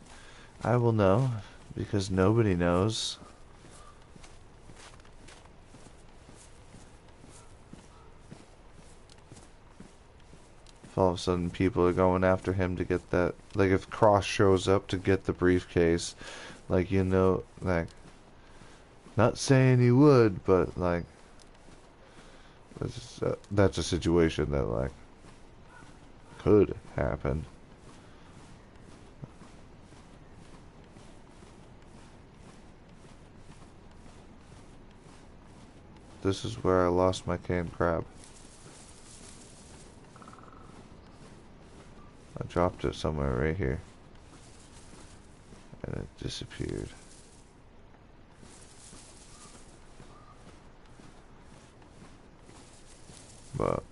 I will know, because nobody knows. All of a sudden people are going after him to get that, like, if Cross shows up to get the briefcase, like, you know, like, not saying he would, but, like, that's a situation that, like, could happen. This is where I lost my canned crab. I dropped it somewhere right here, and it disappeared. But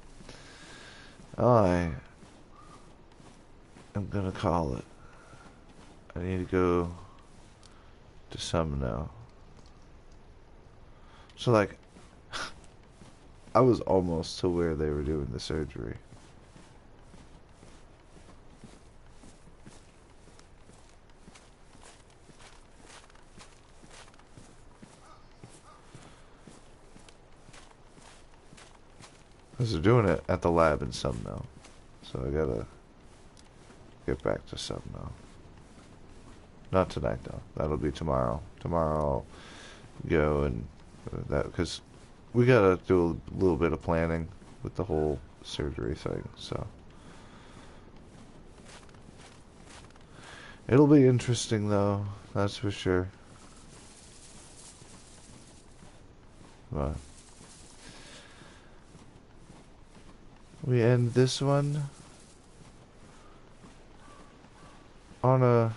I am gonna call it. I need to go to some now. So, like, I was almost to where they were doing the surgery. Because they're doing it at the lab in some now. So I gotta get back to some now. Not tonight, though. That'll be tomorrow. Tomorrow I'll go and that, because we gotta do a little bit of planning with the whole surgery thing, so. It'll be interesting, though. That's for sure. But we end this one on a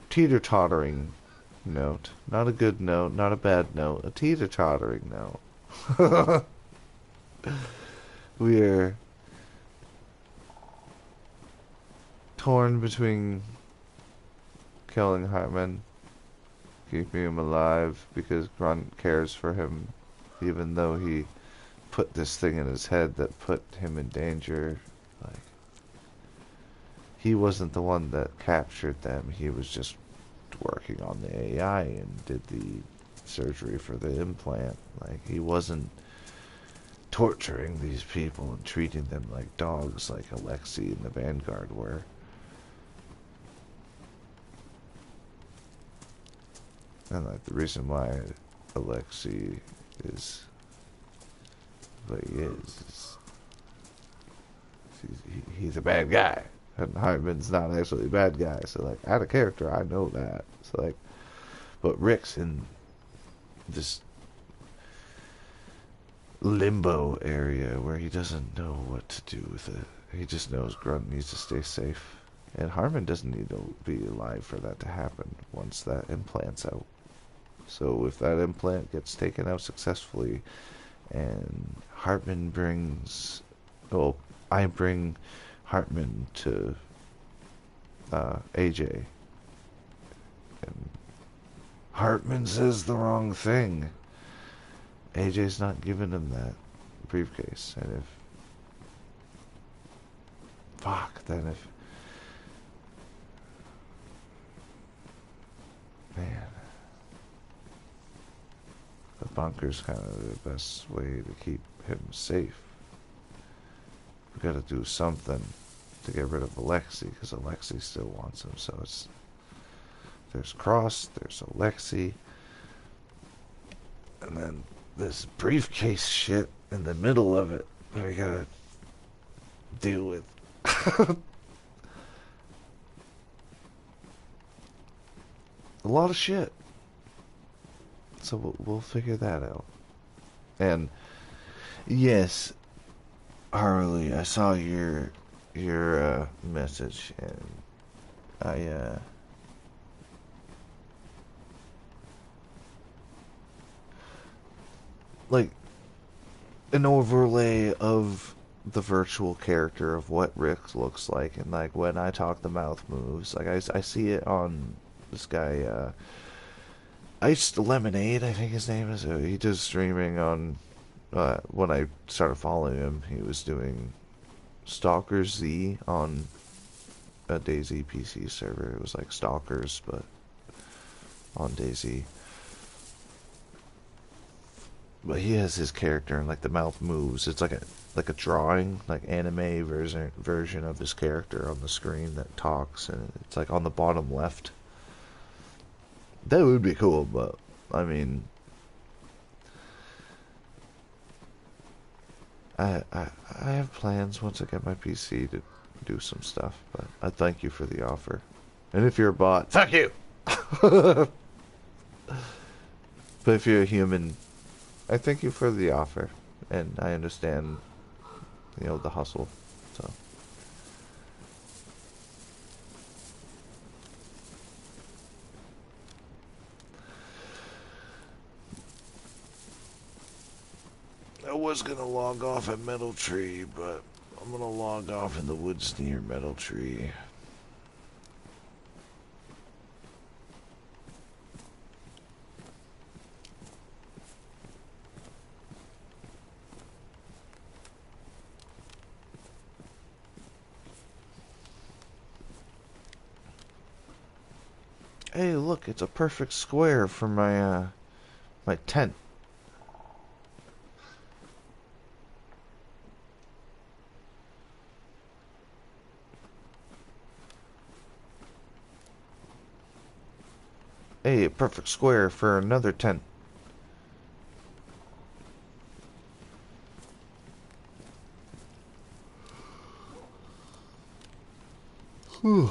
teeter-tottering note. Not a good note, not a bad note, a teeter-tottering note. We're torn between killing Hartman, keeping him alive because Grunt cares for him, even though he put this thing in his head that put him in danger. Like, he wasn't the one that captured them. He was just working on the AI and did the surgery for the implant. Like, he wasn't torturing these people and treating them like dogs like Alexei and the Vanguard were. And like the reason why Alexei is what he is he's a bad guy. And Hartman's not actually a bad guy. So like, out of character, I know that. So like, but Rick's in this limbo area where he doesn't know what to do with it. He just knows Grunt needs to stay safe. And Hartman doesn't need to be alive for that to happen once that implant's out. So if that implant gets taken out successfully and Hartman brings... Well, I bring Hartman to AJ. And Hartman says the wrong thing. AJ's not giving him that briefcase. And then if... Man. The bunker's kind of the best way to keep him safe. We gotta do something to get rid of Alexei, because Alexei still wants him. So it's... There's Cross, there's Alexei, and then this briefcase shit in the middle of it that we gotta deal with. A lot of shit. So we'll figure that out. And yes, Harley, I saw your message, and I like an overlay of the virtual character of what Rick looks like, and like when I talk, the mouth moves. Like I see it on this guy, Iced Lemonade, I think his name is. He does streaming on. When I started following him, he was doing Stalker Z on a DayZ PC server. It was like Stalkers, but on DayZ. But he has his character, and like the mouth moves. It's like a drawing, like anime version of his character on the screen that talks, and it's like on the bottom left. That would be cool, but I mean, I have plans once I get my PC to do some stuff. But I thank you for the offer, and if you're a bot, fuck you. But if you're a human, I thank you for the offer, and I understand, the hustle. So. I was gonna log off at Metal Tree, but I'm gonna log off in the woods near Metal Tree. Hey, look, it's a perfect square for my my tent. Hey, a perfect square for another tent. Whew.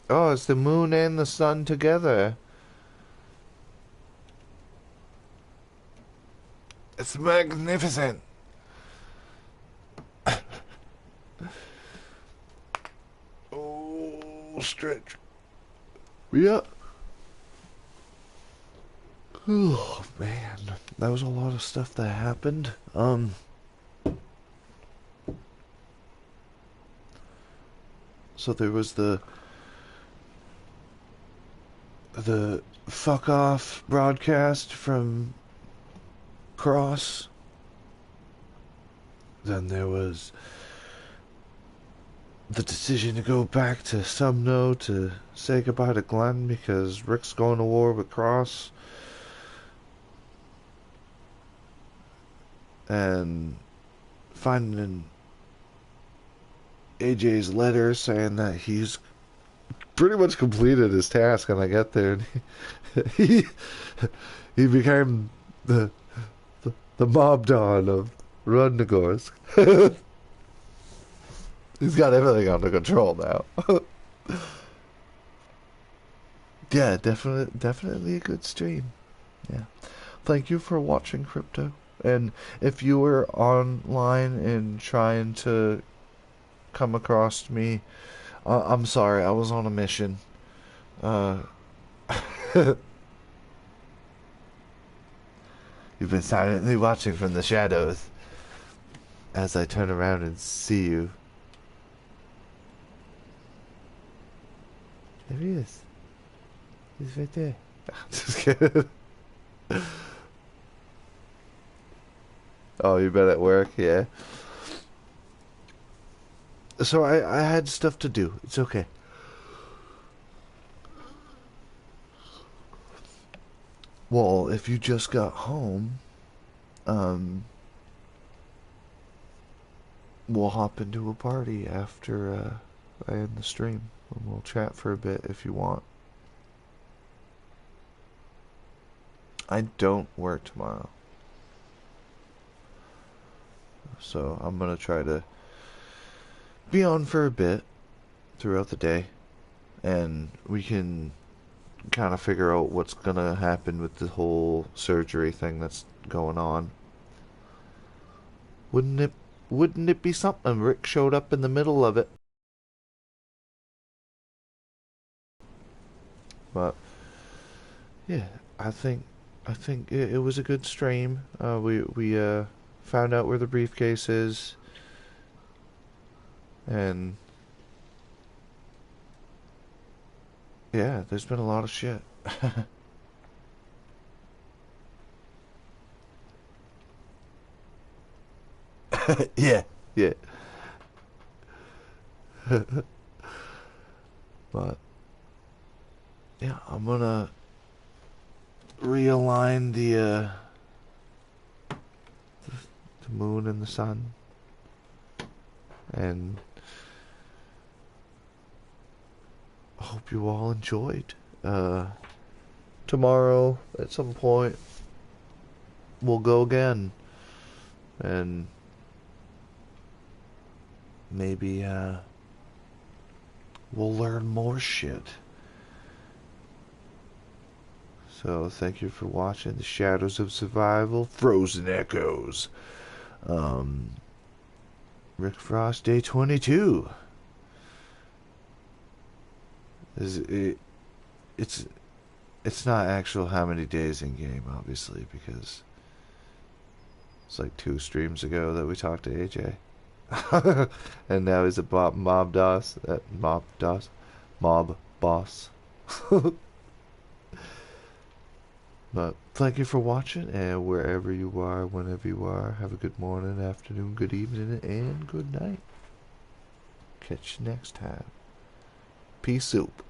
Oh, it's the moon and the sun together. It's magnificent. stretch. Yeah. Oh man, that was a lot of stuff that happened. So there was the fuck off broadcast from Cross. Then there was the decision to go back to Sumno to say goodbye to Glenn because Rick's going to war with Cross. And finding AJ's letter saying that he's pretty much completed his task, and I get there and he he became the mob don of Rudnagorsk. He's got everything under control now. Yeah, definitely a good stream. Yeah. Thank you for watching, Crypto. And if you were online and trying to come across me, I'm sorry, I was on a mission. You've been silently watching from the shadows as I turn around and see you. There he is. He's right there. Just kidding. Oh, you been at work? Yeah. So I had stuff to do. It's okay. Well, if you just got home, we'll hop into a party after I end the stream. And we'll chat for a bit if you want. I don't work tomorrow. So I'm gonna try to be on for a bit throughout the day, and we can kind of figure out what's gonna happen with the whole surgery thing that's going on. Wouldn't it be something? Rick showed up in the middle of it. But yeah, I think it was a good stream. We found out where the briefcase is, and yeah, there's been a lot of shit. Yeah, yeah. But yeah, I'm gonna realign the moon and the sun, and I hope you all enjoyed. Tomorrow at some point we'll go again, and maybe we'll learn more shit. So thank you for watching The Shadows of Survival, Frozen Echoes. Rick Frost, day 22. It's not actual how many days in game, obviously, because it's like 2 streams ago that we talked to AJ. And now he's a mob boss. Mob boss. But thank you for watching, and wherever you are, whenever you are, have a good morning, afternoon, good evening, and good night. Catch you next time. Peace out.